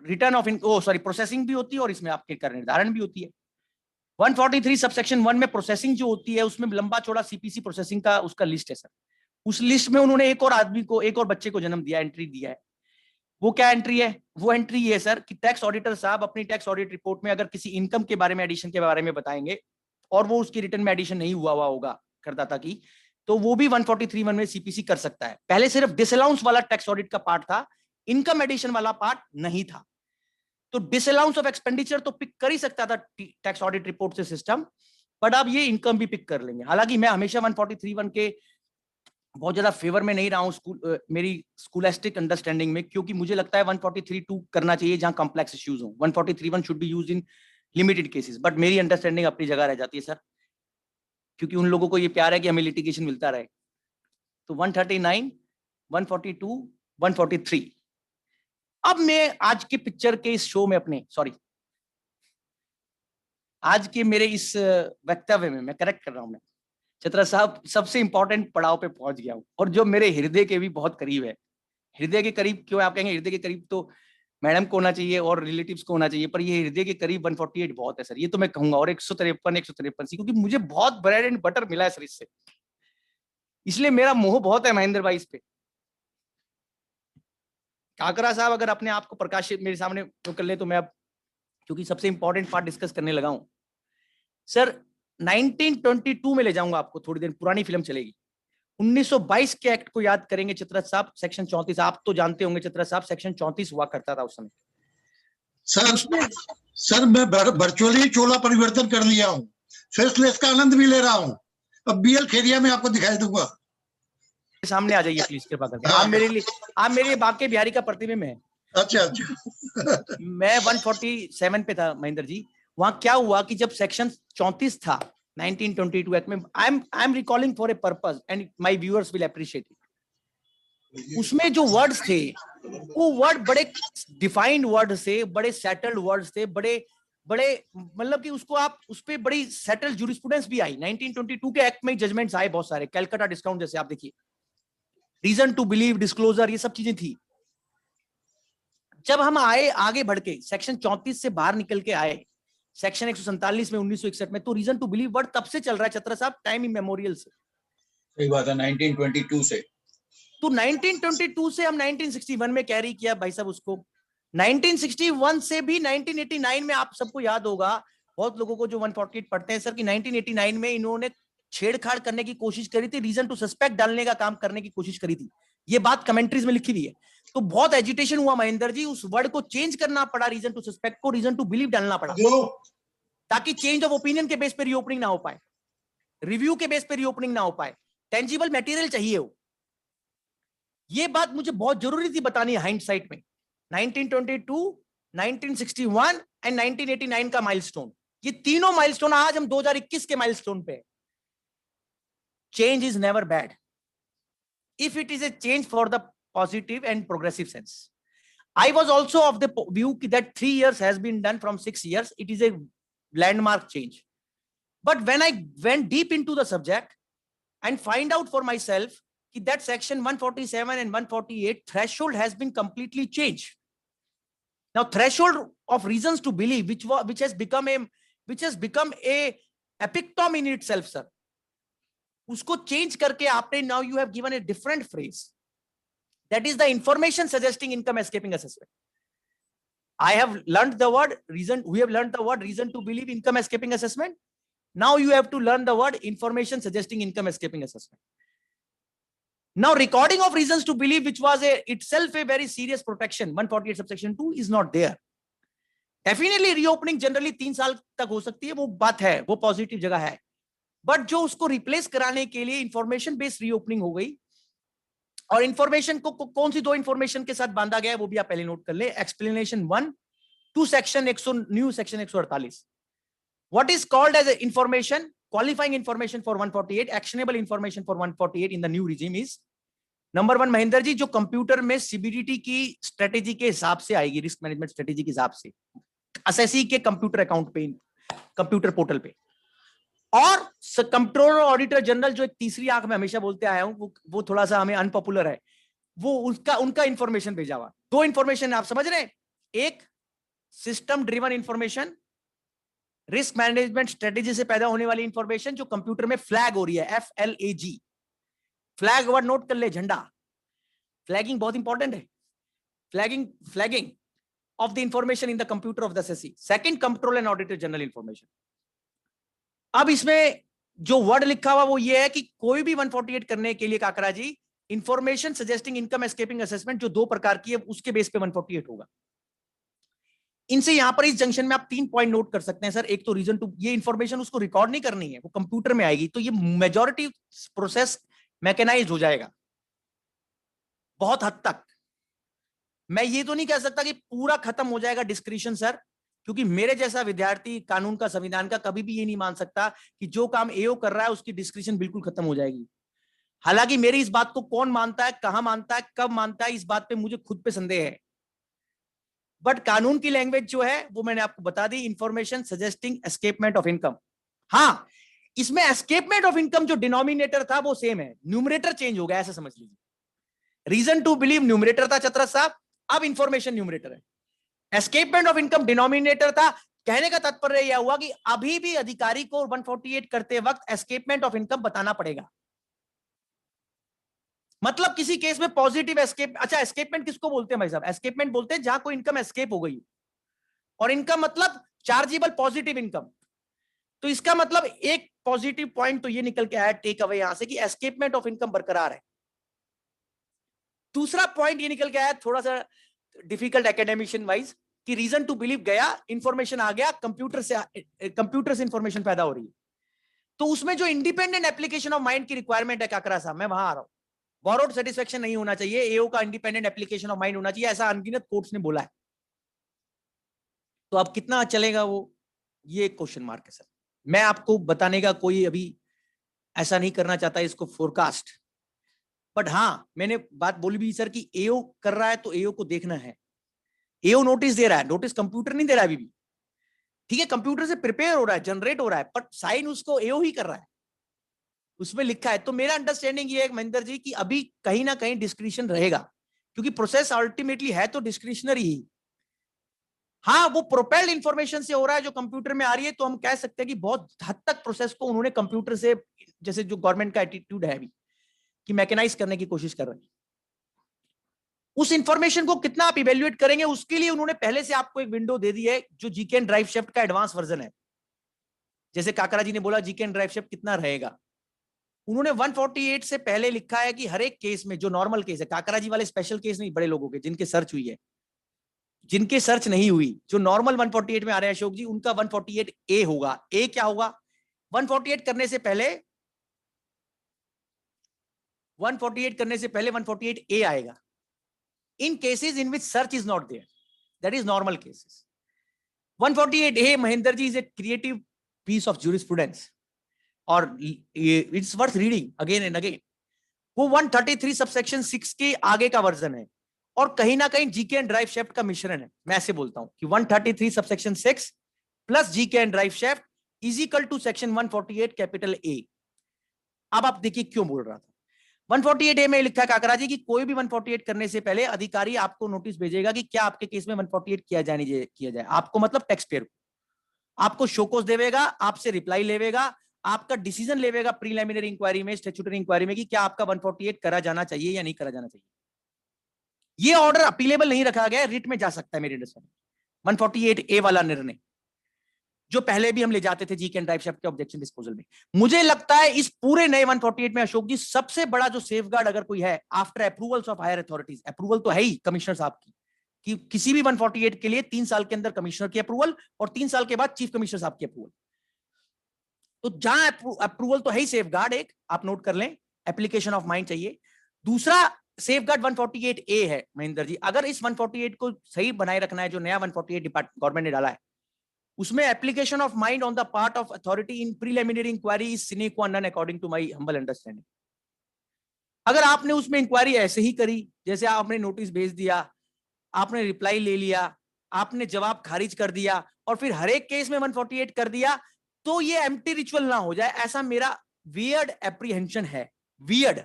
रिटर्न ऑफ सॉरी प्रोसेसिंग भी होती है और इसमें आपके कर निर्धारण भी होती है। 143 सबसेक्शन 1 में प्रोसेसिंग जो होती है उसमें लंबा चौड़ा सीपीसी प्रोसेसिंग का उसका लिस्ट है सर। उस लिस्ट में उन्होंने एक और आदमी को, एक और बच्चे को जन्म दिया, एंट्री दिया है। वो क्या एंट्री है? वो एंट्री ये है सर कि टैक्स ऑडिटर साहब अपनी टैक्स ऑडिट रिपोर्ट में अगर किसी इनकम के बारे में, एडिशन के बारे में बताएंगे और वो उसकी रिटर्न में एडिशन नहीं हुआ होगा करदाता की, तो वो भी 143(1) में सीपीसी कर सकता है। पहले सिर्फ डिसअलाउंस वाला टैक्स ऑडिट का पार्ट था, इनकम एडिशन वाला पार्ट नहीं था। तो डिसअलाउंस ऑफ एक्सपेंडिचर तो पिक कर ही सकता था टैक्स ऑडिट रिपोर्ट से सिस्टम, बट अब ये इनकम भी पिक कर लेंगे। हालांकि मैं हमेशा 143(1) के बहुत ज्यादा फेवर में नहीं रहा हूं मेरी स्कूलिस्टिक अंडरस्टैंडिंग में, क्योंकि मुझे लगता है 143(2) करना चाहिए जहां कॉम्प्लेक्स इश्यूज हो। 143(1) should be used in limited cases, but मेरी अंडरस्टैंडिंग अपनी जगह रह जाती है सर, क्योंकि उन लोगों को ये प्यार है कि हमें लिटिगेशन मिलता रहे। तो 139, 142, 143। अब मैं आज के पिक्चर के इस शो में अपने, सॉरी आज के मेरे इस वक्तव्य में मैं करेक्ट कर रहा हूं, मैं चतरा साहब सबसे इंपॉर्टेंट पड़ाव पे पहुंच गया हूं, और जो मेरे हृदय के भी बहुत करीब है। हृदय के करीब क्यों आप कहेंगे? हृदय के करीब तो मैडम को होना चाहिए और रिलेटिव्स को होना चाहिए, पर ये हृदय के करीब 148 बहुत है सर, ये तो मैं कहूंगा। और 153 सी, क्योंकि मुझे बहुत ब्रेड एंड बटर मिला है सर इससे, इसलिए मेरा मोह बहुत है महेंद्र भाई इस पे। काकरा साहब अगर अपने आप को प्रकाशित मेरे सामने कर ले तो मैं अब, क्योंकि सबसे इंपॉर्टेंट पार्ट डिस्कस करने लगा हूं सर, 1922 में ले जाऊंगा आपको, थोड़ी देर पुरानी फिल्म चलेगी। 1922 के एक्ट को याद करेंगे चित्ररथ साहब, सेक्शन 34, आप तो जानते होंगे चित्ररथ साहब, सेक्शन 34 हुआ करता था उस समय। सर मैं वर्चुअली चोला परिवर्तन कर लिया हूँ, फेसलेस का आनंद भी ले रहा हूँ। अब बीएल खेरिया में आपको दिखाई दूंगा। सामने आ जाइए प्लीज कृपा करके। आप मेरे लिए बाके बिहारी का प्रतिबिंब है। अच्छा मैं 147 पे था महेंद्र जी। वहां क्या हुआ कि जब सेक्शन 34 था 1922 एक्ट में, I am recalling for a purpose and my viewers will appreciate it. उसमें जो वर्ड्स थे वो वर्ड बड़े डिफाइंड वर्ड से, बड़े सेटल्ड वर्ड्स थे, बड़े मतलब कि उसको आप उस पर बड़ी सेटल्ड जूरिस्प्रूडेंस भी आई। 1922 के एक्ट में जजमेंट्स आए बहुत सारे, कैलकाटा डिस्काउंट जैसे आप देखिए, रीजन टू बिलीव, डिस्क्लोजर, ये सब चीजें थी। जब हम आए आगे बढ़ के सेक्शन 34 से बाहर निकल के आए सेक्शन 147 में 1961 में, तो रीजन टू बिलीव वर्ड तब से चल रहा है चतरा साहब, टाइम इमेमोरियल से। सही बात है, 1922 से। तो 1922 से हम 1961 में कैरी किया भाई साहब उसको। 1961 से भी 1989 में, आप सबको याद होगा, बहुत लोगों को जो 148 पढ़ते हैं सर, कि 1989 में इन्होंने छेड़छाड़ करने की कोशिश करी थी, रीजन टू सस्पेक्ट डालने का काम करने की कोशिश करी थी। ये बात कमेंट्रीज में लिखी हुई है। तो बहुत एजिटेशन हुआ महेंद्र जी, उस वर्ड को चेंज करना पड़ा, रीजन टू सस्पेक्ट को रीजन टू बिलीव डालना पड़ा, ताकि चेंज ऑफ ओपिनियन के बेस पे रीओपनिंग ना हो पाए, रिव्यू के बेस पे रीओपनिंग ना हो पाए, टेंजिबल मटेरियल चाहिए हो। ये बात मुझे बहुत जरूरी थी बतानी हाइंडसाइट में। 1922, 1961 एंड 1989 का माइलस्टोन, ये तीनों माइलस्टोन आज हम 2021 के माइलस्टोन पे। Change is never bad if it is a change for the positive and progressive sense. I was also of the view that 3 years has been done from 6 years. It is a landmark change. But when I went deep into the subject and find out for myself that section 147 and 148 threshold has been completely changed. Now, threshold of reasons to believe, which has become a epitome in itself, sir. उसको change करके आपने now you have given a different phrase, that is the information suggesting income escaping assessment. I have learned the word reason, we have learned the word reason to believe income escaping assessment. Now you have to learn the word information suggesting income escaping assessment. Now recording of reasons to believe, which was itself a very serious protection, 148 subsection 2 is not there. Definitely reopening generally 3 साल तक हो सकती है, वो बात है, वो positive जगह है। बट जो उसको रिप्लेस कराने के लिए इंफॉर्मेशन बेस्ड रीओपनिंग हो गई, और इंफॉर्मेशन को कौन सी 2 इंफॉर्मेशन के साथ बांधा गया है वो भी आप पहले नोट कर ले। Explanation 1 to section 148, what is called as information, qualifying information for 148, actionable information for 148 in the new regime is number 1 Mahendra ji, जो कंप्यूटर में सीबीडीटी की स्ट्रेटेजी के हिसाब से आएगी, रिस्क मैनेजमेंट स्ट्रेटेजी के हिसाब से, असेसी के कंप्यूटर अकाउंट पे, कंप्यूटर पोर्टल पे। और कंट्रोलर ऑडिटर जनरल, जो एक तीसरी आंख में हमेशा बोलते आया हूं, वो थोड़ा सा हमें अनपॉपुलर है, वो उनका इंफॉर्मेशन भेजा हुआ। 2 इंफॉर्मेशन आप समझ रहे हैं, एक system driven information, risk management strategy से पैदा होने वाली इंफॉर्मेशन जो कंप्यूटर में फ्लैग हो रही है, FLAG, फ्लैग वर्ड नोट कर ले, झंडा, फ्लैगिंग बहुत इंपॉर्टेंट है, flagging of the information in the computer of the assessee. Second, controller and auditor general information. अब इसमें जो वर्ड लिखा हुआ वो ये है कि कोई भी 148 करने के लिए Kakra ji, information suggesting income escaping assessment जो 2 प्रकार की है उसके बेस पे 148 होगा। इनसे यहां पर इस जंक्शन में आप 3 पॉइंट नोट कर सकते हैं सर। एक तो रीजन टू, ये इंफॉर्मेशन उसको रिकॉर्ड नहीं करनी है, वो कंप्यूटर में आएगी, तो ये मेजॉरिटी प्रोसेस मैकेनाइज्ड हो जाएगा बहुत हद तक। मैं ये तो नहीं कह सकता कि पूरा खत्म हो जाएगा डिस्क्रिशन सर, क्योंकि मेरे जैसा विद्यार्थी कानून का, संविधान का कभी भी ये नहीं मान सकता कि जो काम एओ कर रहा है उसकी डिस्क्रिशन बिल्कुल खत्म हो जाएगी। हालांकि मेरी इस बात को कौन मानता है, कहां मानता है, कब मानता है, इस बात पे मुझे खुद पे संदेह है। बट कानून की लैंग्वेज जो है वो मैंने आपको बता दी, information suggesting escapement of income. हाँ, इसमें एस्केपमेंट ऑफ इनकम जो डिनोमिनेटर था वो सेम है, न्यूमरेटर चेंज हो गया, ऐसा समझ लीजिए। रीजन टू बिलीव न्यूमरेटर था चतरथ साहब, अब इंफॉर्मेशन न्यूमरेटर है। एस्केपमेंट ऑफ इनकम डिनोमिनेटर था। कहने का तात्पर्य यह हुआ कि अभी भी अधिकारी को 148 करते वक्त एस्केपमेंट ऑफ इनकम बताना पड़ेगा। मतलब किसी केस में पॉजिटिव एस्केप, अच्छा एस्केपमेंट किसको बोलते हैं भाई साहब? एस्केपमेंट बोलते हैं जहां कोई इनकम एस्केप हो गई, और इनकम मतलब चार्जेबल पॉजिटिव इनकम। तो इसका मतलब एक पॉजिटिव पॉइंट तो ये निकल के आया टेक अवे यहां से कि एस्केपमेंट ऑफ इनकम बरकरार है। दूसरा पॉइंट ये निकल के आया थोड़ा सा डिफिकल्ट एकेडमिशियन वाइज कि रीजन टू बिलीव गया, इंफॉर्मेशन आ गया, कंप्यूटर से इंफॉर्मेशन पैदा हो रही है। तो उसमें जो इंडिपेंडेंट एप्लीकेशन ऑफ माइंड की रिक्वायरमेंट है काकरा साहब, मैं वहां आ रहा हूं। बोरोड सेटिस्फेक्शन नहीं होना चाहिए, एओ का इंडिपेंडेंट एप्लीकेशन ऑफ माइंड होना चाहिए, ऐसा अनगिनत कोर्ट्स ने बोला है। तो अब कितना चलेगा वो, ये क्वेश्चन मार्क है सर। मैं आपको बताने का कोई अभी ऐसा नहीं करना चाहता इसको फोरकास्ट, बट हाँ मैंने बात बोली भी सर कि एओ कर रहा है तो एओ को देखना है। एओ नोटिस दे रहा है, नोटिस कंप्यूटर नहीं दे रहा है अभी भी, ठीक है, कंप्यूटर से प्रिपेयर हो रहा है, जनरेट हो रहा है, बट साइन उसको एओ ही कर रहा है, उसमें लिखा है। तो मेरा अंडरस्टैंडिंग ये है महेंद्र जी कि अभी कहीं ना कहीं डिस्क्रिशन रहेगा, क्योंकि प्रोसेस अल्टीमेटली है तो डिस्क्रिशनरी ही। हाँ, वो प्रोपेल्ड इंफॉर्मेशन से हो रहा है जो कंप्यूटर में आ रही है, तो हम कह सकते हैं कि बहुत हद तक प्रोसेस को उन्होंने कंप्यूटर से, जैसे जो गवर्नमेंट का एटीट्यूड है अभी कि मैकेनाइज करने की कोशिश कर रहे हैं, उस इंफॉर्मेशन को कितना आप इवेल्युएट करेंगे, उसके लिए उन्होंने पहले से आपको एक विंडो दे दी है जो जीके एंड ड्राइव शिफ्ट का एडवांस वर्जन है। जैसे काकरा जी ने बोला जीके एंड ड्राइव शिफ्ट कितना रहेगा, उन्होंने 148 से पहले लिखा है कि हर एक केस में, जो नॉर्मल केस है, काकरा जी वाले स्पेशल केस नहीं, बड़े लोगों के जिनके सर्च हुई है, जिनके सर्च नहीं हुई, जो नॉर्मल 148 में आ रहे हैं अशोक जी, उनका 148A होगा। ए क्या होगा? 148 करने से पहले 148A आएगा। In cases in which search is not there, that is normal cases. 148A Mahendra ji is a creative piece of jurisprudence, और it's worth reading again and again. वो 133 सबसेक्शन 6 के आगे का वर्जन है, और कहीं ना कहीं जीके एंड ड्राइव शेफ्ट का मिश्रण है। मैं ऐसे बोलता हूं कि 133 subsection 6 plus GK and drive shaft is equal to section 148 capital A. अब आप देखिए क्यों बोल रहा था। 148A में लिखा है काकरा जी कि कोई भी 148 करने से पहले अधिकारी आपको नोटिस भेजेगा कि क्या आपके केस में 148 किया जाए। आपको मतलब टैक्स पेयर को आपको शोकोस देवेगा, आपसे रिप्लाई लेवेगा, आपका डिसीजन लेवेगा प्रीलिमिनरी इंक्वायरी में, स्टैट्यूटरी इंक्वायरी में कि क्या आपका 148 करा जाना चाहिए या नहीं करा जाना चाहिए। ये ऑर्डर अपीलेबल नहीं रखा गया, रिट में जा सकता है मेरे अंडरस्टैंडिंग। 148A वाला निर्णय जो पहले भी हम ले जाते थे जीके एंड ड्राइव शेफ्ट के ऑब्जेक्शन डिस्पोजल में, मुझे लगता है इस पूरे नए 148 में अशोक जी सबसे बड़ा जो सेफगार्ड अगर कोई है, after approvals of higher authorities, approval तो है ही कमिश्नर साहब की कि किसी भी 148 के लिए 3 साल के अंदर कमिश्नर की अप्रूवल और 3 साल के बाद चीफ कमिश्नर साहब की अप्रूवल। तो जहां अप्रूवल तो है ही सेफगार्ड, एक आप नोट कर लें, एप्लीकेशन ऑफ माइंड चाहिए। दूसरा सेफगार्ड 148A है महेंद्र जी, अगर इस 148 को सही बनाए रखना है, जो नया 148 गवर्नमेंट ने डाला है, उसमें application of mind on the part of authority in preliminary inquiry is sine qua non according to my humble understanding. अगर आपने उसमें इंक्वायरी ऐसे ही करी, जैसे आपने नोटिस भेज दिया, आपने रिप्लाई ले लिया, आपने जवाब खारिज कर दिया, और फिर हर एक केस में 148 कर दिया, तो ये एम्प्टी रिचुअल ना हो जाए, ऐसा मेरा वियर्ड एप्रीहेंशन है। वियर्ड,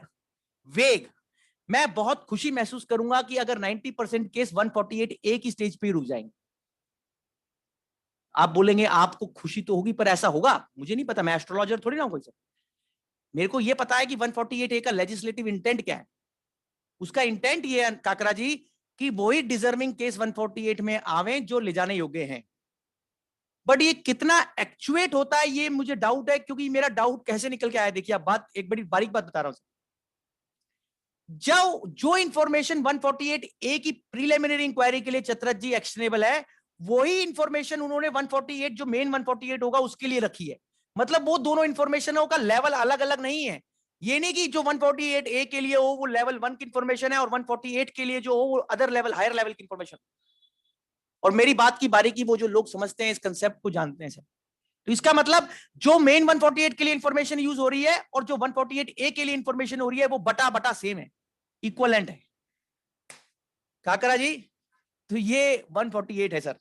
वेग। मैं बहुत खुशी महसूस करूंगा कि अगर 90% केस 148A की स्टेज पे रुक जाएंगे। आप बोलेंगे आपको खुशी तो होगी, पर ऐसा होगा? मुझे नहीं पता, मैं एस्ट्रोलॉजर थोड़ी ना हूं कोई सर। मेरे को यह पता है कि 148A का लेजिस्लेटिव इंटेंट क्या है। उसका इंटेंट ये है काकरा जी कि वही डिजर्विंग केस 148 में आवे जो ले जाने योग्य हैं। बट ये कितना एक्चुएट होता है ये मुझे डाउट है, क्योंकि मेरा डाउट कैसे निकल के आया, देखिए आप बात, एक बड़ी बारीक बात बता रहा हूं। जो इंफॉर्मेशन 148A की प्रीलिमिनरी इंक्वायरी के लिए चतरथ जी एक्शनेबल है, वही इंफॉर्मेशन उन्होंने 148 जो मेन 148 होगा उसके लिए रखी है। मतलब वो दोनों इंफॉर्मेशनों का लेवल अलग अलग नहीं है। ये नहीं कि जो 148A के लिए हो वो लेवल 1 की इंफॉर्मेशन है और 148 के लिए जो हो वो अदर लेवल, हायर लेवल की इंफॉर्मेशन। और मेरी बात की बारीकी वो जो लोग समझते हैं, इस कंसेप्ट को जानते हैं सर। तो इसका मतलब जो मेन 148 के लिए इंफॉर्मेशन यूज हो रही है और जो 148A के लिए इंफॉर्मेशन हो रही है वो बटा बटा सेम है, इक्वलेंट है। काकरा जी तो ये 148 है सर।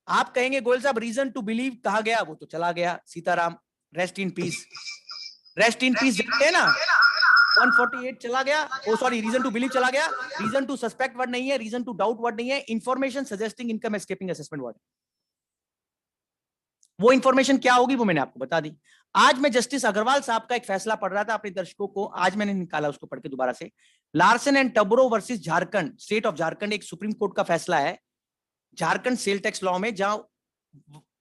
आप कहेंगे गोयल साहब रीजन टू बिलीव कहा गया, वो तो चला गया, Sitaram rest in peace, rest in peace जानते हैं ना, 148 चला गया, ओ सॉरी रीजन टू बिलीव चला गया, रीजन टू सस्पेक्ट वर्ड नहीं है, रीजन टू डाउट वर्ड नहीं है, information suggesting income escaping assessment word. वो इंफॉर्मेशन क्या होगी वो मैंने आपको बता दी। आज मैं जस्टिस अग्रवाल साहब का एक फैसला पढ़ रहा था अपने दर्शकों को, आज मैंने निकाला उसको पढ़ के दोबारा से। Larsen and Toubro versus Jharkhand, state of Jharkhand, एक सुप्रीम कोर्ट का फैसला है झारखंड सेल टैक्स लॉ में, जहां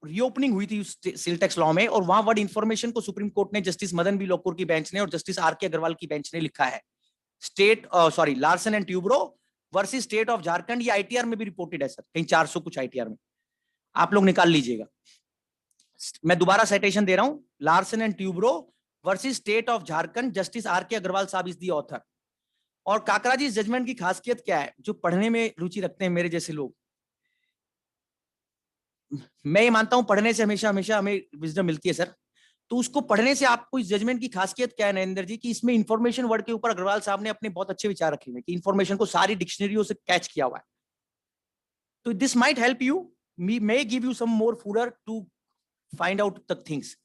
रीओपनिंग हुई थी सेल टैक्स लॉ में, और वहां वर्ड इंफॉर्मेशन को सुप्रीम कोर्ट ने जस्टिस मदन बी लोकुर की बेंच ने और जस्टिस आर के अग्रवाल की बेंच ने लिखा है state sorry Larsen and Toubro versus state of Jharkhand. ये आईटीआर में भी रिपोर्टेड है सर, कहीं 400 कुछ आईटीआर में, आप लोग निकाल लीजिएगा। मैं दोबारा साइटेशन दे रहा हूं, Larsen and Toubro versus state of Jharkhand, justice R K Agarwal साहब इज द ऑथर। और काकरा जी जजमेंट की खासियत क्या है, जो पढ़ने में रुचि रखते हैं मेरे जैसे लोग, मैं ये मानता हूं पढ़ने से हमेशा हमेशा हमें विजडम मिलती है सर, तो उसको पढ़ने से आपको इस जजमेंट की खासियत क्या है नरेंद्र जी, कि इसमें इंफॉर्मेशन वर्ड के ऊपर अग्रवाल साहब ने अपने बहुत अच्छे विचार रखे हुए कि इंफॉर्मेशन को सारी डिक्शनरियों से कैच किया हुआ है। तो this might help you, may give you some more fodder to find out the things.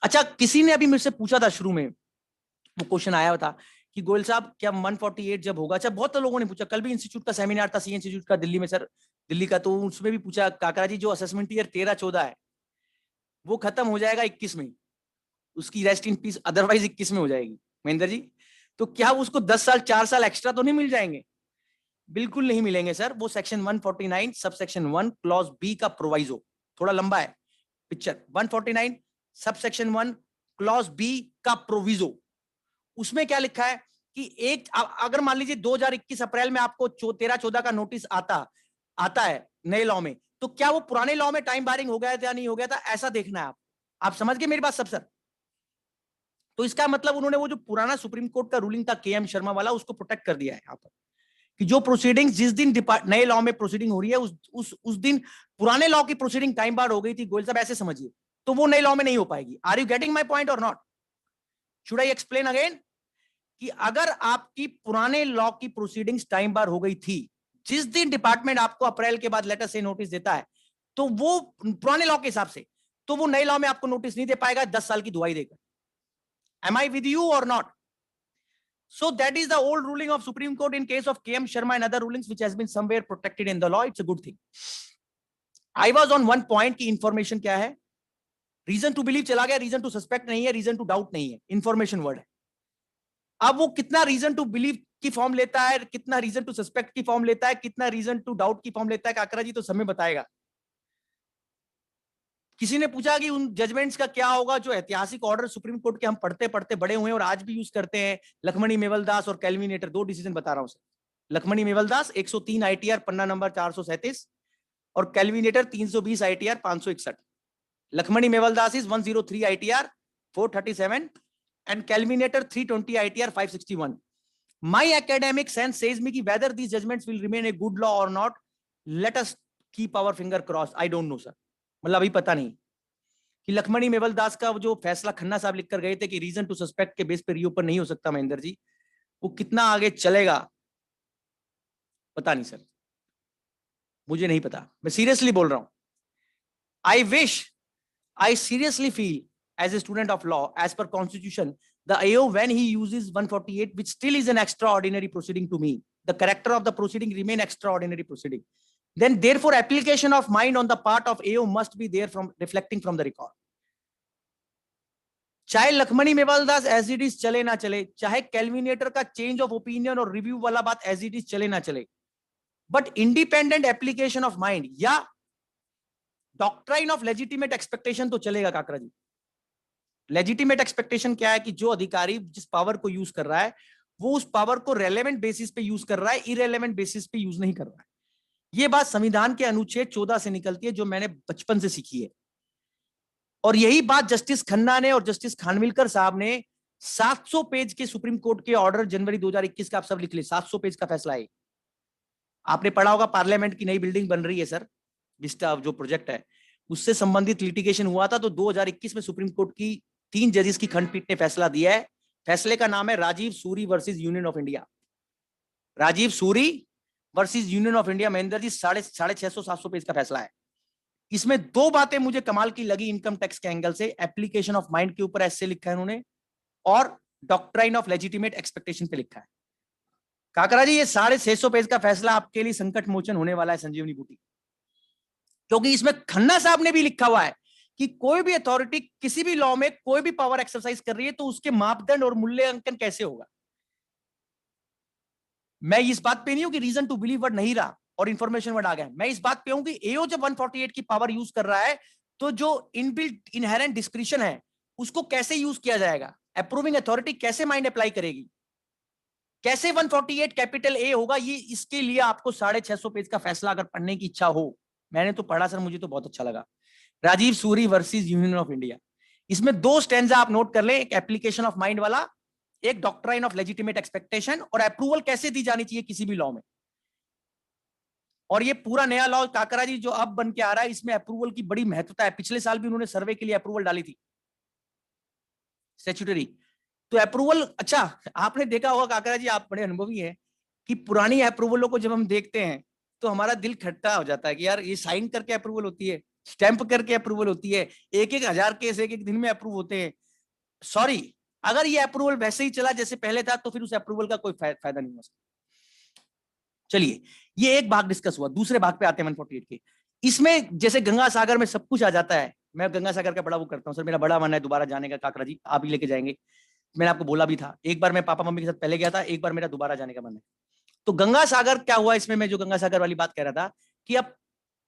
अच्छा, किसी ने अभी मुझसे पूछा था शुरू में, वो क्वेश्चन आया था कि गोयल साहब क्या 148 जब होगा, अच्छा बहुत लोगों ने पूछा, कल भी इंस्टीट्यूट का सेमिनार था, सी इंस्टीट्यूट का दिल्ली में सर, दिल्ली का, तो उसमें भी पूछा काकरा जी जो असेसमेंट ईयर 13-14 है वो खत्म हो जाएगा 21 में, उसकी रेस्ट इन पीस अदरवाइज 21 में हो जाएगी महेंद्र जी, तो क्या उसको 10 साल 4 साल एक्स्ट्रा तो नहीं मिल जाएंगे? बिल्कुल नहीं मिलेंगे सर। वो section 149 sub section 1 clause B का प्रोवाइजो, थोड़ा लंबा है picture, 149 sub section 1 clause B का प्रोविजो, उसमें क्या लिखा है कि एक अगर मान लीजिए 2021 अप्रैल में आपको 13-14 का नोटिस आता है नए लॉ में, तो क्या वो पुराने लॉ में टाइम बारिंग हो गया था या नहीं हो गया था, ऐसा देखना है आप समझ गए मेरी बात सब सर? तो इसका मतलब उन्होंने वो जो पुराना सुप्रीम कोर्ट का रूलिंग था केएम शर्मा वाला, उसको प्रोटेक्ट कर दिया है यहाँ पर, कि जो प्रोसीडिंग जिस दिन नए लॉ में प्रोसीडिंग हो रही है उस दिन पुराने लॉ की प्रोसीडिंग टाइम बार हो गई थी, गोयल साहब ऐसे समझिए, तो वो नए लॉ में नहीं हो पाएगी। Are you getting my point or not? Should I explain again? कि अगर आपकी पुराने लॉ की प्रोसीडिंग्स टाइम बार हो गई थी, जिस दिन डिपार्टमेंट आपको अप्रैल के बाद लेटर से नोटिस देता है, तो वो पुराने लॉ के हिसाब से, तो वो नए लॉ में आपको नोटिस नहीं दे पाएगा 10 साल की दुहाई देकर। Am I with you or not? So that is the old ruling of Supreme Court in case of KM Sharma and other rulings which has been somewhere protected in the law. It's a good thing. I was on one point कि information क्या है, reason to believe चला गया, reason to suspect नहीं है, reason to doubt नहीं है, information word है। अब वो कितना reason to believe की फॉर्म लेता है, कितना reason to suspect की फॉर्म लेता है, कितना reason to doubt की फॉर्म लेता है, काकरा जी तो समय बताएगा। किसी ने पूछा कि उन जजमेंट्स का क्या होगा जो ऐतिहासिक ऑर्डर सुप्रीम कोर्ट के हम पढ़ते पढ़ते बड़े हुए हैं और आज भी यूज करते हैं, लखमणी मेवलदास और कैलविनेटर, 2 डिसीजन बता रहा हूं सर। लखमणी मेवलदास 103 आईटीआर पन्ना नंबर 437 और Kelvinator 320 ITR 561। Lakhmani Mewaldas is 103 ITR 437 and Calvinator 320 ITR 561. My academic sense says me कि whether these judgments will remain a good law or not, let us keep our finger crossed. I don't know sir. मतलब अभी पता नहीं कि लखमणी मेवलदास का जो फैसला खन्ना साहब लिख कर गए थे कि रीजन टू सस्पेक्ट के बेस पर रीओपन नहीं हो सकता महेंद्र जी, वो कितना आगे चलेगा पता नहीं सर, मुझे नहीं पता, मैं सीरियसली बोल रहा हूं। I seriously feel as a student of law, as per constitution, the AO when he uses 148, which still is an extraordinary proceeding to me, the character of the proceeding remain extraordinary proceeding, then therefore application of mind on the part of AO must be there from reflecting from the record. चाहे लखमणी मेवलदास as it is चले ना चले, चाहे Kelvinator का change of opinion और review वाला बात as it is चले ना चले, but independent application of mind या डॉक्ट्राइन ऑफ लेजिटिमेट एक्सपेक्टेशन तो चलेगा काकरा जी। लेजिटिमेट एक्सपेक्टेशन क्या है कि जो अधिकारी जिस पावर को यूज कर रहा है वो उस पावर को रेलेवेंट बेसिस पे यूज कर रहा है, इरेलेवेंट बेसिस पे यूज नहीं कर रहा है। ये बात संविधान के अनुच्छेद 14 से निकलती है जो मैंने बचपन से सीखी है, और यही बात जस्टिस खन्ना ने और जस्टिस खानविलकर साहब ने 700 पेज के सुप्रीम कोर्ट के ऑर्डर जनवरी 2021 का, आप सब लिख ले, 700 पेज का फैसला है। आपने पढ़ा होगा पार्लियामेंट की नई बिल्डिंग बन रही है सर, विस्टा जो प्रोजेक्ट है उससे संबंधित लिटिगेशन हुआ था, तो 2021 में सुप्रीम कोर्ट की 3 जजेस की खंडपीठ ने फैसला दिया है। फैसले का नाम है Rajiv Suri versus Union of India. Rajiv Suri versus Union of India, Mahendra ji 650-700 page का फैसला है। इसमें दो बातें मुझे कमाल की लगी इनकम टैक्स के एंगल से। एप्लीकेशन ऑफ माइंड के ऊपर ऐसे लिखा है उन्होंने, और डॉक्ट्राइन ऑफ लेजिटिमेट एक्सपेक्टेशन पे लिखा है। काकरा जी, ये 650 पेज का फैसला आपके लिए संकट मोचन होने वाला है संजीवनी बूटी, क्योंकि इसमें खन्ना साहब ने भी लिखा हुआ है कि कोई भी अथॉरिटी किसी भी लॉ में कोई भी पावर एक्सरसाइज कर रही है तो उसके मापदंड और मूल्यांकन कैसे होगा। मैं इस बात पे नहीं हूं कि रीजन टू बिलीव वर्ड नहीं रहा और इंफॉर्मेशन वर्ड आ गया। मैं इस बात पे हूं कि एओ जब 148 की पावर यूज कर रहा है तो जो इनबिल्ट इनहेरेंट डिस्क्रिप्शन है उसको कैसे यूज किया जाएगा, अप्रूविंग अथॉरिटी कैसे माइंड अप्लाई करेगी, कैसे 148 कैपिटल ए होगा, ये इसके लिए आपको 650 पेज का फैसला अगर पढ़ने की इच्छा हो। मैंने तो पढ़ा सर, मुझे तो बहुत अच्छा लगा। Rajiv Suri versus Union of India, इसमें दो स्टैंजा आप नोट कर ले, एक एप्लीकेशन ऑफ माइंड वाला, एक डॉक्ट्राइन ऑफ लेजिटिमेट एक्सपेक्टेशन, और अप्रूवल कैसे दी जानी चाहिए किसी भी लॉ में। और ये पूरा नया लॉ काकरा जी जो अब बन के आ रहा है, इसमें अप्रूवल की बड़ी महत्वता है। पिछले साल भी उन्होंने सर्वे के लिए अप्रूवल डाली थी स्टैट्यूटरी, तो अप्रूवल, अच्छा आपने देखा होगा काकरा जी, आप बड़े अनुभवी हैं, कि पुरानी अप्रूवलों को जब हम देखते हैं तो हमारा दिल खट्टा हो जाता है कि यार ये साइन करके अप्रूवल होती है, स्टैंप करके अप्रूवल होती है, 1,000 केस एक दिन में अप्रूव होते हैं। सॉरी, अगर ये अप्रूवल वैसे ही चला जैसे पहले था तो फिर उस अप्रूवल का कोई फायदा नहीं हो सकता। चलिए, ये एक भाग डिस्कस हुआ, दूसरे भाग पे आते हैं 148 के। इसमें जैसे गंगा सागर में सब कुछ आ जाता है, मैं गंगा सागर का बड़ा वो करता हूँ सर, मेरा बड़ा मन है दोबारा जाने का। काकरा जी आप ही लेके जाएंगे, मैंने आपको बोला भी था, एक बार मैं पापा मम्मी के साथ पहले गया था, एक बार मेरा दोबारा जाने का मन है। तो गंगा सागर क्या हुआ इसमें, मैं जो गंगा सागर वाली बात कह रहा था कि अब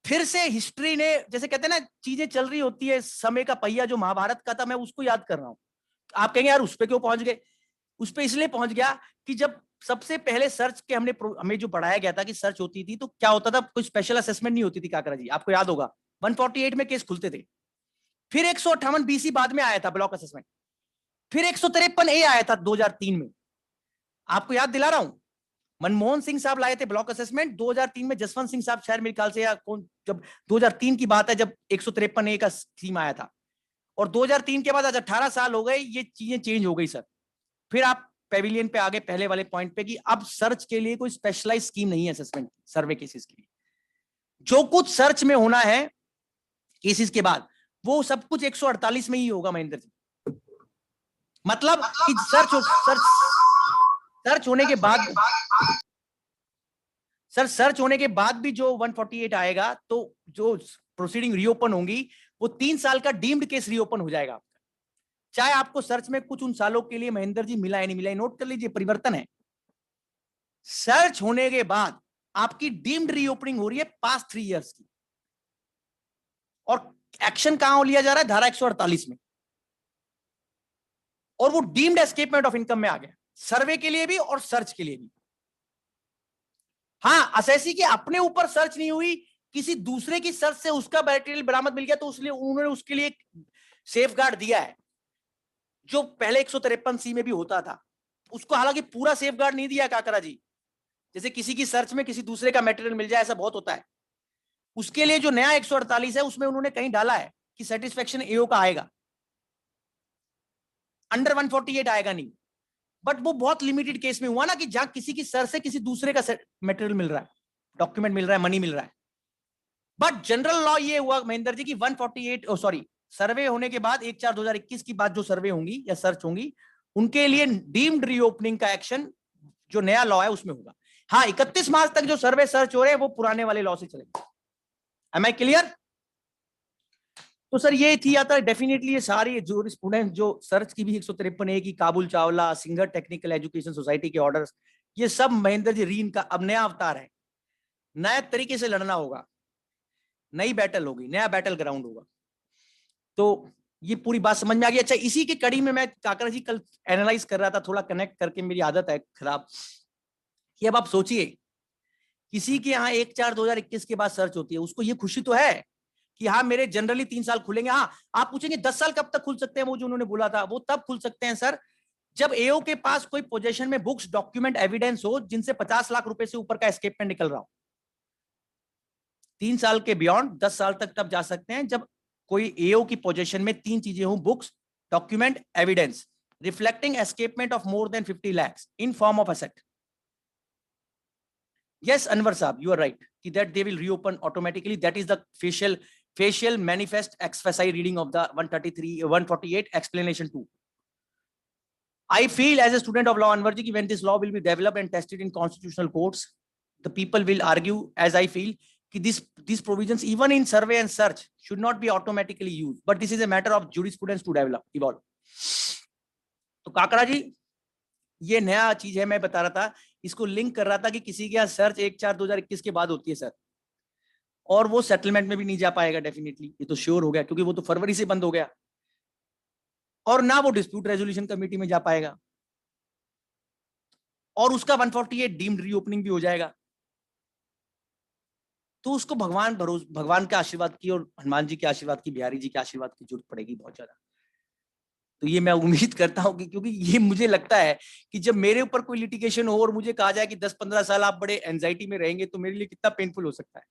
फिर से हिस्ट्री ने, जैसे कहते हैं ना चीजें चल रही होती है, समय का पहिया जो महाभारत का था मैं उसको याद कर रहा हूं। आप कहेंगे यार उस पे क्यों पहुंच गए, उस पे इसलिए पहुंच गया कि जब सबसे पहले सर्च के हमें जो पढ़ाया गया था कि सर्च होती थी तो क्या होता था, कोई स्पेशल असेसमेंट नहीं होती थी काकरा जी, आपको याद होगा 148 में केस खुलते थे। फिर 158 बीसी बाद में आया था ब्लॉक असेसमेंट, फिर 153 ए आया था 2003 में, आपको याद दिला रहा हूं। मनमोहन सिंह साहब लाए थे ब्लॉक असेसमेंट 2003 में, जसवंत सिंह साहब शायद मेरे ख्याल से, या कौन, जब 2003 की बात है जब 153 ए का स्कीम आया था। और 2003 के बाद आज 18 साल हो गए, ये चीजें चेंज हो गई सर। फिर आप पेविलियन पे आगे पहले वाले पॉइंट पे कि अब सर्च के लिए कोई स्पेशलाइज स्कीम नहीं है असेसमेंट सर्वे केसेस के लिए। जो कुछ सर्च में होना है केसेस के बाद वो सब कुछ 148 में ही होगा महेंद्र जी। मतलब कि सर्च होने के बाद सर, सर्च होने के बाद भी जो 148 आएगा तो जो प्रोसीडिंग रीओपन होंगी वो 3 साल का डीम्ड केस रीओपन हो जाएगा आपका, चाहे आपको सर्च में कुछ उन सालों के लिए महेंद्र जी मिला है नहीं मिला है। नोट कर लीजिए, परिवर्तन है। सर्च होने के बाद आपकी डीम्ड रीओपनिंग हो रही है पास्ट 3 इयर्स की, और एक्शन कहां लिया जा रहा है, धारा 148 में, और वो डीम्ड एस्केपमेंट ऑफ इनकम में आ गया, सर्वे के लिए भी और सर्च के लिए भी। हाँ, असेसी के अपने ऊपर सर्च नहीं हुई, किसी दूसरे की सर्च से उसका मटेरियल बरामद मिल गया तो उसलिए उन्होंने उसके लिए सेफ गार्ड दिया है, जो पहले 153C में भी होता था। उसको हालांकि पूरा सेफ गार्ड नहीं दिया काकरा जी, जैसे किसी की सर्च में किसी दूसरे का मटेरियल मिल जाए, ऐसा बहुत होता है। उसके लिए जो नया 148 है उसमें उन्होंने कहीं डाला है कि सेटिस्फेक्शन एओ का आएगा, अंडर 148 आएगा नहीं। बट वो बहुत लिमिटेड केस में हुआ ना, कि जहां किसी की सर से किसी दूसरे का मटेरियल मिल रहा है, डॉक्यूमेंट मिल रहा है, मनी मिल रहा है। बट जनरल लॉ ये हुआ महेंद्र जी की 148 सर्वे होने के बाद 1/4/2021 की बाद जो सर्वे होंगी या सर्च होंगी उनके लिए डीम्ड रीओपनिंग का एक्शन जो नया लॉ है उसमें होगा। हाँ, 31 मार्च तक जो सर्वे सर्च हो रहे हैं वो पुराने वाले लॉ से चलेंगे। Am I clear? तो सर ये थी आता है डेफिनेटली, ये सारी जो स्टूडेंट जो सर्च की भी 153A की, Kabul Chawla, singer technical education society के ऑर्डर्स, ये सब महेंद्र जी रीन का अब नया अवतार है। नए तरीके से लड़ना होगा, नई बैटल होगी, नया बैटल ग्राउंड होगा। तो ये पूरी बात समझ में आ गई। अच्छा, इसी की कड़ी में मैं काकरा जी कल एनालाइज कर रहा था, थोड़ा कनेक्ट करके, मेरी आदत है खराब, कि अब आप सोचिए किसी के यहाँ 1/4/2021 के बाद सर्च होती है, उसको ये खुशी तो है कि हाँ मेरे जनरली 3 साल खुलेंगे। हाँ, आप पूछेंगे 10 साल कब तक खुल सकते हैं, वो जो उन्होंने बोला था वो तब खुल सकते हैं सर जब एओ के पास कोई पोजीशन में बुक्स, डॉक्यूमेंट, एविडेंस हो जिनसे 50 लाख रुपए से ऊपर का एस्केपमेंट निकल रहा हो। 3 साल के बियॉन्ड 10 साल तक तब जा सकते हैं जब कोई एओ की पोजीशन में 3 चीजें हो, books, document, evidence reflecting escapement of more than 50 lakhs in form of asset. Yes, Anwar Saab, you are right. That they will reopen automatically. That is the facial manifest exercise reading of the 148 explanation 2. I feel as a student of law, Anwar ji, when this law will be developed and tested in constitutional courts, the people will argue, as I feel, these provisions, even in survey and search, should not be automatically used. But this is a matter of jurisprudence to evolve. तो काकड़ा जी, ये नया चीज है, मैं बता रहा था, इसको लिंक कर रहा था कि किसी के यहाँ सर्च 1/4/2021 के बाद होती है सर, और वो सेटलमेंट में भी नहीं जा पाएगा डेफिनेटली, ये तो श्योर हो गया, क्योंकि वो तो फरवरी से बंद हो गया, और ना वो डिस्प्यूट रेजोल्यूशन कमेटी में जा पाएगा, और उसका 148 डीम्ड रीओपनिंग भी हो जाएगा। तो उसको भगवान के आशीर्वाद की और हनुमान जी के आशीर्वाद की, बिहारी जी के आशीर्वाद की जरूरत पड़ेगी बहुत ज्यादा। तो ये मैं उम्मीद करता हूं कि, क्योंकि ये मुझे लगता है कि जब मेरे ऊपर कोई लिटिगेशन हो और मुझे कहा जाए कि 10-15 साल आप बड़े एंजाइटी में रहेंगे, तो मेरे लिए कितना पेनफुल हो सकता है।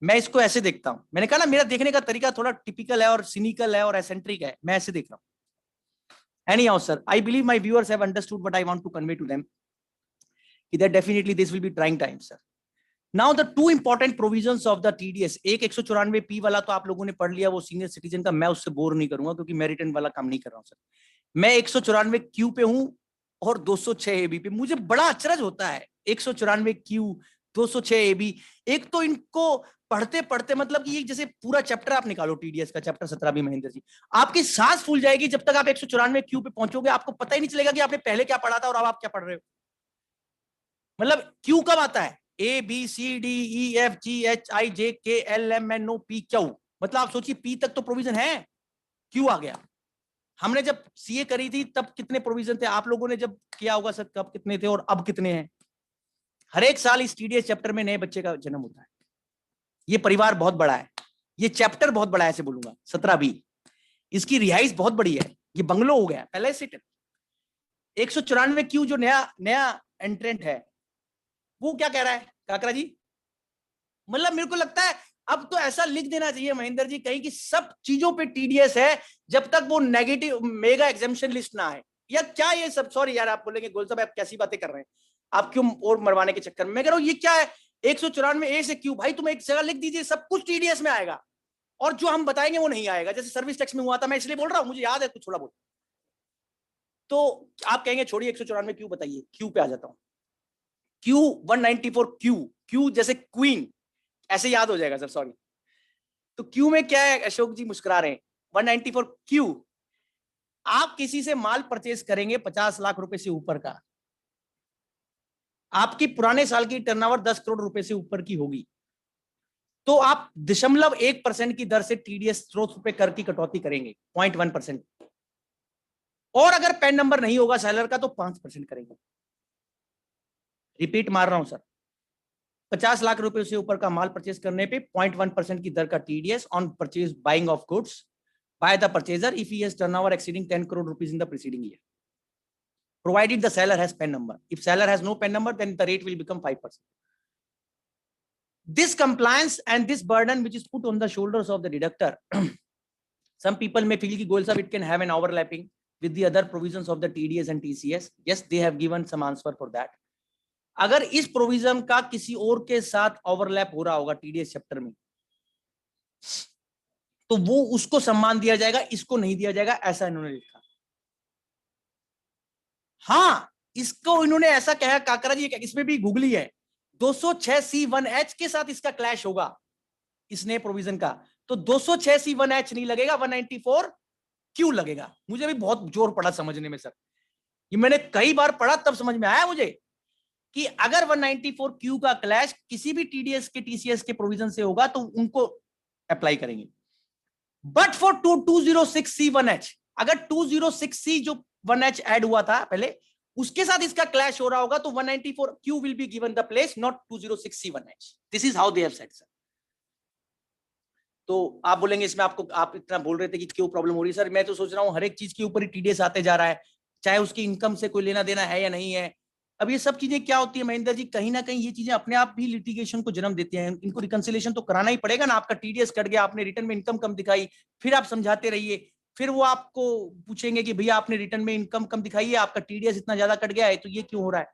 मैं इसको ऐसे देखता हूं, मैंने कहा ना, मेरा देखने का तरीका थोड़ा टिपिकल है और सिनिकल है और एसेंट्रिक है, मैं ऐसे देख रहा हूं। Anyhow, sir, I believe my viewers have understood what I want to convey to them. That definitely this will be trying times, sir. Now the two important provisions of the TDS, एक 194P वाला तो आप लोगों ने पढ़ लिया, वो senior citizen का, मैं उससे बोर नहीं करूंगा क्योंकि मैं रिटर्न वाला काम नहीं कर रहा हूं सर। मैं 194Q पे हूं और 206AB पे। मुझे बड़ा अचरज होता है 194Q 206AB। एक तो इनको पढ़ते पढ़ते, मतलब कि ये जैसे पूरा चैप्टर आप निकालो टीडीएस का, चैप्टर 17 भी, महेंद्र जी, आपकी सांस फूल जाएगी जब तक आप 194Q पे पहुंचोगे, आपको पता ही नहीं चलेगा कि आपने पहले क्या पढ़ा था और अब आप क्या पढ़ रहे हो। मतलब क्यू कब आता है? ABCDEFGHIJKLMNOP, मतलब आप सोचिए पी तक तो प्रोविजन है, क्यू आ गया। हमने जब सीए करी थी तब कितने प्रोविजन थे? आप लोगों ने जब किया होगा सर, कब कितने थे और अब कितने हैं? हर एक साल इस टीडीएस चैप्टर में नए बच्चे का जन्म होता है। ये परिवार बहुत बड़ा है, ये चैप्टर बहुत बड़ा है, ऐसे बोलूंगा 17B। इसकी रिहाइश बहुत बड़ी है, ये बंगलो हो गया पहले से। 194Q जो नया एंट्रेंट है, वो क्या कह रहा है काकरा जी? मतलब मेरे को लगता है अब तो ऐसा लिख देना चाहिए महेंद्र जी कहीं कि सब चीजों पे टीडीएस है जब तक वो नेगेटिव मेगा एग्जेम्पशन लिस्ट ना आए। या क्या ये सब, सॉरी यार आप बोलेंगे गोल साहब आप कैसी बातें कर रहे हैं, आप क्यों और मरवाने के चक्कर में? मैं कह रहा हूं ये क्या है 194A से क्यों? भाई तुम एक जगह लिख दीजिए सब कुछ टीडीएस में आएगा और जो हम बताएंगे वो नहीं आएगा। जैसे सर्विस टैक्स में हुआ था, मैं इसलिए बोल रहा हूं, मुझे याद है कुछ थोड़ा बहुत। तो आप कहेंगे छोड़िए 194Q बताइए, क्यू पे आ जाता हूं। Q 194Q जैसे क्वीन, ऐसे याद हो जाएगा सर, सॉरी। तो Q में क्या है? अशोक जी मुस्कुरा रहे हैं। 194Q, आप किसी से माल परचेज करेंगे 50 लाख रुपए से ऊपर का, आपकी पुराने साल की टर्नओवर 10 करोड़ रुपए से ऊपर की होगी, तो आप 0.1% की दर से टीडीएस स्रोत पे कर की कटौती करेंगे, 0.1%। और अगर पैन नंबर नहीं होगा सेलर का तो 5% करेंगे। रिपीट मार रहा हूं सर, 50 लाख रुपए से ऊपर का माल परचेज करने पे 0.1% की दर का TDS on purchase buying of goods by the purchaser if he has turnover exceeding 10 crore rupees in the preceding year, provided the seller has PAN number. If seller has no PAN number, then the rate will become 5%. This compliance and this burden which is put on the shoulders of the deductor, some people may feel कि गोयल साहब it can have an overlapping with the other provisions of the TDS and TCS. Yes, they have given some answer for that. अगर इस provision का किसी और के साथ overlap हो रहा होगा टीडीएस चैप्टर में, तो वो उसको सम्मान दिया जाएगा, इसको नहीं दिया जाएगा, ऐसा इन्होंने लिखा। हाँ, इसको इन्होंने ऐसा कहा काकरा जी, इसमें भी गूगली है, 206C1H के साथ इसका क्लैश होगा इस नए प्रोविजन का, तो 206C1H नहीं लगेगा, 194Q लगेगा। मुझे भी बहुत जोर पड़ा समझने में सर, ये मैंने कई बार पढ़ा तब समझ में आया मुझे कि अगर 194Q का क्लैश किसी भी टीडीएस के टीसीएस के प्रोविजन से होगा तो उनको अप्लाई करेंगे। बट फॉर 206C1H, अगर 206C जो 1H ऐड हुआ था पहले, उसके साथ इसका क्लैश हो रहा होगा तो 194Q will be given the place, not 206C1H। This is how they have said sir. तो आप बोलेंगे इसमें आपको, आप इतना बोल रहे थे कि क्यों प्रॉब्लम हो रही है सर, मैं तो सोच रहा हूं हर एक चीज के ऊपर ही टीडीएस आते जा रहा है, चाहे उसकी इनकम से कोई लेना देना है या नहीं है। अब ये सब चीजें क्या होती है महेंद्र जी, कहीं ना कहीं ये चीजें अपने आप भी लिटिगेशन को जन्म देती हैं। इनको रिकंसिलेशन तो कराना ही पड़ेगा ना। आपका टीडीएस कट गया, आपने रिटर्न में इनकम कम दिखाई, फिर आप समझाते रहिए, फिर वो आपको पूछेंगे कि भैया आपने रिटर्न में इनकम कम दिखाई है, आपका टीडीएस इतना ज्यादा कट गया है, तो ये क्यों हो रहा है?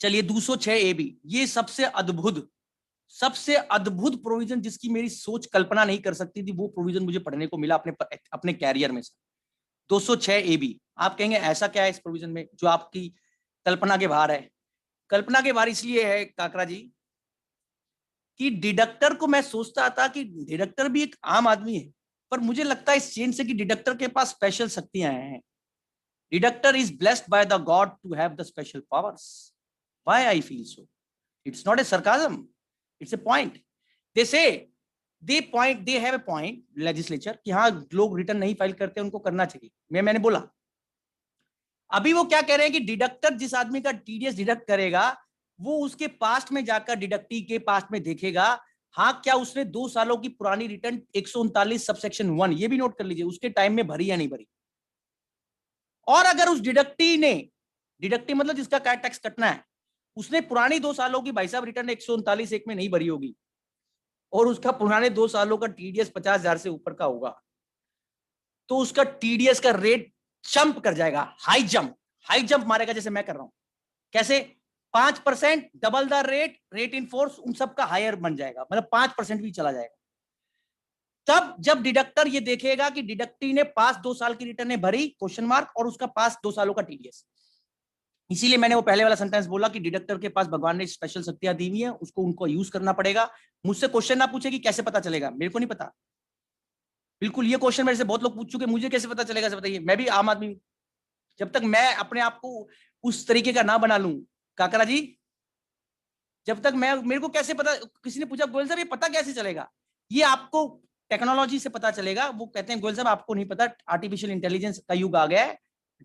चलिए 206AB, ये सबसे अद्भुत प्रोविजन जिसकी मेरी सोच कल्पना नहीं कर सकती थी, वो प्रोविजन मुझे पढ़ने को मिला अपने कैरियर में से। 206AB, आप कहेंगे ऐसा क्या है इस प्रोविजन में जो आपकी कल्पना के बाहर है? कल्पना के बाहर इसलिए है काकरा जी कि डिडक्टर को, मैं सोचता था कि डिडक्टर भी एक आम आदमी है, पर मुझे लगता है इस चेंज से कि डिडक्टर के पास स्पेशल शक्तियां हैं। Deductor is blessed by the god to have the special powers. Why I feel so? It's not a sarcasm, it's a point. They say they have a point legislature कि हाँ, लोग return नहीं file करते, उनको करना चाहिए। मैंने बोला अभी वो क्या कह रहे हैं कि डिडक्टर जिस आदमी का टीडीएस डिडक्ट करेगा, वो उसके पास्ट में जाकर डिडक्टी के पास्ट में देखेगा, हाँ क्या उसने 2 सालों की पुरानी रिटर्न 139 सबसेक्शन 1, ये भी नोट कर लीजिए, उसके टाइम में भरी या नहीं भरी। और अगर उस डिडक्टी मतलब जिसका क्या टैक्स कटना है, उसने पुरानी 2 सालों की भाई साहब रिटर्न 139(1) में नहीं भरी होगी और उसका पुराने 2 सालों का टीडीएस 50,000 से ऊपर का होगा, तो उसका टीडीएस का रेट जंप कर जाएगा, हाई जंप मारेगा, जैसे मैं कर रहा हूं। कैसे? 5% double the rate in force, उन सबका हायर बन जाएगा, मतलब 5% भी चला जाएगा। तब जब डिडक्टर ये देखेगा कि डिडक्टी ने पास 2 साल की रिटर्न भरी क्वेश्चन मार्क और उसका पास 2 सालों का टीडीएस। इसीलिए मैंने वो पहले वाला सेंटेंस बोला कि डिडक्टर के पास भगवान ने स्पेशल शक्तियां दी हुई है, उसको उनको यूज करना पड़ेगा। मुझसे क्वेश्चन ना पूछे कि कैसे पता चलेगा, मेरे को नहीं पता। बिल्कुल, ये क्वेश्चन मेरे से बहुत लोग पूछ चुके, मुझे कैसे पता चलेगा? बताइए, मैं भी आम आदमी हूं। जब तक मैं अपने आप को उस तरीके का ना बना लूं काकरा जी, जब तक मेरे को कैसे पता? किसी ने पूछा गोयल साहब ये पता कैसे चलेगा? ये आपको टेक्नोलॉजी से पता चलेगा। वो कहते हैं गोयल साहब आपको नहीं पता, आर्टिफिशियल इंटेलिजेंस का युग आ गया है,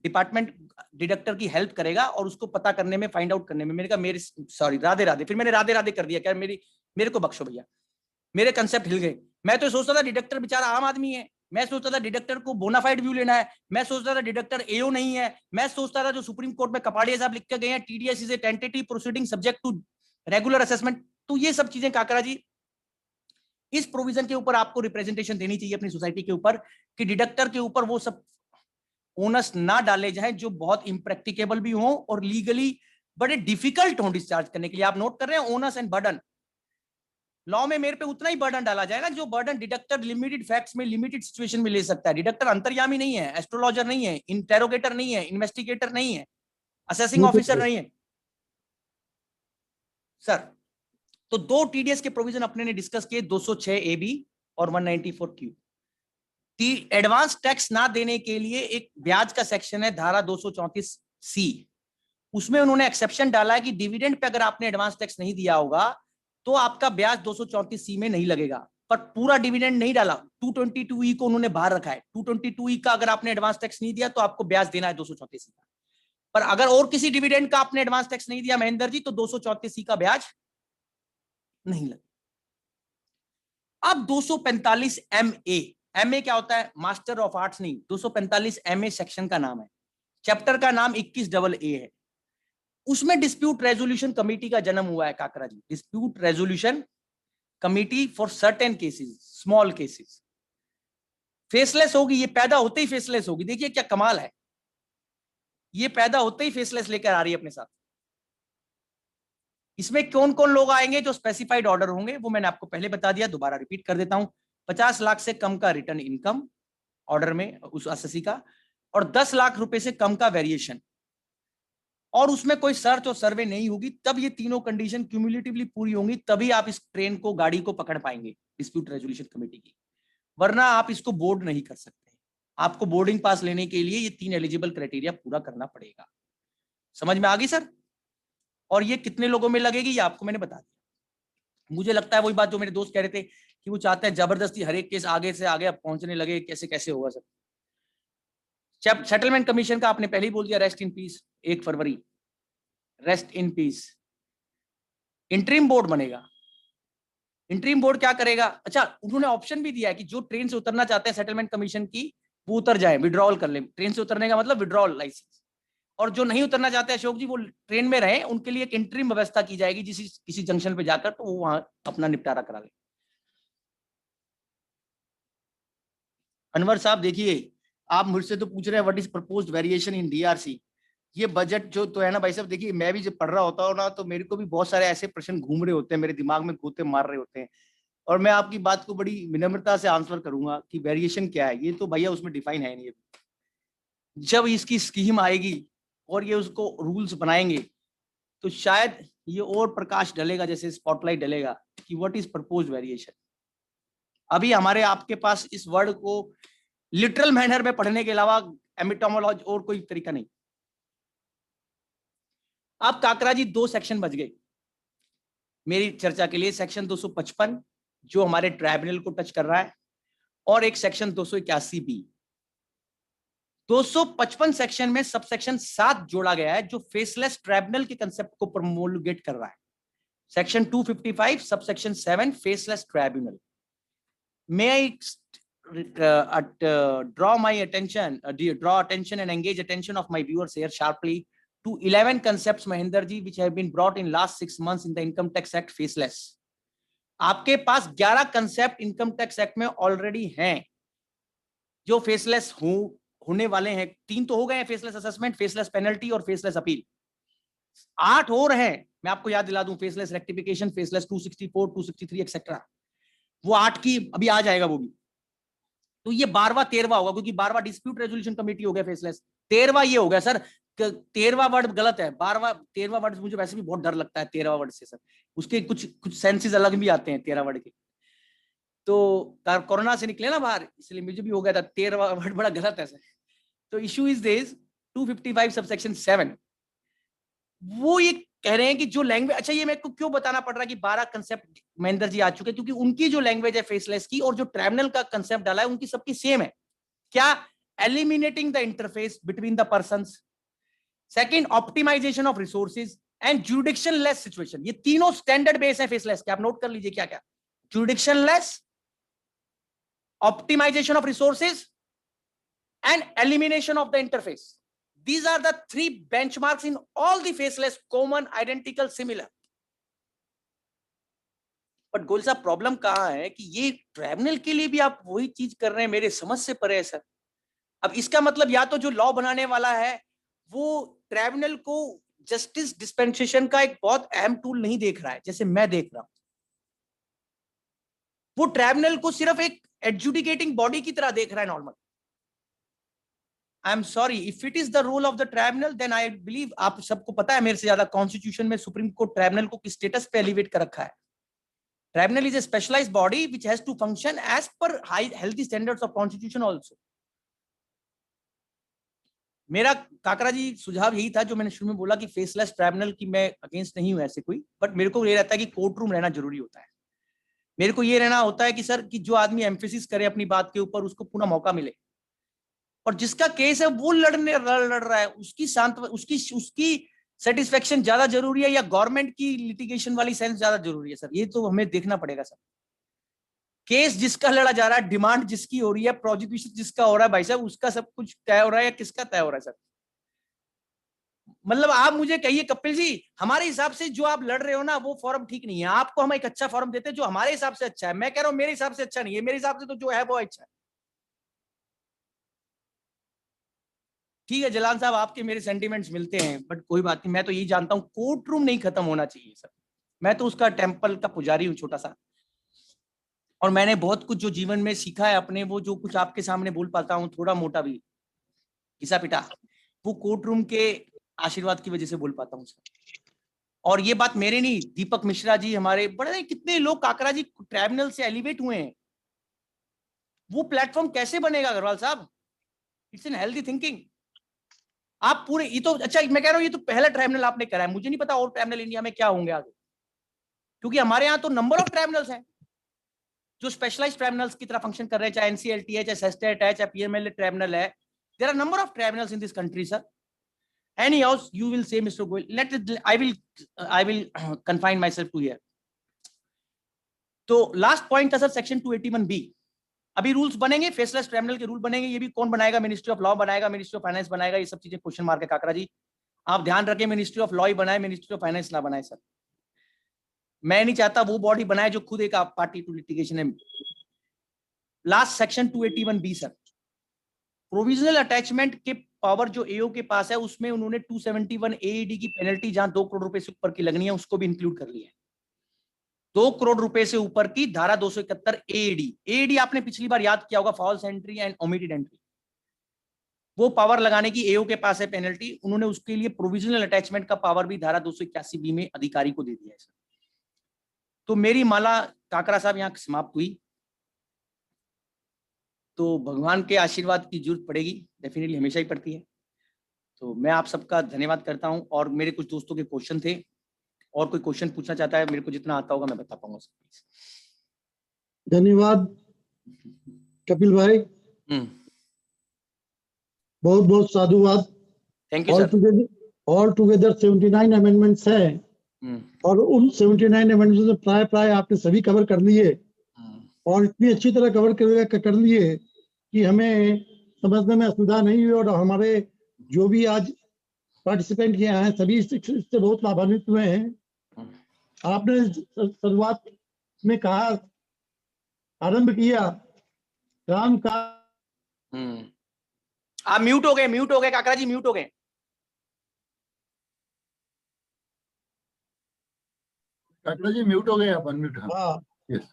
डिपार्टमेंट डिडक्टर की हेल्प करेगा और उसको पता करने में, फाइंड आउट करने में। मैंने कहा सॉरी, राधे राधे। फिर मैंने राधे राधे कर दिया, क्या मेरे को बख्शो भैया, मेरे कंसेप्ट हिल गए। मैं तो सोचता था डिडक्टर बेचारा आम आदमी है, मैं सोचता था डिडक्टर को बोनाफाइड व्यू लेना है, मैं सोचता था डिडक्टर एओ नहीं है, मैं सोचता था जो सुप्रीम कोर्ट में कपाड़िया साहब लिख के गए हैं, TDS is a tentative proceeding subject to regular assessment. तो ये सब चीजें काकरा जी, इस प्रोविजन के ऊपर आपको रिप्रेजेंटेशन देनी चाहिए अपनी सोसाइटी के ऊपर कि डिडक्टर के ऊपर वो सब ओनस ना डाले जाए जो बहुत इम्प्रैक्टिकेबल भी हो और लीगली बड़े डिफिकल्ट हो डिस्चार्ज करने के लिए। आप नोट कर रहे हैं ओनस एंड बर्डन। लॉ में मेरे पे उतना ही बर्डन डाला जाएगा जो बर्डन डिडक्टर लिमिटेड फैक्ट्स में, लिमिटेड सिचुएशन में ले सकता है। डिडक्टर अंतर्यामी नहीं है, एस्ट्रोलॉजर नहीं है, इंटेरोगेटर नहीं है, इन्वेस्टिगेटर नहीं है, असेसिंग ऑफिसर नहीं है सर। तो 2 टीडीएस के प्रोविजन अपने ने डिस्कस किए, 206AB और 194Q। एडवांस टैक्स ना देने के लिए एक ब्याज का सेक्शन है, धारा 234C। उसमें उन्होंने एक्सेप्शन डाला है कि डिविडेंड पे अगर आपने एडवांस टैक्स नहीं दिया होगा तो आपका ब्याज 234C में नहीं लगेगा, पर पूरा डिविडेंड नहीं डाला। 222E को उन्होंने बाहर रखा है। 222E का अगर आपने एडवांस टैक्स नहीं दिया तो आपको ब्याज देना है 234C का, पर अगर और किसी डिविडेंड का आपने एडवांस टैक्स नहीं दिया महेंद्र जी, तो 234C का ब्याज नहीं लगेगा। अब 245MA, MA क्या होता है? मास्टर ऑफ आर्ट्स नहीं, 245MA सेक्शन का नाम है, चैप्टर का नाम 21AA है। उसमें डिस्प्यूट रेजोल्यूशन कमेटी का जन्म हुआ है Kakra ji. Dispute resolution committee for certain cases, small cases. Faceless होगी, ये पैदा होते ही फेसलेस होगी। देखिए क्या कमाल है, ये पैदा होते ही फेसलेस लेकर आ रही है अपने साथ। इसमें कौन कौन लोग आएंगे? जो स्पेसिफाइड ऑर्डर होंगे, वो मैंने आपको पहले बता दिया, दोबारा रिपीट कर देता हूं। 50 लाख से कम का रिटर्न इनकम ऑर्डर में उस असेसी का, और 10 लाख रुपए से कम का वेरिएशन, और उसमें कोई सर्च और सर्वे नहीं होगी। तब ये तीनों कंडीशन क्यूमुलेटिवली पूरी होंगी, तभी आप इस ट्रेन को, गाड़ी को पकड़ पाएंगे डिस्प्यूट रेजोल्यूशन कमेटी की, वरना आप इसको बोर्ड नहीं कर सकते। आपको बोर्डिंग पास लेने के लिए ये 3 एलिजिबल क्राइटेरिया पूरा करना पड़ेगा। समझ में आ गई सर? और ये कितने लोगों में लगेगी ये आपको मैंने बता दिया। मुझे लगता है वही बात जो मेरे दोस्त कह रहे थे कि वो चाहते हैं जबरदस्ती हर एक केस आगे से आगे पहुंचने लगे, कैसे कैसे होगा सर। सेटलमेंट कमीशन का आपने पहले ही बोल दिया, rest in peace 1 February, rest in peace. Interim board बनेगा। इंटरिम बोर्ड क्या करेगा? अच्छा, उन्होंने ऑप्शन भी दिया है कि जो ट्रेन से उतरना चाहते हैं सेटलमेंट कमीशन की, वो उतर जाए, विड्रॉल कर ले। ट्रेन से उतरने का मतलब विड्रॉल लाइसेंस। और जो नहीं उतरना चाहते अशोक जी, वो ट्रेन में रहे, उनके लिए एक इंटरिम व्यवस्था की जाएगी किसी जंक्शन पे जाकर, तो वो वहां अपना निपटारा करा ले। अनवर साहब देखिए, आप मुझसे तो पूछ रहे हैं what is proposed variation in DRC. ये बजट जो तो है ना भाई साहब, देखिए मैं भी जब पढ़ रहा होता हूँ ना तो मेरे को भी बहुत सारे ऐसे प्रश्न घूम रहे होते हैं, मेरे दिमाग में गोते मार रहे होते हैं, और मैं आपकी बात को बड़ी विनम्रता से आंसर करूंगा कि वेरिएशन क्या है। ये तो भैया उसमें डिफाइन है नहीं। जब इसकी स्कीम आएगी और ये उसको रूल्स बनाएंगे तो शायद ये और प्रकाश डलेगा, जैसे स्पॉटलाइट डलेगा कि व्हाट इज प्रपोज वेरिएशन। अभी हमारे आपके पास इस वर्ड को लिटरल मैनर में पढ़ने के अलावा एमिटोमोलॉजी और कोई तरीका नहीं। अब काकरा जी 2 सेक्शन बच गए मेरी चर्चा के लिए, सेक्शन 255 जो हमारे ट्राइब्यूनल को टच कर रहा है, और एक सेक्शन 281B। 255 सेक्शन में सब सेक्शन 7 जोड़ा गया है जो फेसलेस ट्राइब्यूनल के कंसेप्ट को प्रोमोलगेट कर रहा है। Section 255 sub section 7 faceless tribunal. May I draw attention and engage attention of my viewers here sharply to 11 concepts, Mahinder ji, which have been brought in last 6 months in the Income Tax Act faceless. आपके पास 11 concept income tax act में already हैं जो faceless होने वाले हैं। 3 तो हो गए हैं, फेसलेस असेसमेंट, फेसलेस पेनल्टी और फेसलेस अपील। 8 और हैं, मैं आपको याद दिला दूं, फेसलेस रेक्टिफिकेशन, फेसलेस 264, 263 एक्सेट्रा। वो 8 की अभी आ जाएगा वो भी। तो ये 12वां 13वां होगा, क्योंकि 12वां डिस्प्यूट रेजोल्यूशन कमेटी हो गया फेसलेस, 13वां ये हो गया सर। 13वां वर्ड गलत है, 12वां 13वां वर्ड मुझे वैसे भी बहुत डर लगता है 13वां वर्ड से सर, उसके कुछ सेंसेस अलग भी आते हैं 13 वर्ड के। तो कोरोना से निकले ना बाहर, इसलिए मुझे भी हो गया था 13वां वर्ड बड़ा गलत है सर। तो इशू इज दिस 255 सबसेक्शन 7, वो ये कह रहे हैं कि जो लैंग्वेज, अच्छा ये मेरे को क्यों बताना पड़ रहा है कि 12 कंसेप्ट महेंद्र जी आ चुके हैं, क्योंकि उनकी जो लैंग्वेज है फेसलेस की और जो ट्राइब्यूनल का कंसेप्ट डाला है उनकी सबकी सेम है। क्या? Eliminating the interface between the persons, second optimisation of resources and jurisdiction less situation. ये तीनों स्टैंडर्ड बेस है फेसलेस के, आप नोट कर लीजिए क्या क्या। Jurisdiction less, optimisation of resources and elimination of the interface. These are the 3 benchmarks in all the faceless, common, identical, similar. But गोल साहब प्रॉब्लम कहां है कि ये ट्राइब्यूनल के लिए भी आप वही चीज कर रहे हैं, मेरे समझ से परे है सर। अब इसका मतलब या तो जो लॉ बनाने वाला है वो ट्राइब्यूनल को जस्टिस डिस्पेंसेशन का एक बहुत अहम टूल नहीं देख रहा है जैसे मैं देख रहा हूं, वो ट्राइब्यूनल को सिर्फ एक एडजुडिकेटिंग बॉडी की तरह देख रहा है normal. I am sorry, if it is the role of the tribunal then I believe, आप सबको पता है मेरे से ज्यादा, कॉन्स्टिट्यूशन में सुप्रीम कोर्ट ट्राइब्यूनल को किस स्टेटस पे एलिवेट कर रखा है। Tribunal is a specialised body which has to function as per high healthy standards of constitution also. मेरा काकरा जी सुझाव यही था जो मैंने शुरू में बोला कि फेसलेस ट्राइब्यूनल की मैं अगेंस्ट नहीं हूं ऐसे कोई, बट मेरे को ये रहता है कि कोर्ट रूम रहना जरूरी होता है। मेरे को ये रहना होता है कि सर कि जो आदमी एम्फेसिस करे अपनी बात के ऊपर उसको पूरा मौका मिले, और जिसका केस है वो लड़ रहा है उसकी सेटिस्फेक्शन ज्यादा जरूरी है या गवर्नमेंट की लिटिगेशन वाली सेंस ज्यादा जरूरी है सर, ये तो हमें देखना पड़ेगा सर। केस जिसका लड़ा जा रहा है, डिमांड जिसकी हो रही है, प्रोसिक्यूशन जिसका हो रहा है, भाई साहब उसका सब कुछ तय हो रहा है या किसका तय हो रहा है सर? मतलब आप मुझे कहिए कपिल जी, हमारे हिसाब से जो आप लड़ रहे हो ना वो फॉर्म ठीक नहीं है, आपको हम एक अच्छा फॉर्म देते हैं जो हमारे हिसाब से अच्छा है। मैं कह रहा हूं मेरे हिसाब से अच्छा नहीं है, मेरे हिसाब से तो जो है वो अच्छा है। ठीक है जलान साहब, आपके मेरे सेंटिमेंट्स मिलते हैं, बट कोई बात नहीं। मैं तो यही जानता हूं कोर्ट रूम नहीं खत्म होना चाहिए सर। मैं तो उसका टेम्पल का पुजारी हूं छोटा सा, और मैंने बहुत कुछ जो जीवन में सीखा है अपने, वो जो कुछ आपके सामने बोल पाता हूँ थोड़ा मोटा भी घिसा पिटा, वो कोर्ट रूम के आशीर्वाद की वजह से बोल पाता हूँ सर। और ये बात मेरे नहीं, दीपक मिश्रा जी हमारे बड़े, कितने लोग काकरा जी ट्राइब्यूनल से एलिवेट हुए हैं। वो प्लेटफॉर्म कैसे बनेगा अग्रवाल साहब? It's an healthy thinking. आप पूरे, ये तो अच्छा मैं कह रहा हूँ ये तो पहला ट्राइब्यूनल आपने करा है, मुझे नहीं पता और ट्राइब्यूनल इंडिया में क्या होंगे आगे, क्योंकि हमारे यहाँ तो नंबर ऑफ ट्राइब्यूनल्स हैं जो स्पेशलाइज्ड ट्राइब्यूनल्स की तरह फंक्शन कर रहे हैं, चाहे एनसीएलटी है, चाहे सेस्टेट है, चाहे पीएमएलए ट्राइब्यूनल है। There are number of tribunals in this country sir. Anyhow, you will say, Mr. Goyal, I will confine myself to here. तो लास्ट पॉइंट था सर सेक्शन 281B। अभी रूल्स बनेंगे, faceless tribunal के rule बनेंगे, ये भी कौन बनाएगा? मिनिस्ट्री ऑफ लॉ बनाएगा, मिनिस्ट्री ऑफ फाइनेंस बनाएगा, ये सब चीजें क्वेश्चन मार्क है काकरा जी। आप ध्यान रखें मिनिस्ट्री ऑफ लॉ ही बनाए, मिनिस्ट्री ऑफ फाइनेंस ना बनाए सर। मैं नहीं चाहता वो बॉडी बनाए जो खुद एक पार्टी टू लिटिगेशन है। Last section 281B sir, provisional attachment के पावर जो एओ के पास है उसमें उन्होंने 271 एईडी की पेनल्टी जहां 2 करोड़ रुपए से ऊपर की लगनी है उसको भी इंक्लूड कर लिया है। 2 करोड़ रुपए से ऊपर की धारा 271 एईडी। एईडी आपने पिछली बार याद किया होगा, false entry and omitted entry. वो पावर लगाने की एओ के पास है पेनल्टी, उन्होंने उसके लिए प्रोविजनल अटैचमेंट का पावर भी धारा 281 बी में अधिकारी को दे दिया है। तो मेरी माला काकरा साहब यहाँ समाप्त हुई। तो भगवान के आशीर्वाद की जरूरत पड़ेगी, डेफिनेटली हमेशा ही पड़ती है। तो मैं आप सबका धन्यवाद करता हूं। और मेरे कुछ दोस्तों के क्वेश्चन थे, और कोई क्वेश्चन पूछना चाहता है, मेरे को जितना आता होगा मैं बता पाऊंगा। धन्यवाद कपिल भाई, बहुत बहुत साधुवाद। Thank you sir. All together 79 amendments हैं और उन 79 अमेंडमेंट्स में प्राय आपने सभी कवर कर लिए और इतनी अच्छी तरह कवर कर लिए कि हमें समझने में असुविधा नहीं हुई। और हमारे जो भी आज पार्टिसिपेंट किए हैं सभी इससे बहुत लाभान्वित हुए हैं। आपने शुरुआत में कहा, आरंभ किया राम का। आप म्यूट हो गए काकरा जी, म्यूट हो गए। काकरा जी म्यूट हो गए, आप अनम्यूट। हाँ, यस।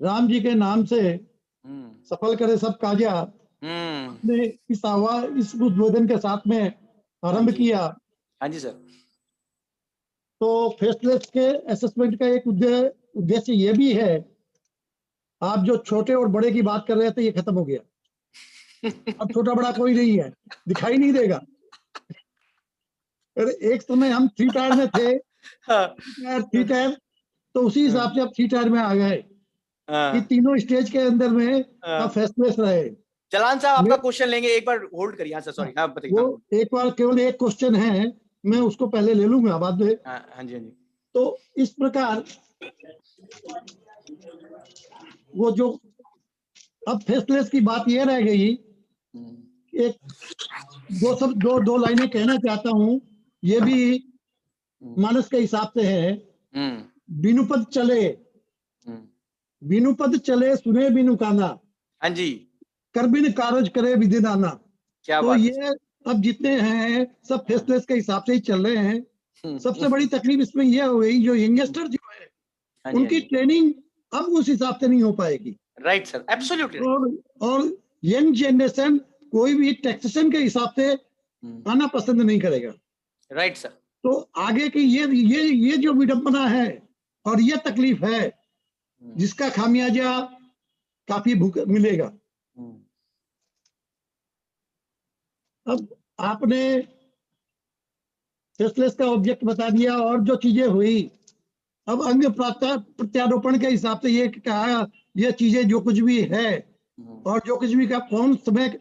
राम जी के नाम से सफल करे सब काजा ने इस उद्बोधन के साथ में आरंभ किया। हाँ जी सर। तो फेसलेस के असेसमेंट का एक उद्देश्य ये भी है, आप जो छोटे और बड़े की बात कर रहे थे ये खत्म हो गया। अब छोटा बड़ा कोई नहीं है, दिखाई नहीं देगा। अरे एक समय हम 3 टायर में थे, 3 टायर, तो उसी हिसाब से अब 3 टायर में आ गए कि तीनों स्टेज के अंदर में अब फेसलेस रहे। जलान साहब आपका क्वेश्चन लेंगे, एक बार होल्ड करिए। सर सॉरी, हाँ बताइए। वो एक बार केवल एक क्वेश्चन है, मैं उसको पहले ले लूंगा बाद में। हाँ जी, हाँ जी। तो इस प्रकार वो जो अब फेसलेस की बात ये रह गई, एक दो लाइनें कहना चाहता हूं, ये भी मानस के हिसाब से है। बिनुपद चले सुने बिनु काना। हाँ जी। कर बिन कारज करे विधि नाना। क्या तो बात ये अब जितने हैं सब फेसलेस के हिसाब से ही चल रहे हैं। सबसे बड़ी तकलीफ इसमें ये हो गई, जो यंगस्टर जो है उनकी ट्रेनिंग अब उस हिसाब से नहीं हो पाएगी। Right sir, absolutely. और यंग जनरेशन कोई भी टैक्सेशन के हिसाब से आना पसंद नहीं करेगा। Right sir. तो आगे की ये जो विडंबना है और ये तकलीफ है, जिसका खामियाजा काफी मिलेगा। अब आपने फेसलेस का ऑब्जेक्ट बता दिया और जो चीजें हुई, अब अंग प्रत्यारोपण के हिसाब से ये कहा, ये चीजें जो कुछ भी है और जो कुछ भी का कौन समय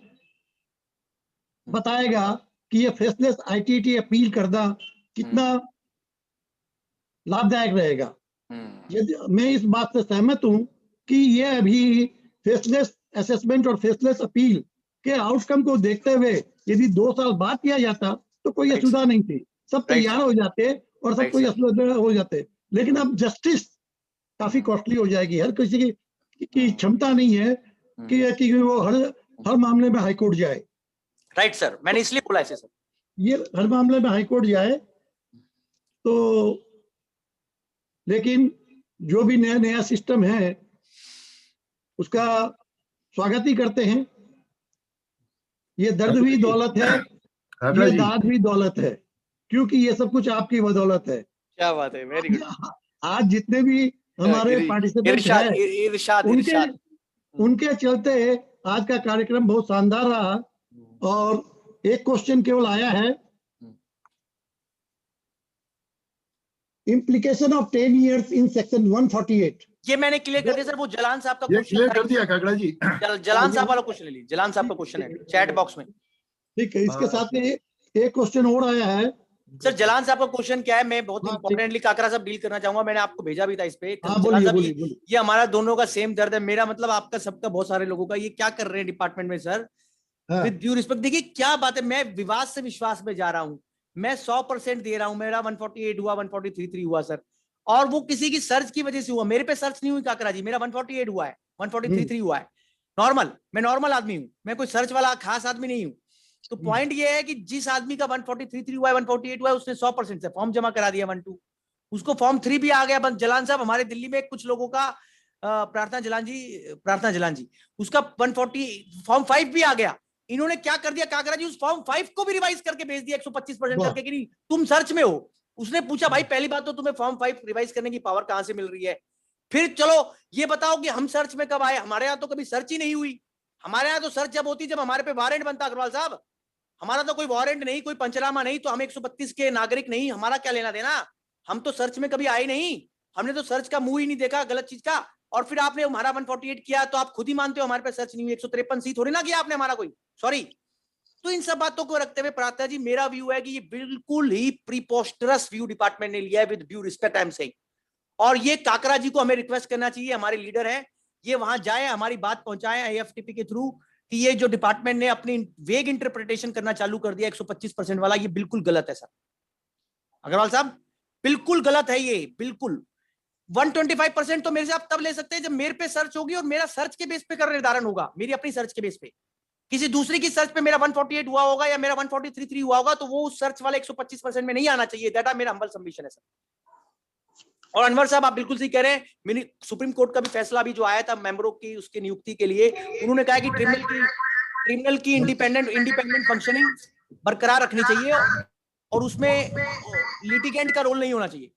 बताएगा कि ये फेसलेस आईटीटी अपील करना कितना लाभदायक रहेगा। मैं इस बात से सहमत हूं कि ये अभी फेसलेस असेसमेंट और फेसलेस अपील के आउटकम को देखते हुए यदि 2 साल बाद किया जाता तो कोई असुविधा नहीं थी, सब तैयार हो जाते और सब कोई असुविधा हो जाते। लेकिन अब जस्टिस काफी कॉस्टली हो जाएगी। हर किसी की क्षमता नहीं है कि वो हर मामले में हाईकोर्ट जाए। राइट सर, मैंने इसलिए बोला ऐसे सर, ये हर मामले में हाईकोर्ट जाए। तो लेकिन जो भी नया सिस्टम है उसका स्वागत ही करते हैं। ये दर्द भी दौलत है, ये दाद भी दौलत है, क्योंकि ये सब कुछ आपकी बदौलत है। क्या बात है, वेरी गुड। आज जितने भी हमारे पार्टिसिपेंट हैं उनके चलते आज का कार्यक्रम बहुत शानदार रहा। और एक क्वेश्चन केवल आया है, implication of 10 years in section 148। ये मैंने क्लियर कर दिया सर, वो जलान साहब का क्वेश्चन क्लियर कर दिया काकड़ा जी। जलान साहब वाला क्वेश्चन ले लीजिए, जलान साहब का क्वेश्चन है चैट बॉक्स में। ठीक है, इसके साथ में एक क्वेश्चन और आया है सर। जलान साहब का क्वेश्चन क्या है, मैं बहुत इंपॉर्टेंटली काकरा साहब डील करना चाहूंगा, मैंने आपको भेजा भी था इस पे। जलान साहब, ये हमारा दोनों का सेम दर्द है, मेरा मतलब आपका सबका, बहुत सारे लोगों का। ये क्या कर रहे हैं डिपार्टमेंट में सर, विद ड्यू रिस्पेक्ट। देखिए क्या बात है, मैं विवाद से विश्वास में जा रहा हूं, मैं 100% दे रहा हूं। मेरा 148 हुआ, 143 हुआ सर, और वो किसी की सर्च की वजह से हुआ, मेरे पे सर्च नहीं हुई काकरा जी। मेरा 148 हुआ है, 143 हुआ है। नॉर्मल, मैं नॉर्मल आदमी हूं, मैं कोई सर्च वाला खास आदमी नहीं हूं। तो पॉइंट ये है कि जिस आदमी का 143 हुआ है, 148 हुआ है, उसने 100% से फॉर्म जमा करा दिया 1-2, उसको फॉर्म 3 भी आ गया। बस जलान साहब, हमारे दिल्ली में कुछ लोगों का प्रार्थना जलान जी, उसका 140 फॉर्म 5 भी आ गया। इन्होंने क्या कर दिया काकरा जी, उस फॉर्म 5 को भी रिवाइज करके भेज दिया 125% करके कि नहीं तुम सर्च में हो। उसने पूछा भाई पहली बात तो तुम्हें फॉर्म 5 रिवाइज करने की पावर कहां से मिल रही है? फिर चलो ये बताओ कि हम सर्च में कब आए? हमारे यहाँ तो कभी सर्च ही नहीं हुई। हमारे यहाँ तो सर्च जब होती जब हमारे पे वारंट बनता। अग्रवाल साहब, हमारा तो कोई वारंट नहीं, कोई पंचनामा नहीं, तो हम 132 के नागरिक नहीं, हमारा क्या लेना देना? हम तो सर्च में कभी आए नहीं, हमने तो सर्च का मुंह ही नहीं देखा गलत चीज का। और फिर आपने हमारा 148 किया तो आप खुद ही मानते हो हमारे पे सर्च नहीं हुई। 153 सी थोड़ी ना किया आपने हमारा कोई, सॉरी। तो इन सब बातों को रखते हुए प्रार्थना जी, मेरा व्यू है कि ये बिल्कुल ही प्रीपोस्टरस व्यू डिपार्टमेंट ने लिया है, with due respect I am saying. और ये काकरा जी को हमें रिक्वेस्ट करना चाहिए, हमारे लीडर हैं, ये वहां जाए, हमारी बात पहुंचाए AFTP के थ्रू कि ये जो डिपार्टमेंट ने अपनी वेग इंटरप्रिटेशन करना चालू कर दिया 125% वाला, ये बिल्कुल गलत है सर। अग्रवाल साहब बिल्कुल गलत है ये, बिल्कुल। 125% तो मेरे से आप तब ले सकते हैं जब मेरे पे सर्च होगी और मेरा सर्च के बेस पे कर निर्धारण होगा, मेरी अपनी सर्च के बेस पे। किसी दूसरी की सर्च पे मेरा 148 हुआ होगा या मेरा 143 हुआ होगा, तो वो उस सर्च वाले 125% में नहीं आना चाहिए। दैट मेरा हम्बल सबमिशन है सर। और अनवर साहब आप बिल्कुल सही कह रहे हैं, मेरी सुप्रीम कोर्ट का भी फैसला भी जो आया था मेंबरों की उसकी नियुक्ति के लिए, उन्होंने कहा कि ट्रिब्यूनल की इंडिपेंडेंट फंक्शनिंग बरकरार रखनी चाहिए और उसमें लिटिगेंट का रोल नहीं होना चाहिए।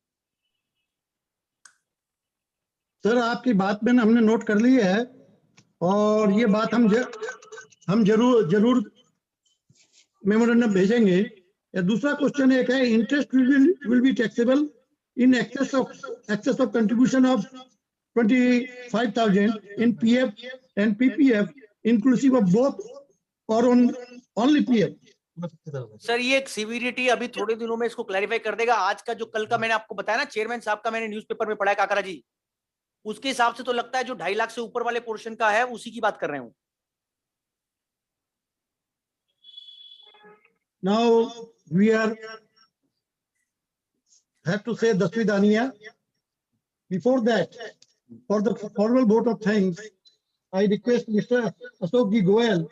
सर आपकी बात में हमने नोट कर ली है और ये बात हम जरूर मेमोरेंडम भेजेंगे। दूसरा क्वेश्चन एक है, interest will be taxable in excess of contribution of 25,000 in PF and PPF inclusive of both or only PF? Sir ये एक सीवीडीटी अभी थोड़े दिनों में इसको क्लैरिफाई कर देगा। आज का जो कल का मैंने आपको बताया ना चेयरमैन साहब का, मैंने न्यूज़पेपर में पढ़ा है काकरा जी, उसके हिसाब से तो लगता है जो 2.5 लाख से ऊपर वाले पोर्शन का है उसी की बात कर रहे हूं। Now we have to say Dasvidaniya. Before that, for the formal vote of thanks, I request Mr. Ashok G. Goel,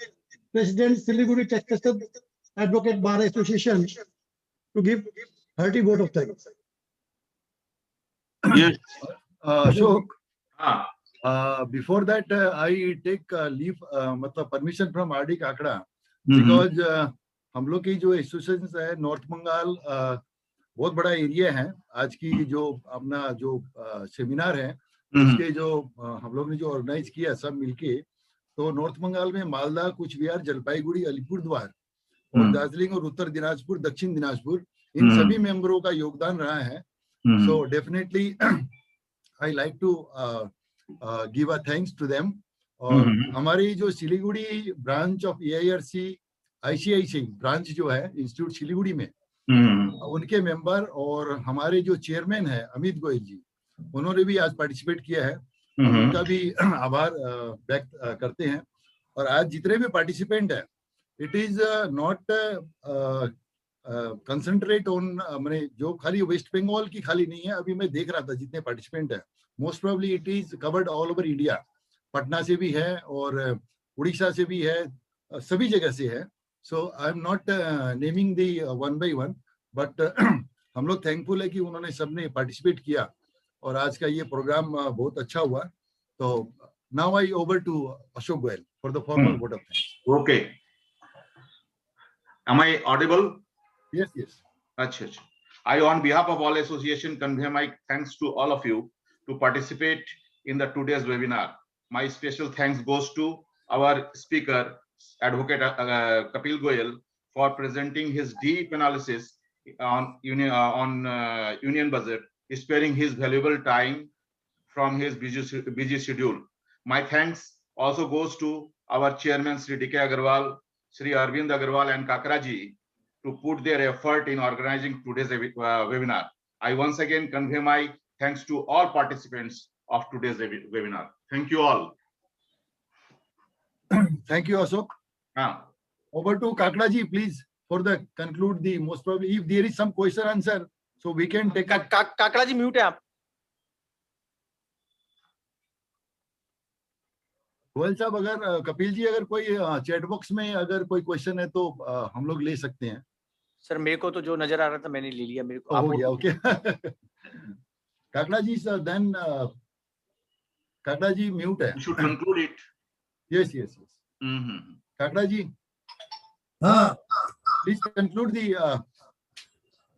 President Siliguri Taxation Advocate Bar Association, to give hearty vote of thanks. Yes, Ashok. Before that, I take leave, मतलब permission from RD Kakra, because हम लोग की जो association है north Bengal बहुत बड़ा area है। आज की जो अपना जो सेमिनार है उसके जो हम लोग ने जो ऑर्गेनाइज किया सब मिलके, तो नॉर्थ बंगाल में मालदा, कुछ बिहार, जलपाईगुड़ी, अलीपुरद्वार और दार्जिलिंग और उत्तर दिनाजपुर, दक्षिण दिनाजपुर, इन सभी मेंबरों का योगदान रहा है। So definitely I like to give a thanks to them. और हमारी जो Siliguri branch of AIRC ICIC branch जो है इंस्टीट्यूट सिलीगुड़ी में, उनके मेंबर और हमारे जो चेयरमैन है अमित गोयल जी, उन्होंने भी आज पार्टिसिपेट किया है, उनका भी आभार व्यक्त करते हैं। और आज जितने भी पार्टिसिपेंट है, it is not concentrate on, मैंने जो खाली वेस्ट बंगाल की खाली नहीं है, अभी मैं देख रहा था जितने पार्टिसिपेंट है, most probably it is covered all over India. Patna से भी है और उड़ीसा से भी है, सभी जगह से है। So I am not naming the one by one, but हम लोग थैंकफुल है कि उन्होंने सबने पार्टिसिपेट किया और आज का ये प्रोग्राम बहुत अच्छा हुआ। तो now I over to Ashok Goyal for the formal vote of thanks. Okay, am I audible? Yes, yes. अच्छा। I on behalf of all association convey my thanks to all of you to participate in the today's webinar. My special thanks goes to our speaker Advocate Kapil Goyal for presenting his deep analysis on union budget, sparing his valuable time from his busy schedule. My thanks also goes to our chairman Sri D.K. Agarwal, Sri Arvind Agarwal and Kakra ji to put their effort in organizing today's webinar. I once again convey my thanks to all participants of today's webinar. Thank you all. Thank you, Ashok. Over to Kakra ji, please, for the conclude the most probably, if there is some question answer, so we can take. Kakra ji mute है आप। गोयल साहब, अगर कपिल जी अगर कोई chat box में अगर कोई question है तो हम लोग ले सकते हैं। सर मेरे को तो जो नजर आ रहा था मैंने ले लिया, मेरे को हो गया, okay. Kakda ji sir, then Kakda ji mute है। We should conclude it. Yes yes yes, Kakda ji हाँ प्लीज कंक्लूड दी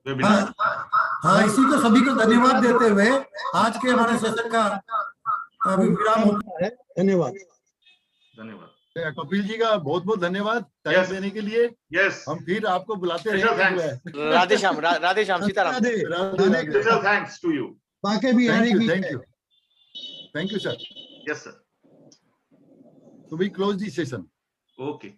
Webinar. हाँ, इसी को सभी को धन्यवाद देते हुए आज के हमारे सेशन का अभी विराम होता है। धन्यवाद। धन्यवाद। कपिल जी का बहुत बहुत धन्यवाद टाइम Yes. देने के लिए। Yes. हम फिर आपको बुलाते Special रहेंगे। Radhe Shyam, Radhe Shyam, Sitaram. Special thanks to you. बाकी भी थैंक हरी यू, की thank you, thank you sir. Yes, sir. So we close the session. Okay.